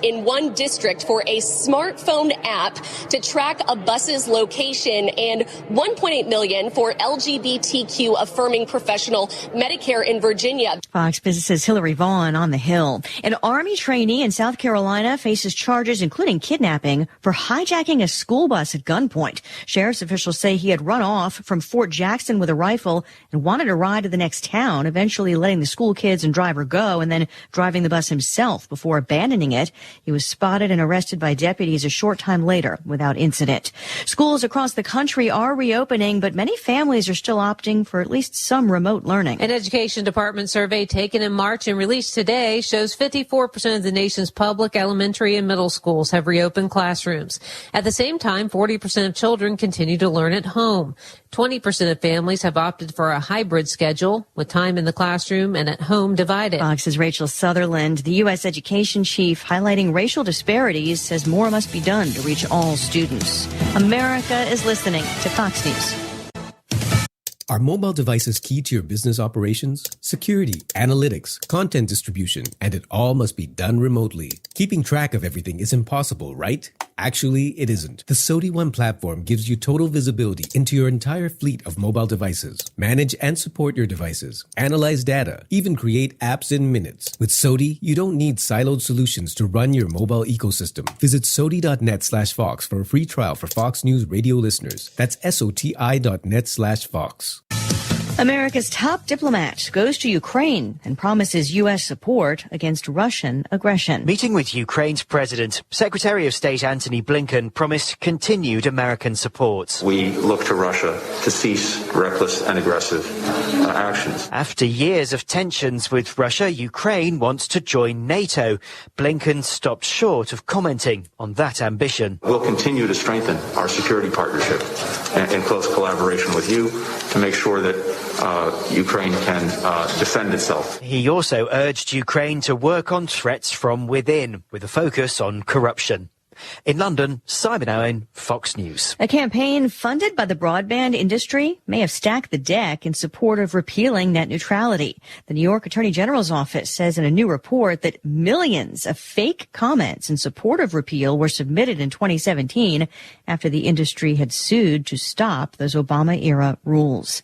in one district for a smartphone app to track a bus's location, and $1.8 million for LGBTQ affirming professional Medicare in Virginia. Fox Business's Hillary Vaughn on the Hill. An Army trainee in South Carolina faces charges including kidnapping for hijacking a school bus at gunpoint. Sheriff's officials say he had run off from Fort Jackson with a rifle and wanted to ride to the next town, eventually letting the school kids and driver go and then driving the bus himself before abandoning it. He was spotted and arrested by deputies a short time later without incident. Schools across the country are reopening, but many families are still opting for at least some remote learning. An education department survey taken in March and released today shows 54% of the nation's public elementary and middle schools have reopened classrooms. At the same time, 40% of children continue to learn at home. 20% of families have opted for a hybrid schedule with time in the classroom and at home divided. Fox's Rachel Sutherland, the U.S. education chief, highlighting racial disparities, says more must be done to reach all students. America is listening to Fox News. Are mobile devices key to your business operations? Security, analytics, content distribution, and it all must be done remotely. Keeping track of everything is impossible, right? Actually, it isn't. The SOTI One platform gives you total visibility into your entire fleet of mobile devices. Manage and support your devices. Analyze data. Even create apps in minutes. With SOTI, you don't need siloed solutions to run your mobile ecosystem. Visit SOTI.net/Fox for a free trial for Fox News radio listeners. That's SOTI.net/Fox. America's top diplomat goes to Ukraine and promises U.S. support against Russian aggression. Meeting with Ukraine's president, Secretary of State Antony Blinken promised continued American support. We look to Russia to cease reckless and aggressive actions. After years of tensions with Russia, Ukraine wants to join NATO. Blinken stopped short of commenting on that ambition. We'll continue to strengthen our security partnership in close collaboration with you to make sure that Ukraine can defend itself. He also urged Ukraine to work on threats from within, with a focus on corruption. In London, Simon Owen, Fox News. A campaign funded by the broadband industry may have stacked the deck in support of repealing net neutrality. The New York Attorney General's office says in a new report that millions of fake comments in support of repeal were submitted in 2017 after the industry had sued to stop those Obama-era rules.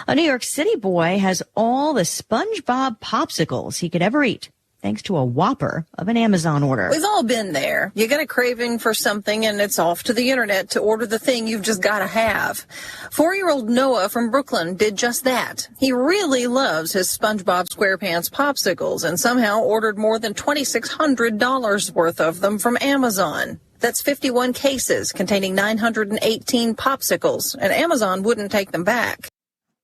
A New York City boy has all the SpongeBob popsicles he could ever eat, thanks to a whopper of an Amazon order. We've all been there. You get a craving for something and it's off to the internet to order the thing you've just got to have. 4-year-old Noah from Brooklyn did just that. He really loves his SpongeBob SquarePants popsicles and somehow ordered more than $2,600 worth of them from Amazon. That's 51 cases containing 918 popsicles, and Amazon wouldn't take them back.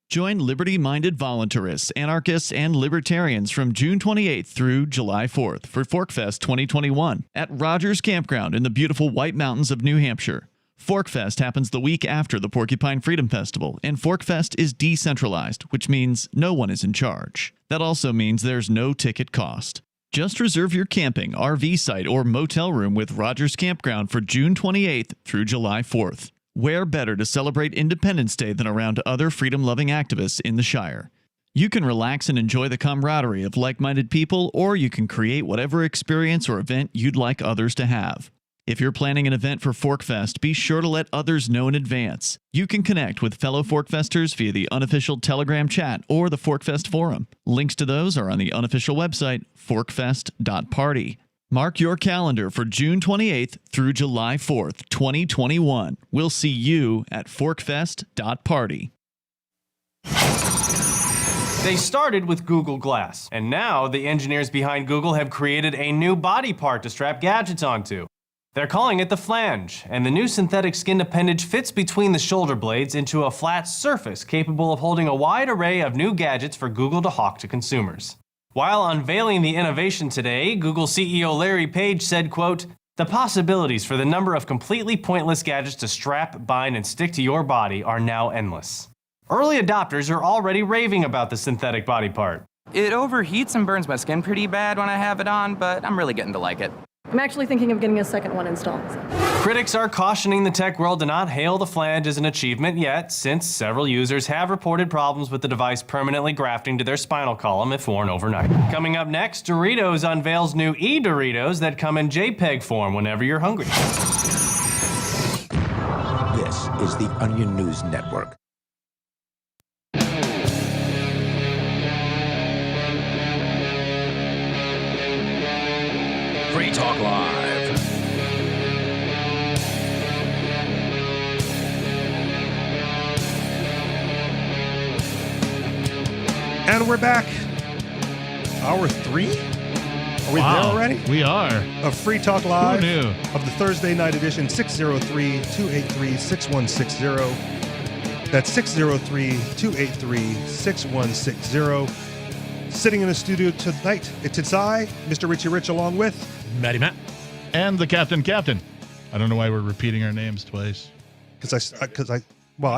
Join liberty-minded voluntarists, anarchists, and libertarians from June 28th through July 4th for ForkFest 2021 at Rogers Campground in the beautiful White Mountains of New Hampshire. ForkFest happens the week after the Porcupine Freedom Festival, and ForkFest is decentralized, which means no one is in charge. That also means there's no ticket cost. Just reserve your camping, RV site, or motel room with Rogers Campground for June 28th through July 4th. Where better to celebrate Independence Day than around other freedom-loving activists in the Shire? You can relax and enjoy the camaraderie of like-minded people, or you can create whatever experience or event you'd like others to have. If you're planning an event for ForkFest, be sure to let others know in advance. You can connect with fellow ForkFesters via the unofficial Telegram chat or the ForkFest forum. Links to those are on the unofficial website, forkfest.party. Mark your calendar for June 28th through July 4th, 2021. We'll see you at forkfest.party. They started with Google Glass, and now the engineers behind Google have created a new body part to strap gadgets onto. They're calling it the flange, and the new synthetic skin appendage fits between the shoulder blades into a flat surface capable of holding a wide array of new gadgets for Google to hawk to consumers. While unveiling the innovation today, Google CEO Larry Page said, quote, "The possibilities for the number of completely pointless gadgets to strap, bind, and stick to your body are now endless." Early adopters are already raving about the synthetic body part. It overheats and burns my skin pretty bad when I have it on, but I'm really getting to like it. I'm actually thinking of getting a second one installed. Critics are cautioning the tech world to not hail the flange as an achievement yet, since several users have reported problems with the device permanently grafting to their spinal column if worn overnight. Coming up next, Doritos unveils new e-Doritos that come in JPEG form whenever you're hungry. This is the Onion News Network. Free Talk Live. And we're back. Hour 3? Are we there already? We are. Of Free Talk Live. Who knew? Of the Thursday night edition, 603-283-6160. That's 603-283-6160. Sitting in the studio tonight, it's I, Mr. Richie Rich, along with Matty Matt. And the Captain. I don't know why we're repeating our names twice. Because I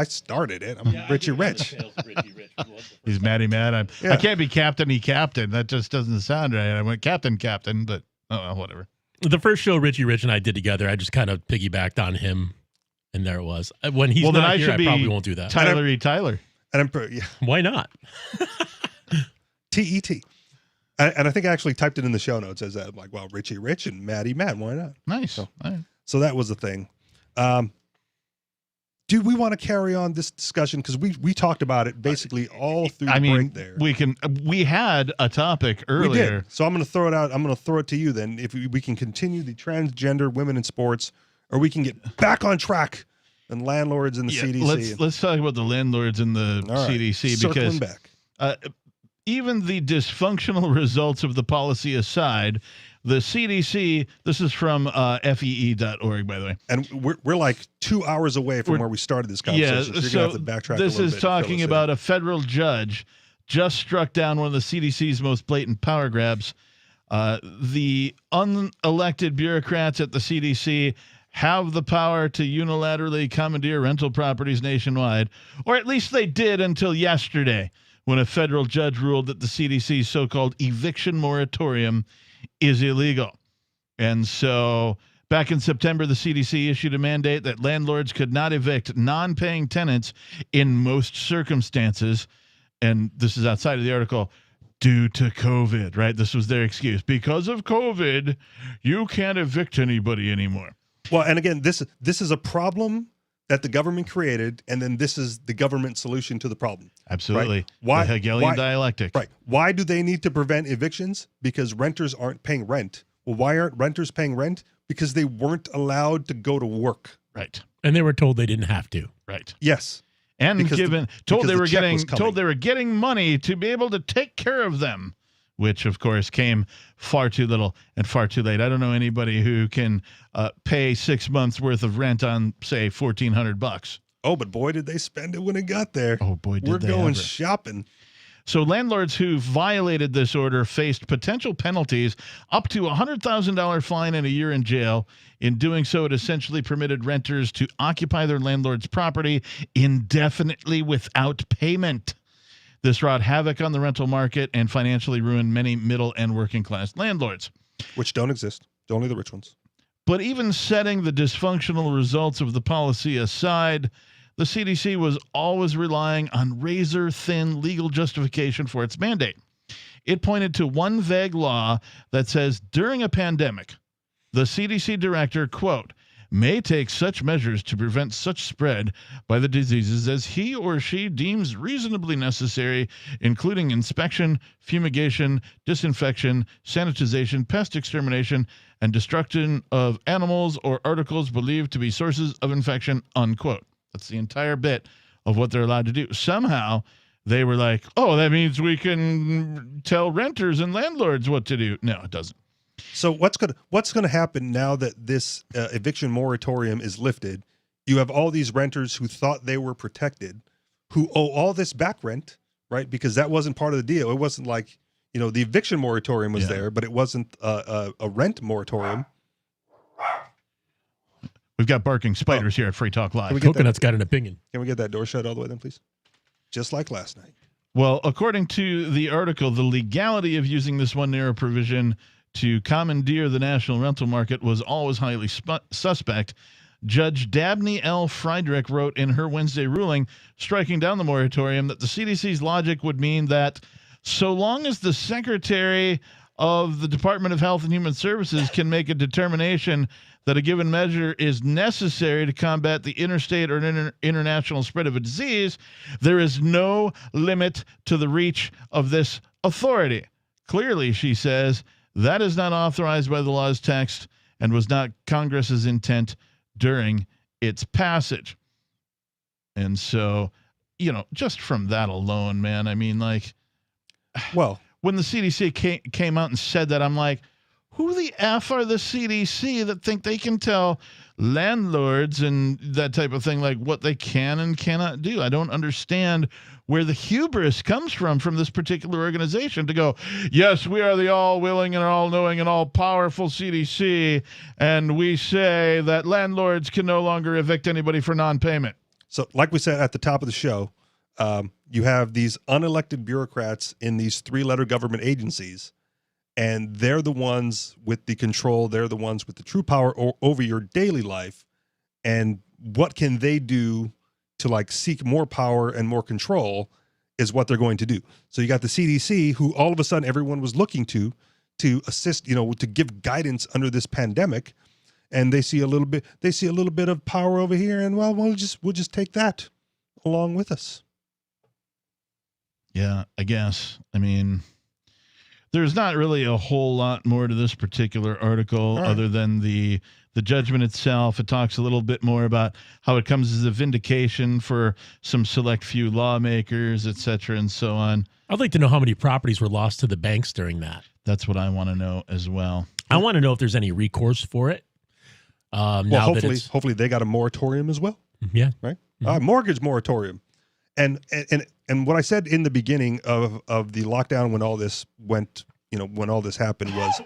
started it. I'm Richie Rich. He's Matty Matt. I can't be Captain. That just doesn't sound right. I went Captain, but whatever. The first show Richie Rich and I did together, I just kind of piggybacked on him, and there it was. When he's not here, I probably won't do that. Tyler. And why not? T-E-T. And I think I actually typed it in the show notes as that. I'm like, well, Richie Rich and Matty Matt, why not? Nice. So that was the thing. Do we want to carry on this discussion? Because we talked about it basically all through the break there. We had a topic earlier. We did. So I'm going to throw it out. I'm going to throw it to you then. If we can continue the transgender women in sports, or we can get back on track and landlords and the CDC. Let's talk about the landlords and the CDC Circling because back. Even the dysfunctional results of the policy aside, the CDC, this is from FEE.org, by the way. And we're like 2 hours away from where we started this conversation. Yeah, so you're going to have to backtrack this a little is bit talking about a federal judge just struck down one of the CDC's most blatant power grabs. The unelected bureaucrats at the CDC have the power to unilaterally commandeer rental properties nationwide, or at least they did until yesterday, when a federal judge ruled that the CDC's so-called eviction moratorium is illegal. And so back in September, the CDC issued a mandate that landlords could not evict non-paying tenants in most circumstances. And this is outside of the article, due to COVID, right? This was their excuse. Because of COVID, you can't evict anybody anymore. Well, and again, this is a problem that the government created, and then this is the government solution to the problem. Absolutely. Right? Why, the Hegelian dialectic. Right. Why do they need to prevent evictions? Because renters aren't paying rent. Well, why aren't renters paying rent? Because they weren't allowed to go to work. Right. And they were told they didn't have to. Right. Yes. And told they were getting money to be able to take care of them, which of course came far too little and far too late. I don't know anybody who can pay 6 months worth of rent on, say, $1,400. Oh, but boy, did they spend it when it got there. Oh boy, did we're they going ever. shopping. So landlords who violated this order faced potential penalties up to $100,000 fine and a year in jail. In doing so, it essentially permitted renters to occupy their landlord's property indefinitely without payment. This wrought havoc on the rental market and financially ruined many middle and working class landlords. Which don't exist. Only the rich ones. But even setting the dysfunctional results of the policy aside, the CDC was always relying on razor-thin legal justification for its mandate. It pointed to one vague law that says during a pandemic, the CDC director, quote, may take such measures to prevent such spread by the diseases as he or she deems reasonably necessary, including inspection, fumigation, disinfection, sanitization, pest extermination, and destruction of animals or articles believed to be sources of infection, unquote. That's the entire bit of what they're allowed to do. Somehow they were like, oh, that means we can tell renters and landlords what to do. No, it doesn't. So what's going to happen now that this eviction moratorium is lifted? You have all these renters who thought they were protected, who owe all this back rent, right? Because that wasn't part of the deal. It wasn't like, the eviction moratorium was there, but it wasn't a rent moratorium. We've got barking spiders here at Free Talk Live. Coconut's got an opinion. Can we get that door shut all the way then, please? Just like last night. Well, according to the article, the legality of using this one narrow provision to commandeer the national rental market was always highly suspect. Judge Dabney L. Friedrich wrote in her Wednesday ruling, striking down the moratorium, that the CDC's logic would mean that so long as the Secretary of the Department of Health and Human Services can make a determination that a given measure is necessary to combat the interstate or international spread of a disease, there is no limit to the reach of this authority. Clearly, she says, that is not authorized by the law's text and was not Congress's intent during its passage. And so, just from that alone, man, I mean, like, well, when the CDC came out and said that, I'm like, who the F are the CDC that think they can tell landlords and that type of thing, like what they can and cannot do? I don't understand where the hubris comes from this particular organization to go, yes, we are the all-willing and all-knowing and all-powerful CDC, and we say that landlords can no longer evict anybody for non-payment. So like we said at the top of the show, you have these unelected bureaucrats in these three-letter government agencies, and they're the ones with the control. They're the ones with the true power over your daily life. And what can they do to seek more power and more control is what they're going to do. So you got the CDC, who all of a sudden everyone was looking to assist, to give guidance under this pandemic. And they see a little bit of power over here, and we'll just take that along with us. Yeah, I guess. I mean, There's not really a whole lot more to this particular article other than the judgment itself. It talks a little bit more about how it comes as a vindication for some select few lawmakers, et cetera, and so on. I'd like to know how many properties were lost to the banks during that. That's what I want to know as well. I want to know if there's any recourse for it. Hopefully they got a moratorium as well. Yeah. Right. Mortgage moratorium. And what I said in the beginning of the lockdown when all this went, when all this happened was,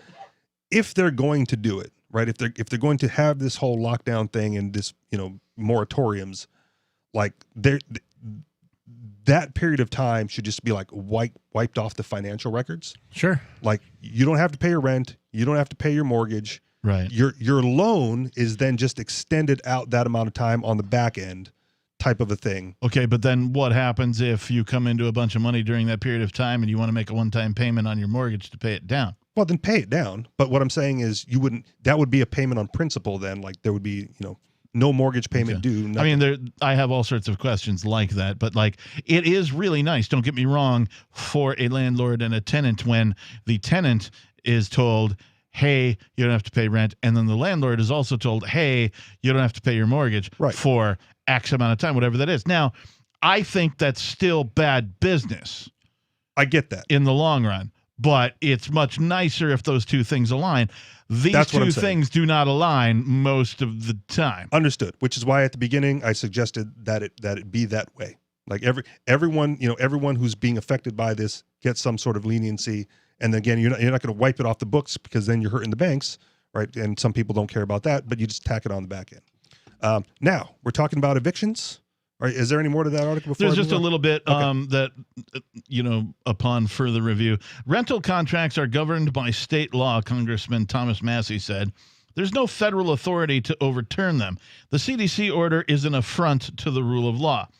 if they're going to do it, right? If they're going to have this whole lockdown thing and this, moratoriums, like that period of time should just be like wiped off the financial records. Sure. Like you don't have to pay your rent, you don't have to pay your mortgage. Right. Your loan is then just extended out that amount of time on the back end, type of a thing. Okay, but then what happens if you come into a bunch of money during that period of time and you want to make a one-time payment on your mortgage to pay it down? Well, then pay it down. But what I'm saying is that would be a payment on principal then. Like there would be, no mortgage payment due. Nothing. I mean, I have all sorts of questions like that, but like it is really nice, don't get me wrong, for a landlord and a tenant when the tenant is told, hey, you don't have to pay rent. And then the landlord is also told, hey, you don't have to pay your mortgage for X amount of time, whatever that is. Now, I think that's still bad business. I get that. In the long run. But it's much nicer if those two things align. These two things do not align most of the time. Understood. Which is why at the beginning I suggested that it be that way. Like everyone who's being affected by this gets some sort of leniency. And again, you're not going to wipe it off the books because then you're hurting the banks, right? And some people don't care about that, but you just tack it on the back end. Now we're talking about evictions. All right, is there any more to that article? There's just a little bit that, upon further review, rental contracts are governed by state law, Congressman Thomas Massey said. There's no federal authority to overturn them. The CDC order is an affront to the rule of law.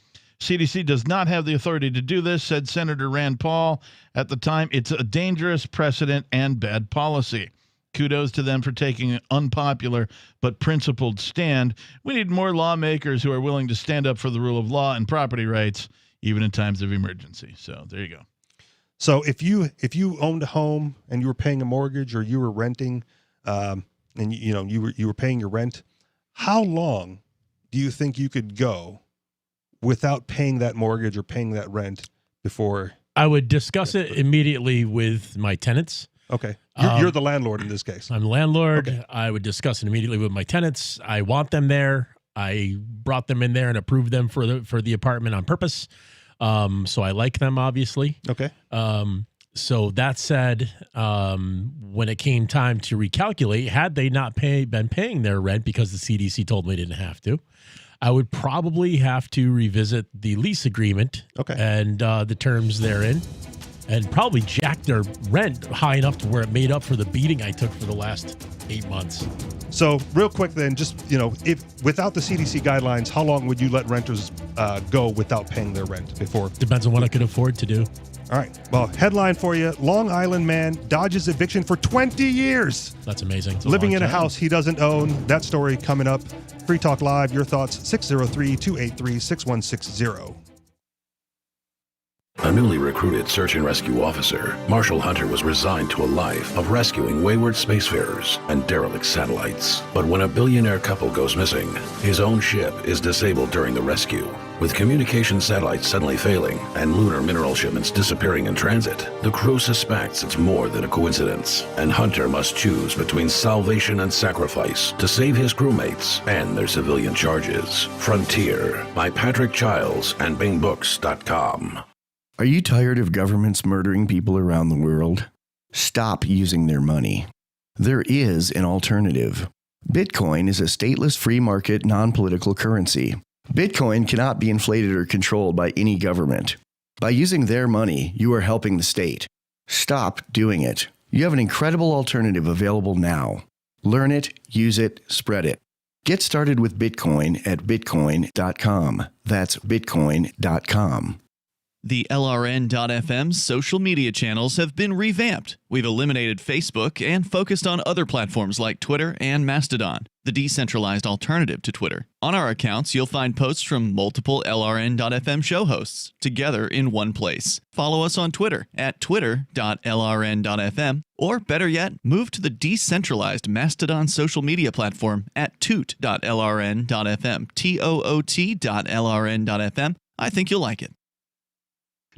CDC does not have the authority to do this, said Senator Rand Paul. At the time, it's a dangerous precedent and bad policy. Kudos to them for taking an unpopular but principled stand. We need more lawmakers who are willing to stand up for the rule of law and property rights, even in times of emergency. So there you go. So if you owned a home and you were paying a mortgage or you were renting, and you were paying your rent, how long do you think you could go without paying that mortgage or paying that rent before? I would discuss it immediately with my tenants. Okay. You're the landlord in this case. I'm the landlord. Okay. I would discuss it immediately with my tenants. I want them there. I brought them in there and approved them for the apartment on purpose. So I like them, obviously. Okay. So that said, when it came time to recalculate, had they not been paying their rent because the CDC told me they didn't have to, I would probably have to revisit the lease agreement and the terms therein, and probably jack their rent high enough to where it made up for the beating I took for the last 8 months. So real quick then, just, if without the CDC guidelines, how long would you let renters go without paying their rent before? Depends on what I could afford to do. All right. Well, headline for you. Long Island man dodges eviction for 20 years. That's amazing. Living in a house he doesn't own. That story coming up. Free Talk Live. Your thoughts, 603-283-6160. A newly recruited search and rescue officer, Marshall Hunter was resigned to a life of rescuing wayward spacefarers and derelict satellites. But when a billionaire couple goes missing, his own ship is disabled during the rescue. With communication satellites suddenly failing and lunar mineral shipments disappearing in transit, the crew suspects it's more than a coincidence, and Hunter must choose between salvation and sacrifice to save his crewmates and their civilian charges. Frontier by Patrick Childs and BingBooks.com. Are you tired of governments murdering people around the world? Stop using their money. There is an alternative. Bitcoin is a stateless free market non-political currency. Bitcoin cannot be inflated or controlled by any government. By using their money, you are helping the state. Stop doing it. You have an incredible alternative available now. Learn it, use it, spread it. Get started with Bitcoin at Bitcoin.com. That's Bitcoin.com. The LRN.FM's social media channels have been revamped. We've eliminated Facebook and focused on other platforms like Twitter and Mastodon, the decentralized alternative to Twitter. On our accounts, you'll find posts from multiple LRN.FM show hosts together in one place. Follow us on Twitter at twitter.lrn.fm, or better yet, move to the decentralized Mastodon social media platform at toot.lrn.fm, toot.lrn.fm. I think you'll like it.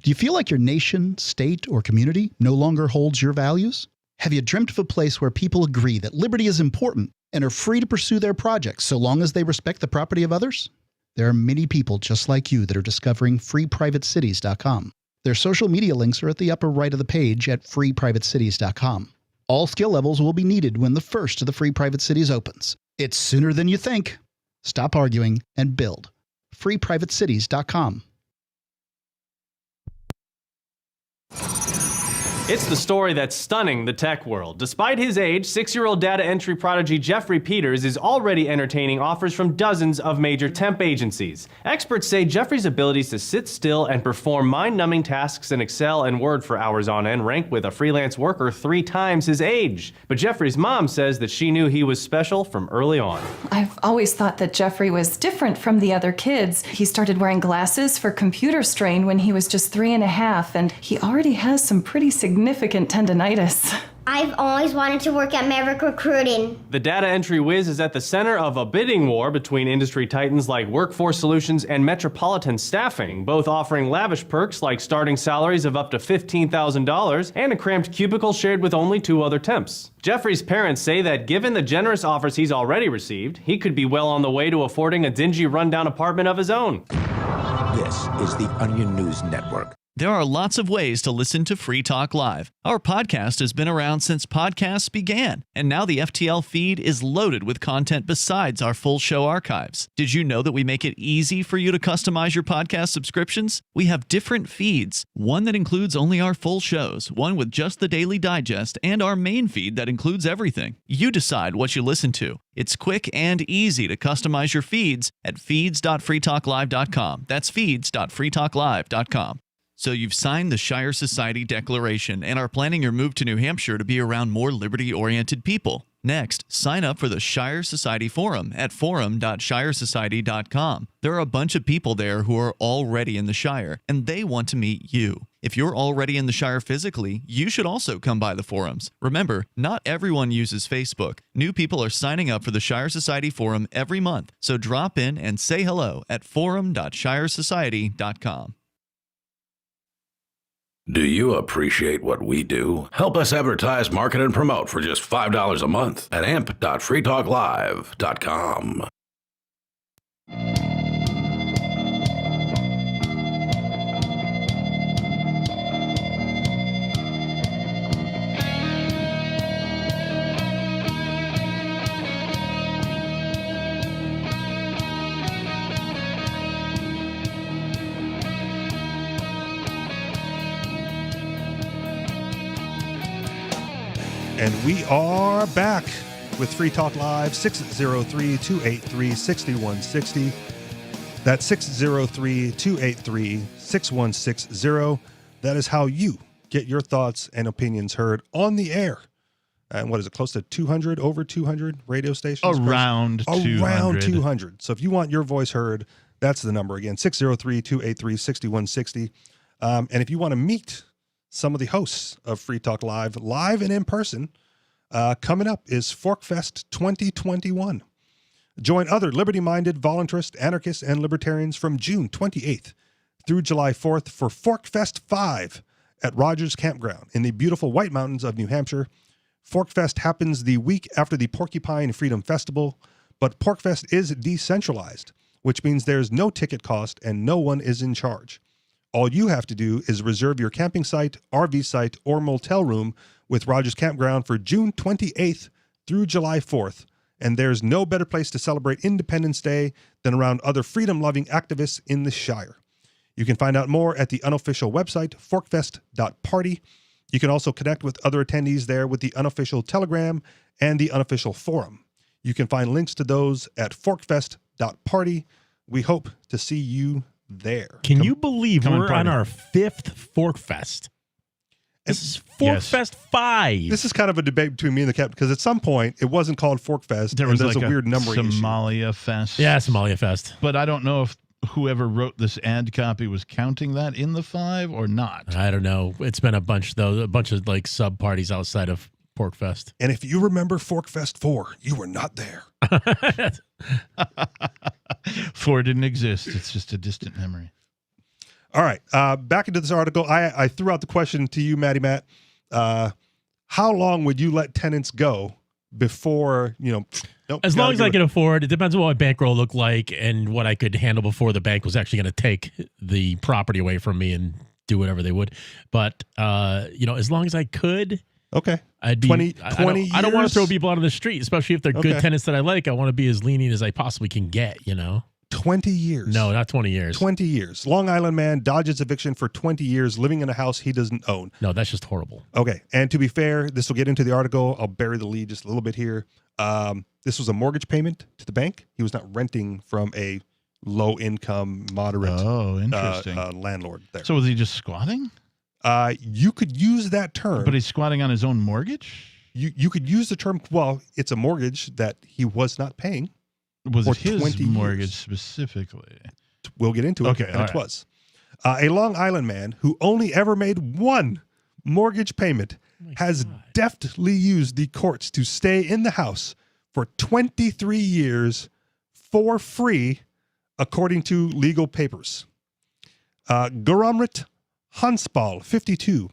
Do you feel like your nation, state, or community no longer holds your values? Have you dreamt of a place where people agree that liberty is important and are free to pursue their projects so long as they respect the property of others? There are many people just like you that are discovering freeprivatecities.com. Their social media links are at the upper right of the page at freeprivatecities.com. All skill levels will be needed when the first of the Free Private Cities opens. It's sooner than you think. Stop arguing and build. freeprivatecities.com. It's the story that's stunning the tech world. Despite his age, 6-year-old data entry prodigy Jeffrey Peters is already entertaining offers from dozens of major temp agencies. Experts say Jeffrey's abilities to sit still and perform mind-numbing tasks in Excel and Word for hours on end rank with a freelance worker 3 times his age. But Jeffrey's mom says that she knew he was special from early on. I've always thought that Jeffrey was different from the other kids. He started wearing glasses for computer strain when he was just 3.5, and he already has some pretty significant tendinitis. I've always wanted to work at Maverick Recruiting. The data entry whiz is at the center of a bidding war between industry titans like Workforce Solutions and Metropolitan Staffing, both offering lavish perks like starting salaries of up to $15,000 and a cramped cubicle shared with only 2 other temps. Jeffrey's parents say that given the generous offers he's already received, he could be well on the way to affording a dingy rundown apartment of his own. This is the Onion News Network. There are lots of ways to listen to Free Talk Live. Our podcast has been around since podcasts began, and now the FTL feed is loaded with content besides our full show archives. Did you know that we make it easy for you to customize your podcast subscriptions? We have different feeds, one that includes only our full shows, one with just the Daily Digest, and our main feed that includes everything. You decide what you listen to. It's quick and easy to customize your feeds at feeds.freetalklive.com. That's feeds.freetalklive.com. So you've signed the Shire Society Declaration and are planning your move to New Hampshire to be around more liberty-oriented people. Next, sign up for the Shire Society Forum at forum.shiresociety.com. There are a bunch of people there who are already in the Shire, and they want to meet you. If you're already in the Shire physically, you should also come by the forums. Remember, not everyone uses Facebook. New people are signing up for the Shire Society Forum every month, so drop in and say hello at forum.shiresociety.com. Do you appreciate what we do? Help us advertise, market, and promote for just $5 a month at amp.freetalklive.com. And we are back with Free Talk Live, 603-283-6160. That's 603-283-6160. That is how you get your thoughts and opinions heard on the air. And what is it, close to 200, over 200 radio stations? Around 200. Around 200. So if you want your voice heard, that's the number again, 603-283-6160. And if you want to meet some of the hosts of Free Talk Live and in person, coming up is ForkFest 2021. Join other liberty-minded, voluntarist, anarchists, and libertarians from June 28th through July 4th for ForkFest 5 at Rogers Campground in the beautiful White Mountains of New Hampshire. ForkFest happens the week after the Porcupine Freedom Festival, but PorkFest is decentralized, which means there's no ticket cost and no one is in charge. All you have to do is reserve your camping site, RV site, or motel room with Rogers Campground for June 28th through July 4th. And there's no better place to celebrate Independence Day than around other freedom-loving activists in the Shire. You can find out more at the unofficial website, forkfest.party. You can also connect with other attendees there with the unofficial Telegram and the unofficial forum. You can find links to those at forkfest.party. We hope to see you there. Can you believe come and we're on party. our 5th Fork Fest? This is Fork Fest 5. This is kind of a debate between me and the captain because at some point it wasn't called Fork Fest. There was there's like a weird numbering issue. Somalia Fest. Yeah, Somalia Fest. But I don't know if whoever wrote this ad copy was counting that in the 5 or not. I don't know. It's been a bunch of like sub parties outside of Pork Fest. And if you remember Fork Fest 4, you were not there. 4 didn't exist. It's just a distant memory. All right. Back into this article. I threw out the question to you, Matt. How long would you let tenants go before, nope, As long as I can afford, it depends on what my bankroll looked like and what I could handle before the bank was actually going to take the property away from me and do whatever they would. But, as long as I could. Okay. I'd be 20 I don't want to throw people out on the street, especially if they're Okay. good tenants that I like. I want to be as lenient as I possibly can get, 20 years. No, not 20 years. 20 years. Long Island man dodges eviction for 20 years living in a house he doesn't own. No, that's just horrible. Okay. And to be fair, this will get into the article. I'll bury the lead just a little bit here. This was a mortgage payment to the bank. He was not renting from a low-income, moderate interesting. Landlord there. So was he just squatting? You could use that term. But he's squatting on his own mortgage? You could use the term, well, it's a mortgage that he was not paying. Was for it his 20 mortgage years. specifically? We'll get into it. Okay, And all it right. was. A Long Island man who only ever made one mortgage payment has deftly used the courts to stay in the house for 23 years for free, according to legal papers. Guramrit Hansbal, 52,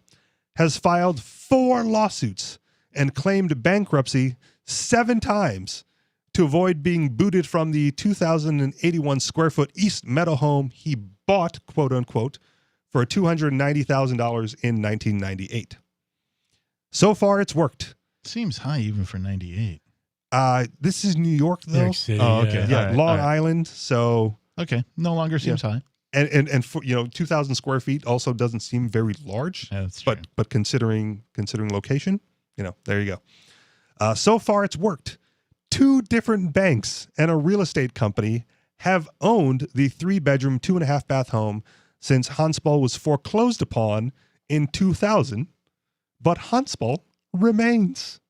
has filed 4 lawsuits and claimed bankruptcy 7 times to avoid being booted from the 2,081 square foot East Meadow home he bought, quote unquote, for $290,000 in 1998. So far, it's worked. Seems high even for 98. This is New York, though. New York City, Oh, okay. Yeah, All right, Long all right. Island. So Okay, no longer seems high. and for 2,000 square feet also doesn't seem very large. Yeah, that's true. But considering location, there you go. So far, it's worked. 2 different banks and a real estate company have owned the 3-bedroom, 2.5-bath home since Hansbal was foreclosed upon in 2000, but Hansbal remains.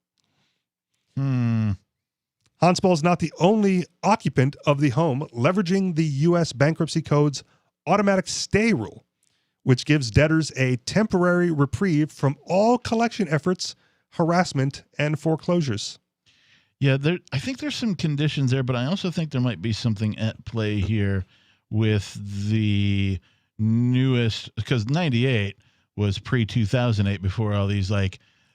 Hansbal is not the only occupant of the home, leveraging the U.S. Bankruptcy Code's automatic stay rule, which gives debtors a temporary reprieve from all collection efforts, harassment, and foreclosures. Yeah, I think there's some conditions there, but I also think there might be something at play here with the newest, because 98 was pre-2008 before all these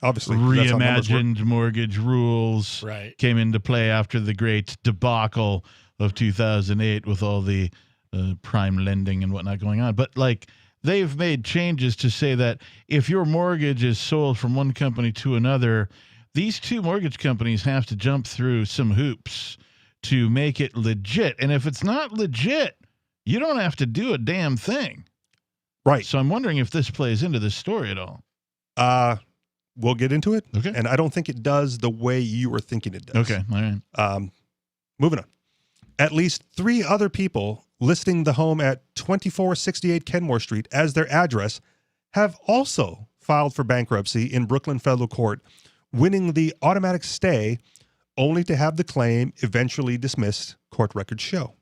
obviously that's how numbers work. reimagined mortgage rules came into play after the great debacle of 2008 with all the prime lending and whatnot going on. But they've made changes to say that if your mortgage is sold from one company to another, these 2 mortgage companies have to jump through some hoops to make it legit. And if it's not legit, you don't have to do a damn thing. Right. So I'm wondering if this plays into this story at all. We'll get into it. Okay. And I don't think it does the way you were thinking it does. Okay. All right. Moving on. At least 3 other people listing the home at 2468 Kenmore Street as their address have also filed for bankruptcy in Brooklyn Federal Court, winning the automatic stay only to have the claim eventually dismissed, court records show.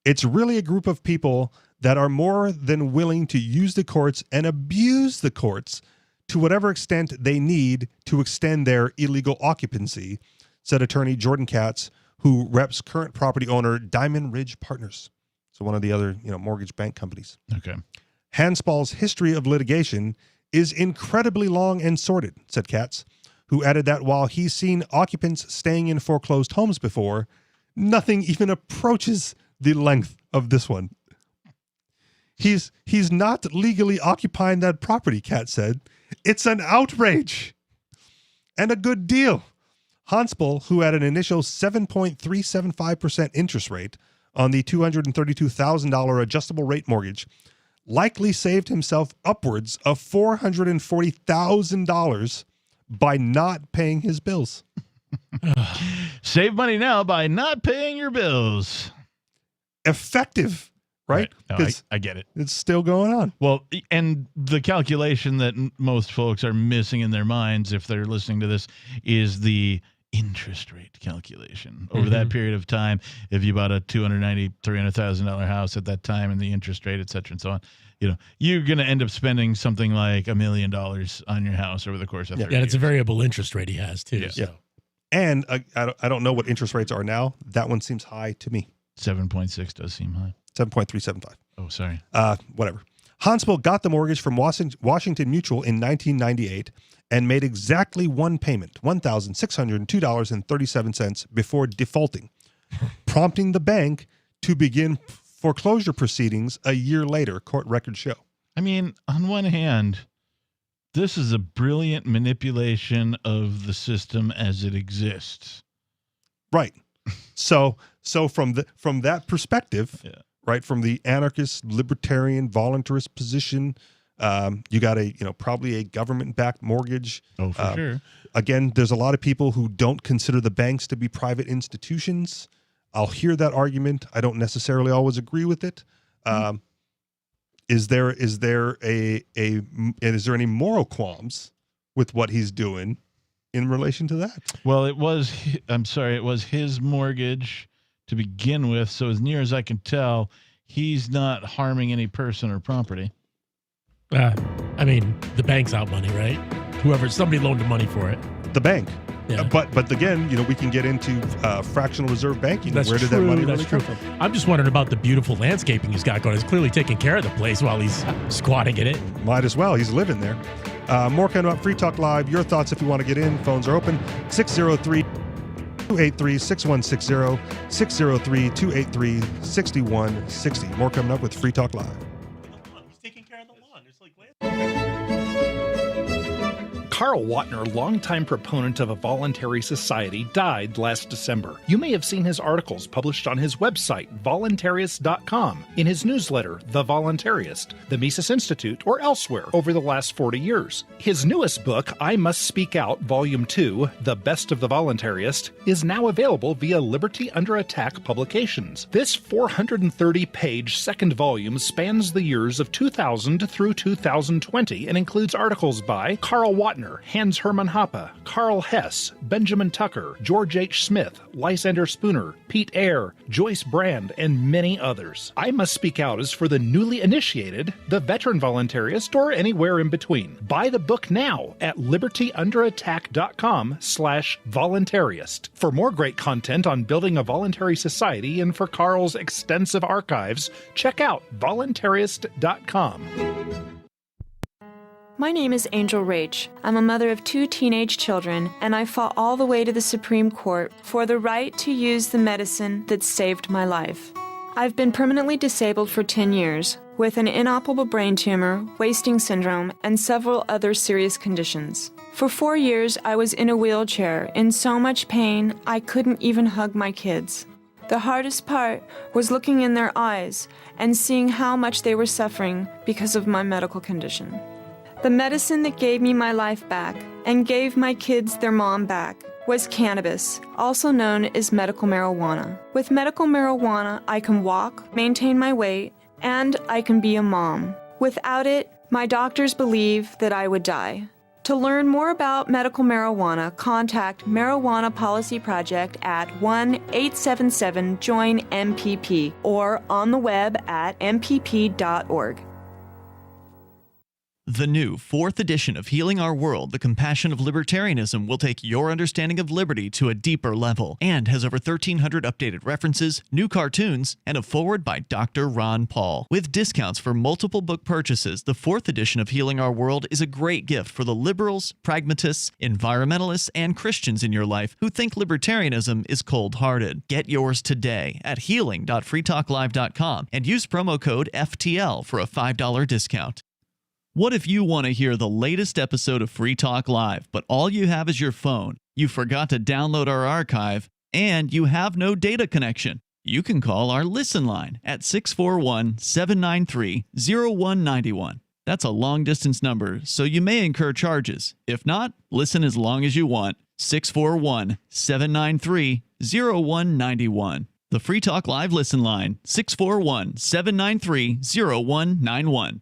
It's really a group of people that are more than willing to use the courts and abuse the courts to whatever extent they need to extend their illegal occupancy, said attorney Jordan Katz, who reps current property owner Diamond Ridge Partners. So one of the other, mortgage bank companies. Okay. Hansbal's history of litigation is incredibly long and sordid, said Katz, who added that while he's seen occupants staying in foreclosed homes before, nothing even approaches the length of this one. He's not legally occupying that property, Katz said. It's an outrage and a good deal. Hansbal, who had an initial 7.375% interest rate on the $232,000 adjustable rate mortgage, likely saved himself upwards of $440,000 by not paying his bills. Save money now by not paying your bills. Effective right? No, I get it. It's still going on. Well, and the calculation that most folks are missing in their minds if they're listening to this is the interest rate calculation over that period of time. If you bought a $290,000-$300,000 house at that time and the interest rate, et cetera, and so on, you're going to end up spending something like $1 million on your house over the course of 30 Yeah, years. it's a variable interest rate he has too. Yeah. So. Yeah. And I don't know what interest rates are now. That one seems high to me. 7.6 does seem high. 7.375. Oh, sorry. Whatever. Huntsville got the mortgage from Washington Mutual in 1998 and made exactly one payment, $1,602.37 before defaulting, prompting the bank to begin foreclosure proceedings a year later, court records show. I mean, on one hand, this is a brilliant manipulation of the system as it exists. Right. So from that perspective, right, from the anarchist, libertarian, voluntarist position, you got probably a government-backed mortgage. Oh, for sure. Again, there's a lot of people who don't consider the banks to be private institutions. I'll hear that argument. I don't necessarily always agree with it. Is there any moral qualms with what he's doing in relation to that? Well, it was his mortgage to begin with. So as near as I can tell, he's not harming any person or property. I mean, the bank's out money, right? Somebody loaned the money for it. The bank. Yeah. But again, we can get into fractional reserve banking. That's Where did true, that money that's really come true. from? I'm just wondering about the beautiful landscaping he's got going. He's clearly taking care of the place while he's squatting in it. Might as well. He's living there. More coming up. Free Talk Live. Your thoughts if you want to get in. Phones are open. 603-283-6160. 603-283-6160. More coming up with Free Talk Live. He's taking care of the lawn. It's like Carl Watner, longtime proponent of a voluntary society, died last December. You may have seen his articles published on his website, voluntarist.com, in his newsletter, The Voluntarist, the Mises Institute, or elsewhere over the last 40 years. His newest book, I Must Speak Out, Volume 2, The Best of the Voluntarist, is now available via Liberty Under Attack Publications. This 430-page second volume spans the years of 2000 through 2020 and includes articles by Carl Watner, Hans Hermann Hoppe, Carl Hess, Benjamin Tucker, George H. Smith, Lysander Spooner, Pete Eyre, Joyce Brand, and many others. I Must Speak Out is for the newly initiated, the veteran voluntarist, or anywhere in between. Buy the book now at libertyunderattack.com/voluntarist. For more great content on building a voluntary society and for Carl's extensive archives, check out voluntarist.com. My name is Angel Rach. I'm a mother of 2 teenage children, and I fought all the way to the Supreme Court for the right to use the medicine that saved my life. I've been permanently disabled for 10 years, with an inoperable brain tumor, wasting syndrome, and several other serious conditions. For 4 years, I was in a wheelchair, in so much pain, I couldn't even hug my kids. The hardest part was looking in their eyes and seeing how much they were suffering because of my medical condition. The medicine that gave me my life back and gave my kids their mom back was cannabis, also known as medical marijuana. With medical marijuana, I can walk, maintain my weight, and I can be a mom. Without it, my doctors believe that I would die. To learn more about medical marijuana, contact Marijuana Policy Project at 1-877-JOIN-MPP or on the web at mpp.org. The new 4th edition of Healing Our World, The Compassion of Libertarianism will take your understanding of liberty to a deeper level and has over 1,300 updated references, new cartoons, and a foreword by Dr. Ron Paul. With discounts for multiple book purchases, the 4th edition of Healing Our World is a great gift for the liberals, pragmatists, environmentalists, and Christians in your life who think libertarianism is cold-hearted. Get yours today at healing.freetalklive.com and use promo code FTL for a $5 discount. What if you want to hear the latest episode of Free Talk Live, but all you have is your phone, you forgot to download our archive, and you have no data connection? You can call our Listen line at 641-793-0191. That's a long-distance number, so you may incur charges. If not, listen as long as you want. 641-793-0191. The Free Talk Live listen line, 641-793-0191.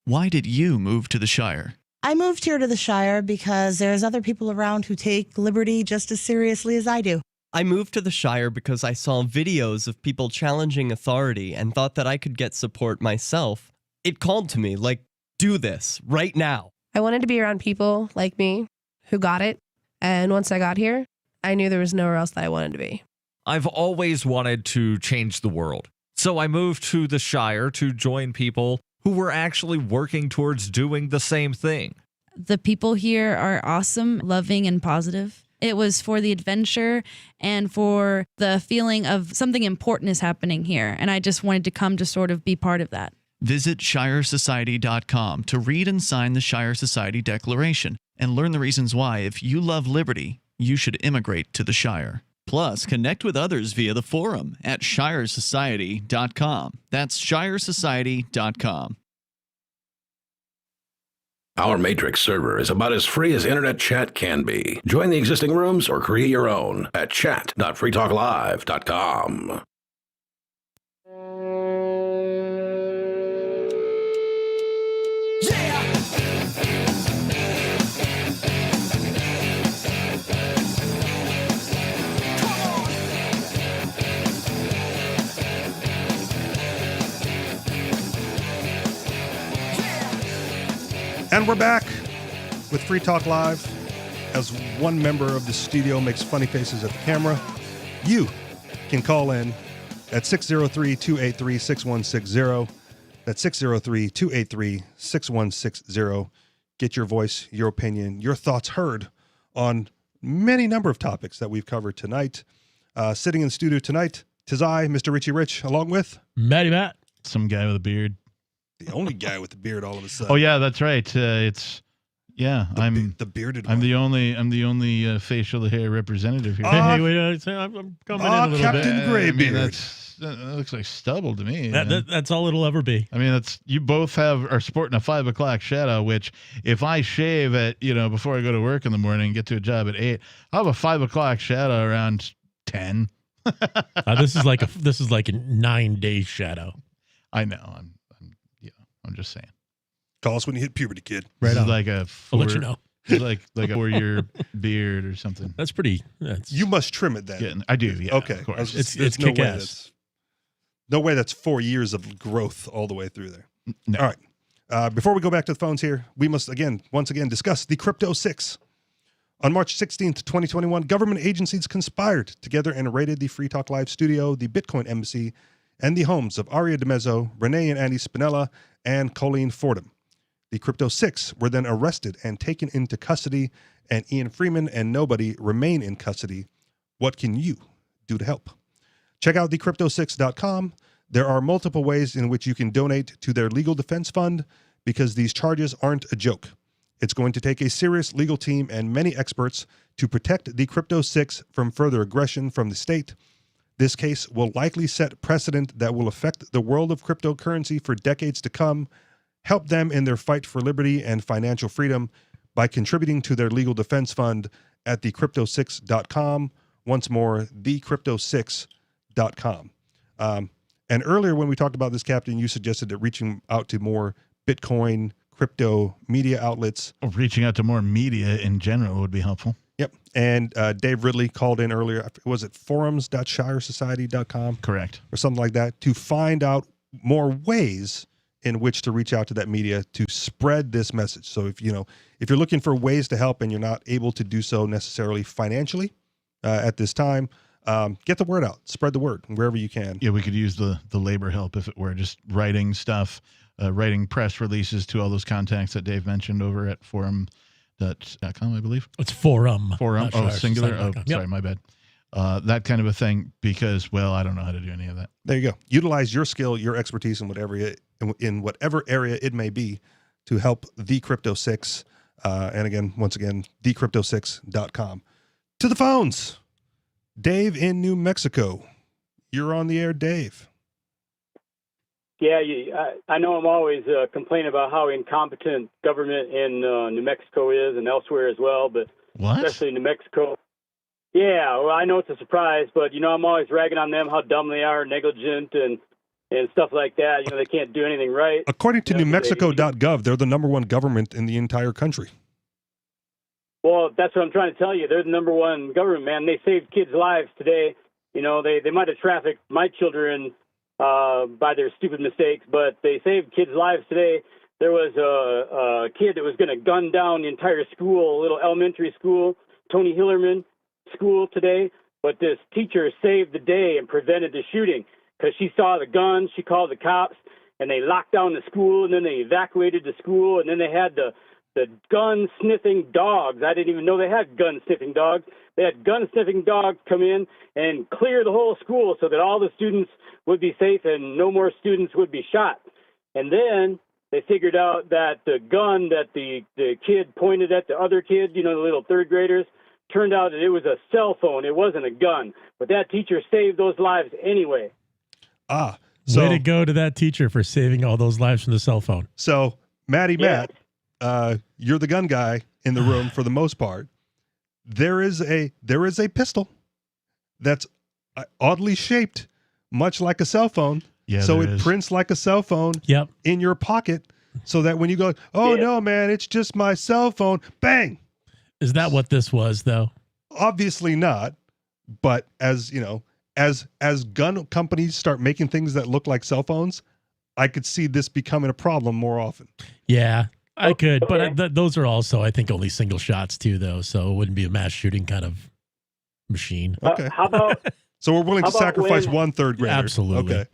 Why did you move to the Shire? I moved here to the Shire because there's other people around who take liberty just as seriously as I do. I moved to the Shire because I saw videos of people challenging authority and thought that I could get support myself. It called to me, like, do this right now. I wanted to be around people like me who got it. And once I got here, I knew there was nowhere else that I wanted to be. I've always wanted to change the world. So I moved to the Shire to join people who were actually working towards doing the same thing. The people here are awesome, loving, and positive. It was for the adventure and for the feeling of something important is happening here. And I just wanted to come to sort of be part of that. Visit ShireSociety.com to read and sign the Shire Society Declaration and learn the reasons why, if you love liberty, you should immigrate to the Shire. Plus, connect with others via the forum at ShireSociety.com. That's ShireSociety.com. Our Matrix server is about as free as internet chat can be. Join the existing rooms or create your own at chat.freetalklive.com. And we're back with Free Talk Live. As one member of the studio makes funny faces at the camera, you can call in at 603-283-6160. That's 603-283-6160. Get your voice, your opinion, your thoughts heard on many number of topics that we've covered tonight. Sitting in the studio tonight, 'tis I, Mr. Richie Rich, along with Matty Matt. Some guy with a beard. The only guy with the beard all of a sudden. Oh yeah, that's right. I'm the bearded I'm one. the only facial hair representative here. I'm coming in a little Captain bit. Graybeard. That looks like stubble to me. That's all it'll ever be. I mean, you both are sporting a 5 o'clock shadow. Which, if I shave at before I go to work in the morning, and get to a job at 8, I have a 5 o'clock shadow around 10. This is like a 9-day shadow. I know. I'm just saying. Call us when you hit puberty, kid. Right on. I'll let you know. like a 4-year beard or something. That's pretty. You must trim it then. I do. Yeah. Okay. Of course. It's kick-ass. No way that's 4 years of growth all the way through there. No. All right. Before we go back to the phones here, we must once again discuss the Crypto 6. On March 16th, 2021, government agencies conspired together and raided the Free Talk Live studio, the Bitcoin Embassy, and the homes of Aria DeMezzo, Renee and Andy Spinella, and Colleen Fordham. The Crypto 6 were then arrested and taken into custody, and Ian Freeman and nobody remain in custody. What can you do to help? Check out thecrypto6.com. There are multiple ways in which you can donate to their legal defense fund because these charges aren't a joke. It's going to take a serious legal team and many experts to protect the Crypto 6 from further aggression from the state. This case will likely set precedent that will affect the world of cryptocurrency for decades to come. Help them in their fight for liberty and financial freedom by contributing to their legal defense fund at thecrypto6.com. Once more, thecrypto6.com. And earlier when we talked about this, Captain, you suggested that reaching out to more Bitcoin, crypto media outlets. Reaching out to more media in general would be helpful. Yep. And Dave Ridley called in earlier. Was it forums.shiresociety.com? Correct. Or something like that, to find out more ways in which to reach out to that media to spread this message. So if you're looking for ways to help and you're not able to do so necessarily financially at this time, get the word out, spread the word wherever you can. Yeah, we could use the labor help if it were just writing stuff, writing press releases to all those contacts that Dave mentioned over at forum.com, I believe. It's forum. Forum. Oh, singular. Oh, Yep. sorry, my bad. That kind of a thing, because, I don't know how to do any of that. There you go. Utilize your skill, your expertise in whatever area it may be to help the Crypto 6. And again, once again, thecrypto6.com. To the phones. Dave in New Mexico. You're on the air, Dave. Yeah, I know I'm always complaining about how incompetent government in New Mexico is and elsewhere as well, but especially New Mexico. Yeah, well, I know it's a surprise, but, I'm always ragging on them, how dumb they are, negligent, and stuff like that. They can't do anything right. According to NewMexico.gov, they're the number one government in the entire country. Well, that's what I'm trying to tell you. They're the number one government, man. They saved kids' lives today. They might have trafficked my children by their stupid mistakes, but they saved kids' lives today. There was a kid that was going to gun down the entire school, a little elementary school, Tony Hillerman school today, but this teacher saved the day and prevented the shooting because she saw the gun. She called the cops, and they locked down the school, and then they evacuated the school, and then they had the gun-sniffing dogs. I didn't even know they had gun-sniffing dogs. They had gun-sniffing dogs come in and clear the whole school so that all the students would be safe and no more students would be shot. And then they figured out that the gun that the kid pointed at the other kid, the little third graders, turned out that it was a cell phone. It wasn't a gun. But that teacher saved those lives anyway. So, way to go to that teacher for saving all those lives from the cell phone. So, Matt, you're the gun guy in the room for the most part. There is a pistol that's oddly shaped, much like a cell phone. Yeah, so it prints like a cell phone in your pocket, so that when you go, no, man, it's just my cell phone. Bang. Is that what this was, though? Obviously not. But as gun companies start making things that look like cell phones, I could see this becoming a problem more often. Yeah. I could, but those are also, I think, only single shots too, though. So it wouldn't be a mass shooting kind of machine. Okay. How about? So we're willing to sacrifice one third grader. Absolutely. Okay.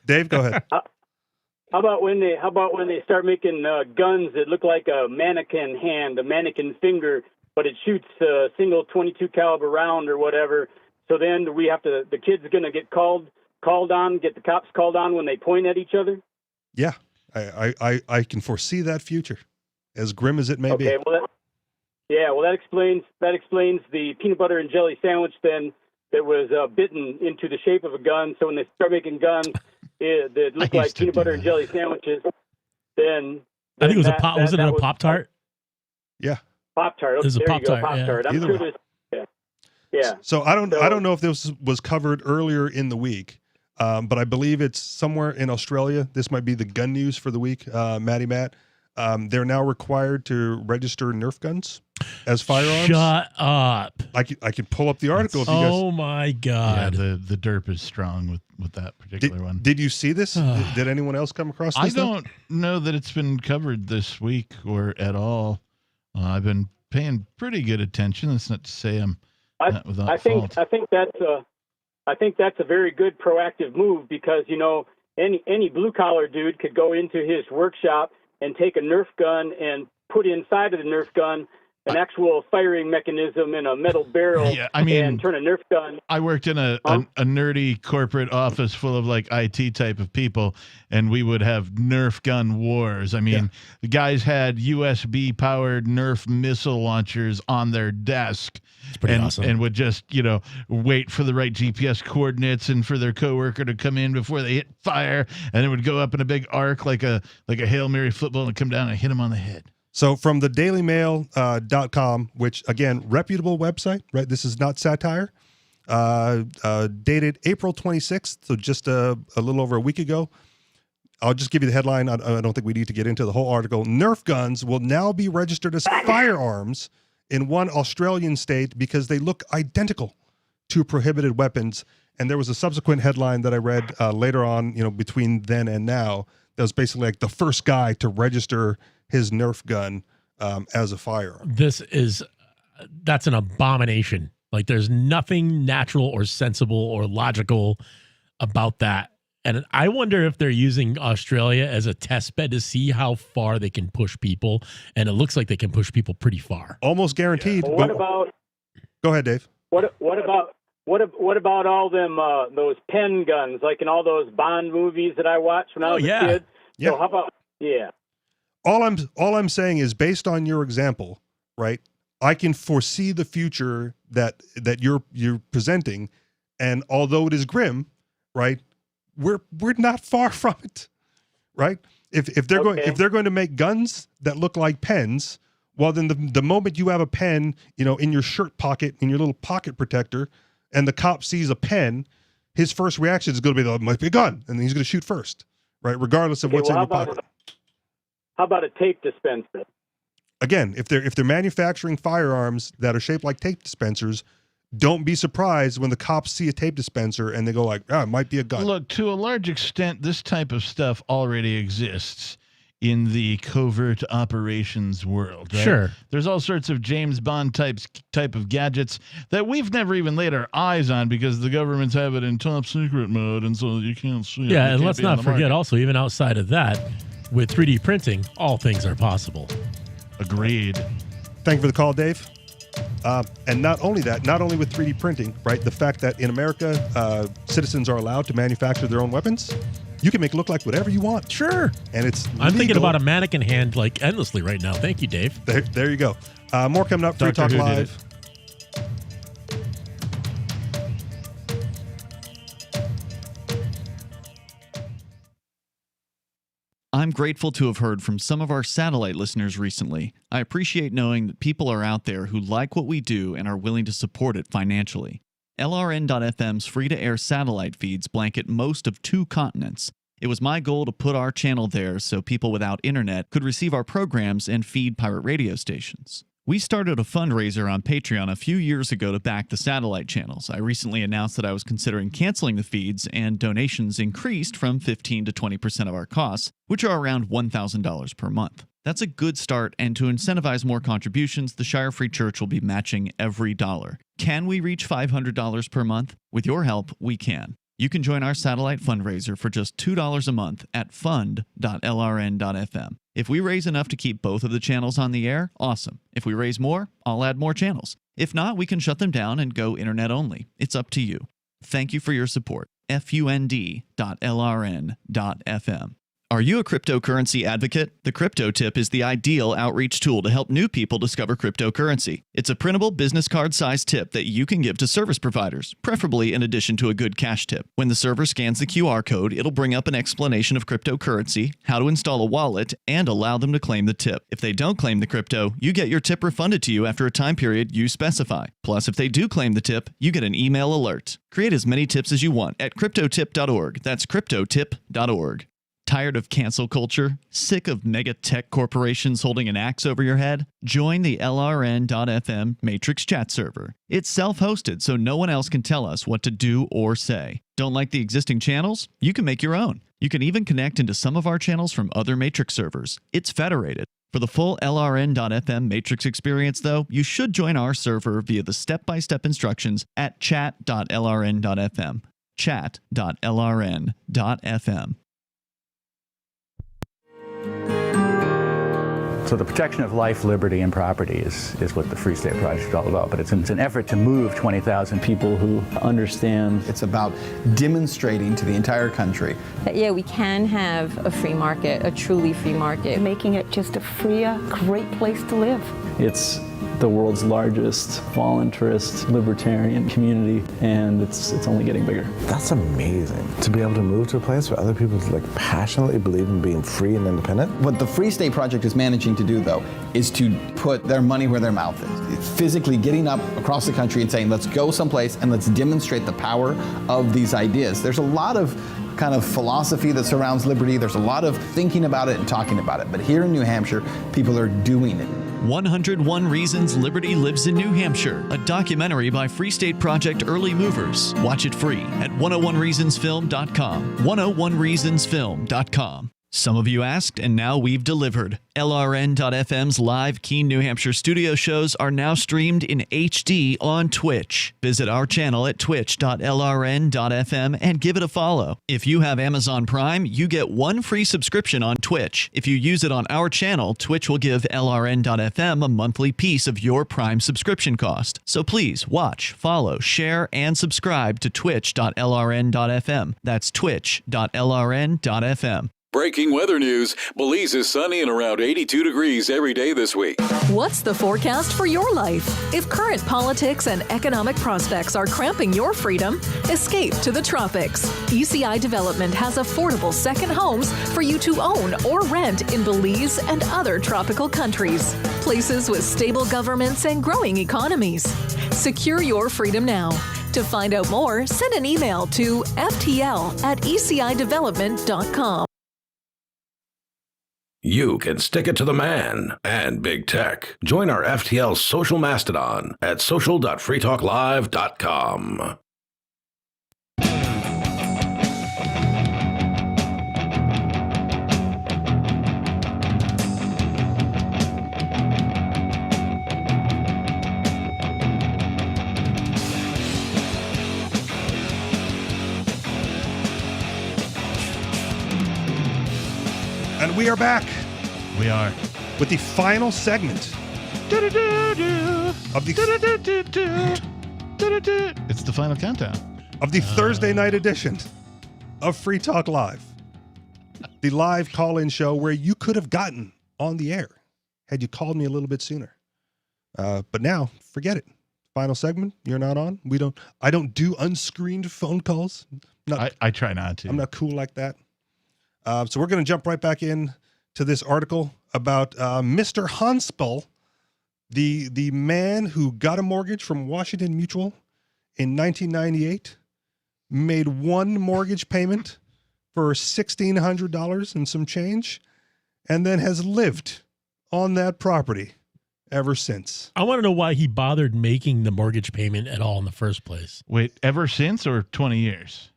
Dave, go ahead. How about when they start making guns that look like a mannequin hand, a mannequin finger, but it shoots a single 22 caliber round or whatever. So then the kid's going to get called on, get the cops called on when they point at each other. Yeah. I can foresee that future, as grim as it may be. Well, that explains the peanut butter and jelly sandwich then that was bitten into the shape of a gun. So when they start making guns that look like peanut butter and jelly sandwiches, then I think it was was it a Pop-Tart? Yeah, Pop-Tart. It was a Pop-Tart. Pop-Tart. I'm sure there's. Yeah. So I don't know if this was covered earlier in the week. But I believe it's somewhere in Australia. This might be the gun news for the week, Matt. They're now required to register Nerf guns as firearms. Shut up. I can pull up the article if you guys. Oh my God. Yeah, the derp is strong with that particular one. Did you see this? Did anyone else come across this? I don't know that it's been covered this week or at all. I've been paying pretty good attention. That's not to say I'm not without fault. I think that's a very good proactive move because, any blue-collar dude could go into his workshop and take a Nerf gun and put inside of the Nerf gun an actual firing mechanism in a metal barrel and turn a Nerf gun. I worked in a nerdy corporate office full of like IT type of people, and we would have Nerf gun wars. I mean, the guys had USB powered Nerf missile launchers on their desk. It's pretty awesome. And would just, wait for the right GPS coordinates and for their coworker to come in before they hit fire, and it would go up in a big arc like a Hail Mary football and come down and hit them on the head. So from the dailymail.com, which again, reputable website, right? This is not satire. Dated April 26th, so just a little over a week ago. I'll just give you the headline. I don't think we need to get into the whole article. Nerf guns will now be registered as firearms in one Australian state because they look identical to prohibited weapons. And there was a subsequent headline that I read later on, between then and now, that was basically like the first guy to register his Nerf gun as a firearm. That's an abomination. Like there's nothing natural or sensible or logical about that. And I wonder if they're using Australia as a test bed to see how far they can push people. And it looks like they can push people pretty far. Almost guaranteed. Well, what about? Go ahead, Dave. What about all them those pen guns, like in all those Bond movies that I watched when I was a kid? Yeah. So how about All I'm saying is, based on your example, right? I can foresee the future that you're presenting, and although it is grim, right? We're not far from it, right? If they're going to make guns that look like pens, Well, then the moment you have a pen, in your shirt pocket, in your little pocket protector, and the cop sees a pen, his first reaction is going to be, "It might be a gun," and then he's going to shoot first, right? Regardless of what's in your pocket. How about a tape dispenser? Again, if they're manufacturing firearms that are shaped like tape dispensers, don't be surprised when the cops see a tape dispenser and they go like, "Ah, it might be a gun." Look, to a large extent, this type of stuff already exists in the covert operations world. Right? Sure. There's all sorts of James Bond type of gadgets that we've never even laid our eyes on because the governments have it in top secret mode, and so you can't see it. Yeah, and let's not forget also, even outside of that, with 3D printing, all things are possible. Agreed. Thank you for the call, Dave. And not only that, not only with 3D printing, right? The fact that in America, citizens are allowed to manufacture their own weapons. You can make it look like whatever you want. Sure. And it's I'm thinking legal. about a mannequin hand like endlessly right now. Thank you, Dave. There you go. More coming up. Free Doctor Talk Who did Live. I'm grateful to have heard from some of our satellite listeners recently. I appreciate knowing that people are out there who like what we do and are willing to support it financially. LRN.FM's free-to-air satellite feeds blanket most of 2 continents. It was my goal to put our channel there so people without internet could receive our programs and feed pirate radio stations. We started a fundraiser on Patreon a few years ago to back the satellite channels. I recently announced that I was considering canceling the feeds, and donations increased from 15 to 20% of our costs, which are around $1,000 per month. That's a good start, and to incentivize more contributions, the Shire Free Church will be matching every dollar. Can we reach $500 per month? With your help, we can. You can join our satellite fundraiser for just $2 a month at fund.lrn.fm. If we raise enough to keep both of the channels on the air, awesome. If we raise more, I'll add more channels. If not, we can shut them down and go internet only. It's up to you. Thank you for your support. fund.lrn.fm. Are you a cryptocurrency advocate? The Crypto Tip is the ideal outreach tool to help new people discover cryptocurrency. It's a printable business card-sized tip that you can give to service providers, preferably in addition to a good cash tip. When the server scans the QR code, it'll bring up an explanation of cryptocurrency, how to install a wallet, and allow them to claim the tip. If they don't claim the crypto, you get your tip refunded to you after a time period you specify. Plus, if they do claim the tip, you get an email alert. Create as many tips as you want at cryptotip.org. That's cryptotip.org. Tired of cancel culture? Sick of mega tech corporations holding an axe over your head? Join the LRN.FM Matrix chat server. It's self-hosted, so no one else can tell us what to do or say. Don't like the existing channels? You can make your own. You can even connect into some of our channels from other Matrix servers. It's federated. For the full LRN.FM Matrix experience, though, you should join our server via the step-by-step instructions at chat.lrn.fm. Chat.lrn.fm. So the protection of life, liberty, and property is what the Free State Project is all about. But it's an effort to move 20,000 people who understand. It's about demonstrating to the entire country that, yeah, we can have a free market, a truly free market. Making it just a freer, great place to live. It's the world's largest voluntarist libertarian community, and it's only getting bigger. That's amazing, to be able to move to a place where other people passionately believe in being free and independent. What the Free State Project is managing to do, though, is to put their money where their mouth is. It's physically getting up across the country and saying, let's go someplace and let's demonstrate the power of these ideas. There's a lot of kind of philosophy that surrounds liberty. There's a lot of thinking about it and talking about it. But here in New Hampshire, people are doing it. 101 Reasons Liberty Lives in New Hampshire, a documentary by Free State Project Early Movers. Watch it free at 101reasonsfilm.com. 101reasonsfilm.com. Some of you asked, and now we've delivered. LRN.FM's live Keene, New Hampshire studio shows are now streamed in HD on Twitch. Visit our channel at twitch.lrn.fm and give it a follow. If you have Amazon Prime, you get 1 free subscription on Twitch. If you use it on our channel, Twitch will give LRN.FM a monthly piece of your Prime subscription cost. So please watch, follow, share, and subscribe to twitch.lrn.fm. That's twitch.lrn.fm. Breaking weather news. Belize is sunny and around 82 degrees every day this week. What's the forecast for your life? If current politics and economic prospects are cramping your freedom, escape to the tropics. ECI Development has affordable second homes for you to own or rent in Belize and other tropical countries. Places with stable governments and growing economies. Secure your freedom now. To find out more, send an email to ftl@ecidevelopment.com. You can stick it to the man and big tech. Join our FTL social mastodon at social.freetalklive.com. And we are back. We are. With the final segment of the It's the final countdown of the Thursday night edition of Free Talk Live, the live call-in show where you could have gotten on the air had you called me a little bit sooner. But now, forget it. Final segment. You're not on. I don't do unscreened phone calls. I try not to. I'm not cool like that. So we're going to jump right back in to this article about Mr. Hanspel, the man who got a mortgage from Washington Mutual in 1998, made one mortgage payment for $1,600 and some change, and then has lived on that property ever since. I want to know why he bothered making the mortgage payment at all in the first place. Wait, ever since or 20 years?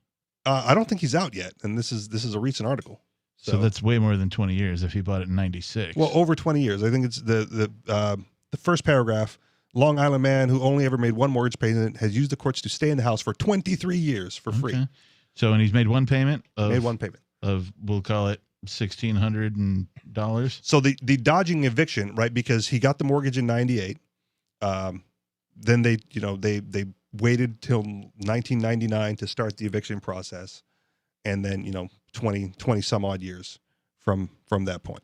I don't think he's out yet, and this is a recent article. So that's way more than 20 years if he bought it in 96. Well, over 20 years. I think it's the first paragraph. Long Island man who only ever made one mortgage payment has used the courts to stay in the house for 23 years for free. Okay. So, and he's made one payment of, we'll call it $1,600. So the dodging eviction, right? Because he got the mortgage in 98. Then they waited till 1999 to start the eviction process, and then 20 some odd years from that point.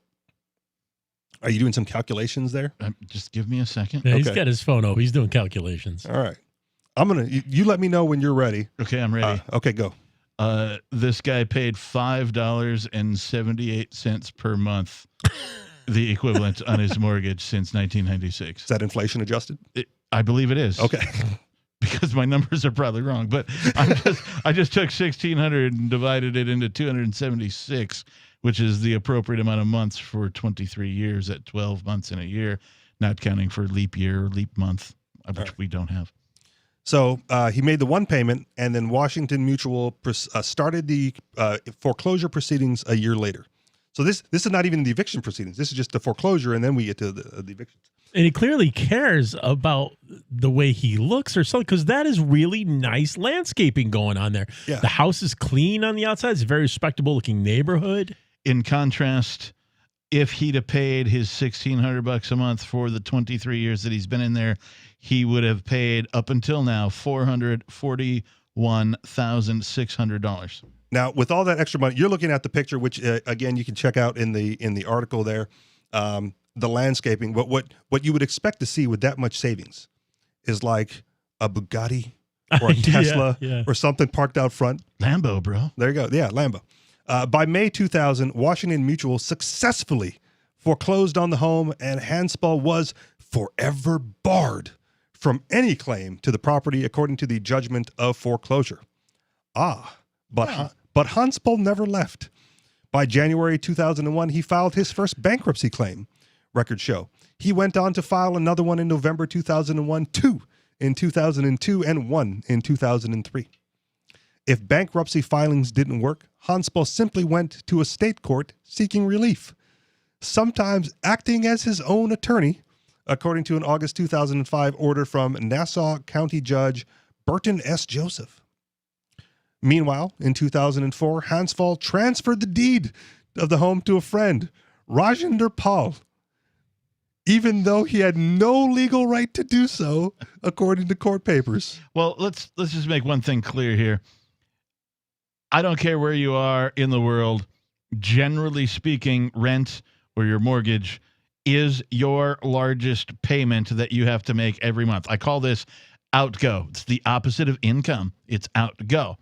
Are you doing some calculations there? Just give me a second. Yeah, he's got his phone open. He's doing calculations. All right. You let me know when you're ready. Okay, I'm ready. Okay, go. This guy paid $5.78 per month, the equivalent on his mortgage since 1996. Is that inflation adjusted? I believe it is. Okay. Because my numbers are probably wrong, but I just took 1,600 and divided it into 276, which is the appropriate amount of months for 23 years at 12 months in a year, not counting for leap year or leap month, which we don't have. So he made the one payment, and then Washington Mutual started the foreclosure proceedings a year later. So this is not even the eviction proceedings. This is just the foreclosure, and then we get to the evictions. And he clearly cares about the way he looks or something, because that is really nice landscaping going on there. Yeah. The house is clean on the outside. It's a very respectable looking neighborhood. In contrast, if he'd have paid his $1,600 a month for the 23 years that he's been in there, he would have paid up until now $441,600. Now, with all that extra money, you're looking at the picture, which again you can check out in the article there. The landscaping, but what you would expect to see with that much savings is like a Bugatti or a Tesla or something parked out front. Lambo, bro. There you go. Yeah, Lambo. By May 2000, Washington Mutual successfully foreclosed on the home, and Hanspel was forever barred from any claim to the property according to the judgment of foreclosure. But Hanspel never left. By January 2001, he filed his first bankruptcy claim, records show. He went on to file another one in November 2001, two in 2002, and one in 2003. If bankruptcy filings didn't work, Hanspel simply went to a state court seeking relief, sometimes acting as his own attorney, according to an August 2005 order from Nassau County Judge Burton S. Joseph. Meanwhile, in 2004, Hanspel transferred the deed of the home to a friend, Rajender Pal, even though he had no legal right to do so, according to court papers. Well, let's just make one thing clear here. I don't care where you are in the world. generally speaking, rent or your mortgage is your largest payment that you have to make every month. I call this outgo. It's the opposite of income. It's outgo.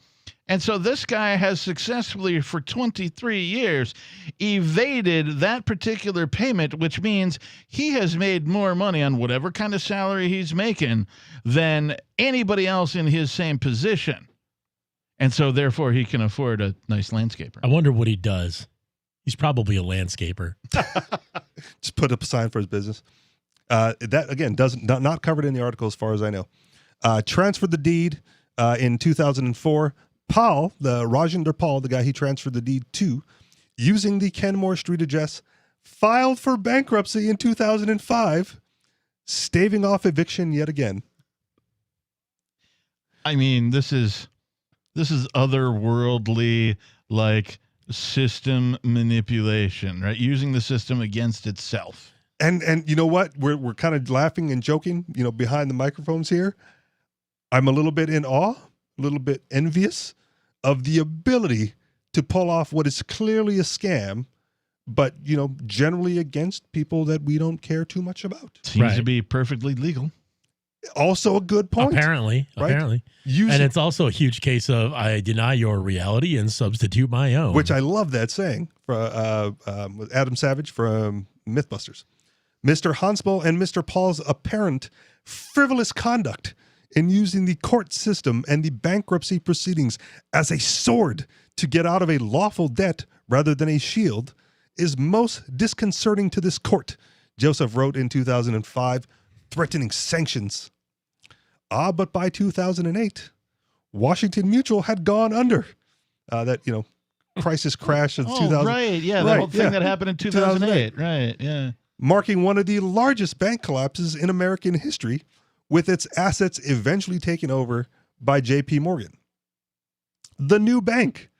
And so this guy has successfully, for 23 years, evaded that particular payment, which means he has made more money on whatever kind of salary he's making than anybody else in his same position. And so, therefore, he can afford a nice landscaper. I wonder what he does. He's probably a landscaper. Just put up a sign for his business. That, again, not covered in the article as far as I know. Transferred the deed in 2004. Paul, Rajendra Paul, the guy he transferred the deed to, using the Kenmore Street address, filed for bankruptcy in 2005, staving off eviction yet again. I mean, this is otherworldly, like, system manipulation, right? Using the system against itself. And you know what? We're kind of laughing and joking, behind the microphones here. I'm a little bit in awe, a little bit envious of the ability to pull off what is clearly a scam, but, generally against people that we don't care too much about. Seems to be perfectly legal. Also a good point. Apparently. And it's also a huge case of I deny your reality and substitute my own. Which I love that saying for Adam Savage from Mythbusters. Mr. Hansel and Mr. Paul's apparent frivolous conduct in using the court system and the bankruptcy proceedings as a sword to get out of a lawful debt rather than a shield is most disconcerting to this court, Joseph wrote in 2005, threatening sanctions. But by 2008, Washington Mutual had gone under. Crisis crash of 2000. Right, yeah, that whole thing that happened in 2008. Right, yeah. Marking one of the largest bank collapses in American history, with its assets eventually taken over by J.P. Morgan. The new bank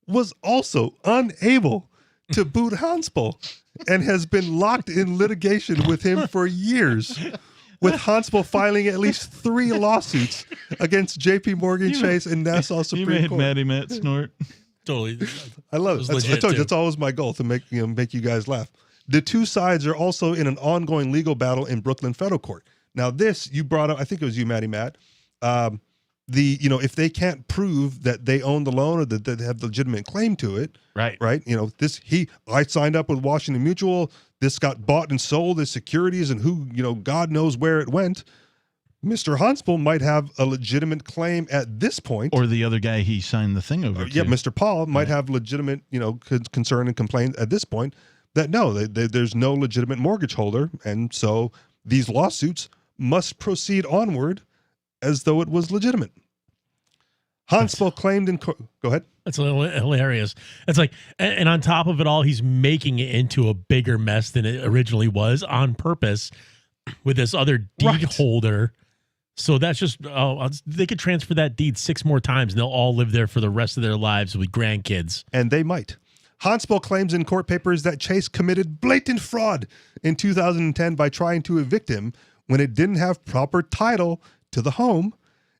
was also unable to boot Hansel and has been locked in litigation with him for years, with Hansel filing at least 3 lawsuits against J.P. Morgan Chase and Nassau Supreme Court. Maddie Matt snort. Totally. I love it. I told you, that's always my goal, to make you guys laugh. The two sides are also in an ongoing legal battle in Brooklyn federal court. Now, this you brought up, I think it was you, Maddie Matt. If they can't prove that they own the loan or that they have legitimate claim to it, right? I signed up with Washington Mutual. This got bought and sold as securities, and God knows where it went. Mr. Hansel might have a legitimate claim at this point, or the other guy he signed the thing over to. Yeah, Mr. Paul might have legitimate, concern and complaint at this point that there's no legitimate mortgage holder, and so these lawsuits must proceed onward as though it was legitimate. Hansel claimed in court. Go ahead. That's hilarious. It's like, and on top of it all, he's making it into a bigger mess than it originally was on purpose with this other deed holder. So that's just, they could transfer that deed 6 more times and they'll all live there for the rest of their lives with grandkids. And they might. Hansel claims in court papers that Chase committed blatant fraud in 2010 by trying to evict him when it didn't have proper title to the home,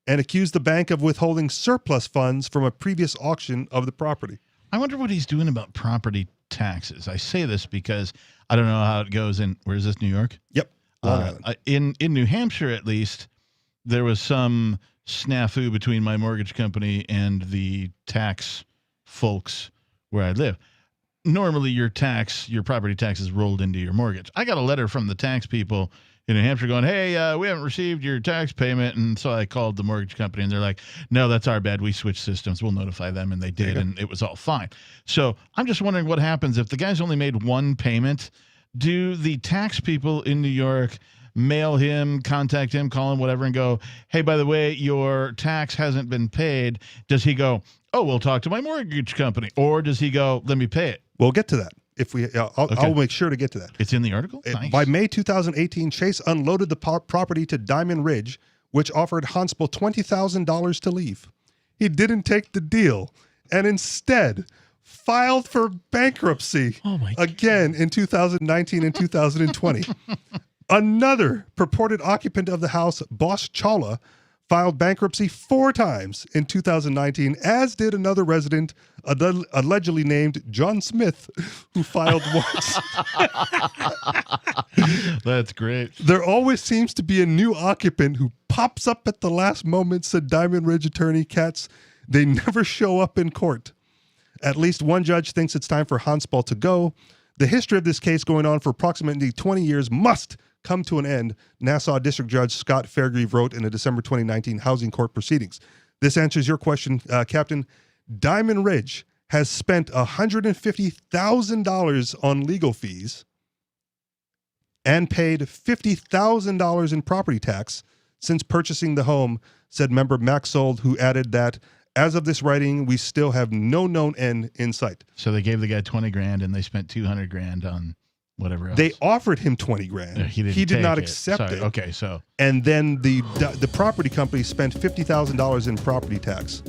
and accused the bank of withholding surplus funds from a previous auction of the property. I wonder what he's doing about property taxes. I say this because I don't know how it goes in, where is this, New York? Yep. In New Hampshire, at least, there was some snafu between my mortgage company and the tax folks where I live. Normally, your property tax is rolled into your mortgage. I got a letter from the tax people in New Hampshire going, hey, we haven't received your tax payment. And so I called the mortgage company and they're like, no, that's our bad. We switched systems. We'll notify them. And they did. And it was all fine. So I'm just wondering what happens if the guy's only made one payment. Do the tax people in New York mail him, contact him, call him, whatever, and go, hey, by the way, your tax hasn't been paid? Does he go, oh, we'll talk to my mortgage company? Or does he go, let me pay it? We'll get to that. I'll make sure to get to that. It's in the article? Nice. By May 2018, Chase unloaded the property to Diamond Ridge, which offered Hansel $20,000 to leave. He didn't take the deal and instead filed for bankruptcy again in 2019 and 2020. Another purported occupant of the house, Boss Chawla, filed bankruptcy 4 times in 2019, as did another resident allegedly named John Smith, who filed once. That's great. There always seems to be a new occupant who pops up at the last moment, said Diamond Ridge attorney Katz. They never show up in court. At least one judge thinks it's time for Hanspaul to go. The history of this case, going on for approximately 20 years, must come to an end, Nassau District Judge Scott Fairgrieve wrote in a December 2019 housing court proceedings. This answers your question, Captain. Diamond Ridge has spent $150,000 on legal fees and paid $50,000 in property tax since purchasing the home, said member Max Sold, who added that as of this writing, we still have no known end in sight. So they gave the guy $20,000 and they spent $200,000 on whatever else. They offered him $20,000. He did not accept it. Okay, so and then the property company spent $50,000 in property tax.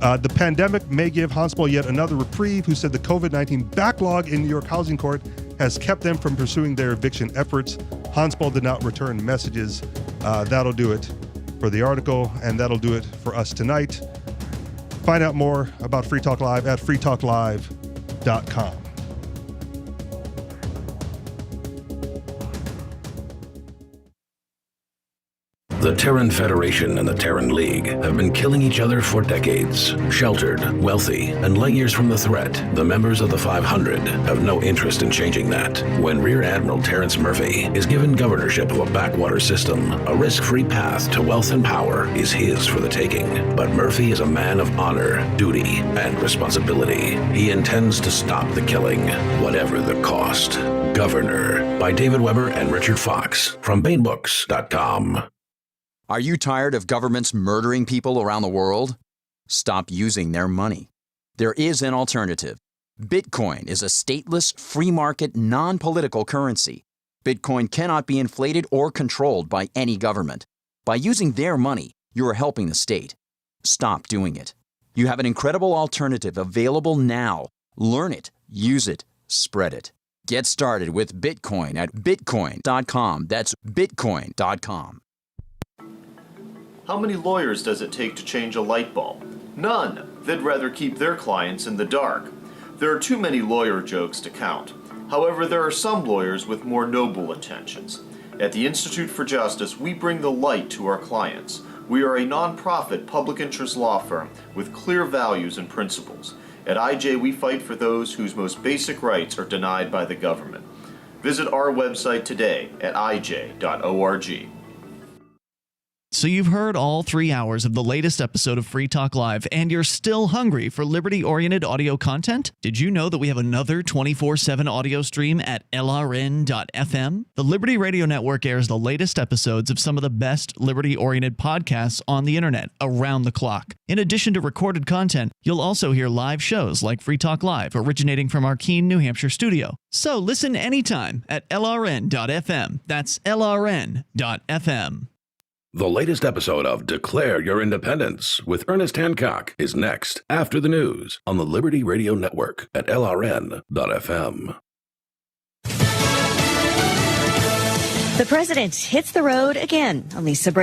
The pandemic may give Hanspaul yet another reprieve, who said the COVID-19 backlog in New York Housing Court has kept them from pursuing their eviction efforts. Hanspaul did not return messages. That'll do it for the article, and that'll do it for us tonight. Find out more about Free Talk Live at freetalklive.com. The Terran Federation and the Terran League have been killing each other for decades. Sheltered, wealthy, and light years from the threat, the members of the 500 have no interest in changing that. When Rear Admiral Terrence Murphy is given governorship of a backwater system, a risk-free path to wealth and power is his for the taking. But Murphy is a man of honor, duty, and responsibility. He intends to stop the killing, whatever the cost. Governor, by David Weber and Richard Fox, from BaneBooks.com. Are you tired of governments murdering people around the world? Stop using their money. There is an alternative. Bitcoin is a stateless, free market, non-political currency. Bitcoin cannot be inflated or controlled by any government. By using their money, you are helping the state. Stop doing it. You have an incredible alternative available now. Learn it, use it, spread it. Get started with Bitcoin at bitcoin.com. That's bitcoin.com. How many lawyers does it take to change a light bulb? None. They'd rather keep their clients in the dark. There are too many lawyer jokes to count. However, there are some lawyers with more noble intentions. At the Institute for Justice, we bring the light to our clients. We are a non-profit public interest law firm with clear values and principles. At IJ, we fight for those whose most basic rights are denied by the government. Visit our website today at ij.org. So you've heard all 3 hours of the latest episode of Free Talk Live, and you're still hungry for liberty-oriented audio content? Did you know that we have another 24/7 audio stream at LRN.FM? The Liberty Radio Network airs the latest episodes of some of the best liberty-oriented podcasts on the internet around the clock. In addition to recorded content, you'll also hear live shows like Free Talk Live, originating from our Keene, New Hampshire studio. So listen anytime at LRN.FM. That's LRN.FM. The latest episode of Declare Your Independence with Ernest Hancock is next after the news on the Liberty Radio Network at LRN.FM. The president hits the road again. Lisa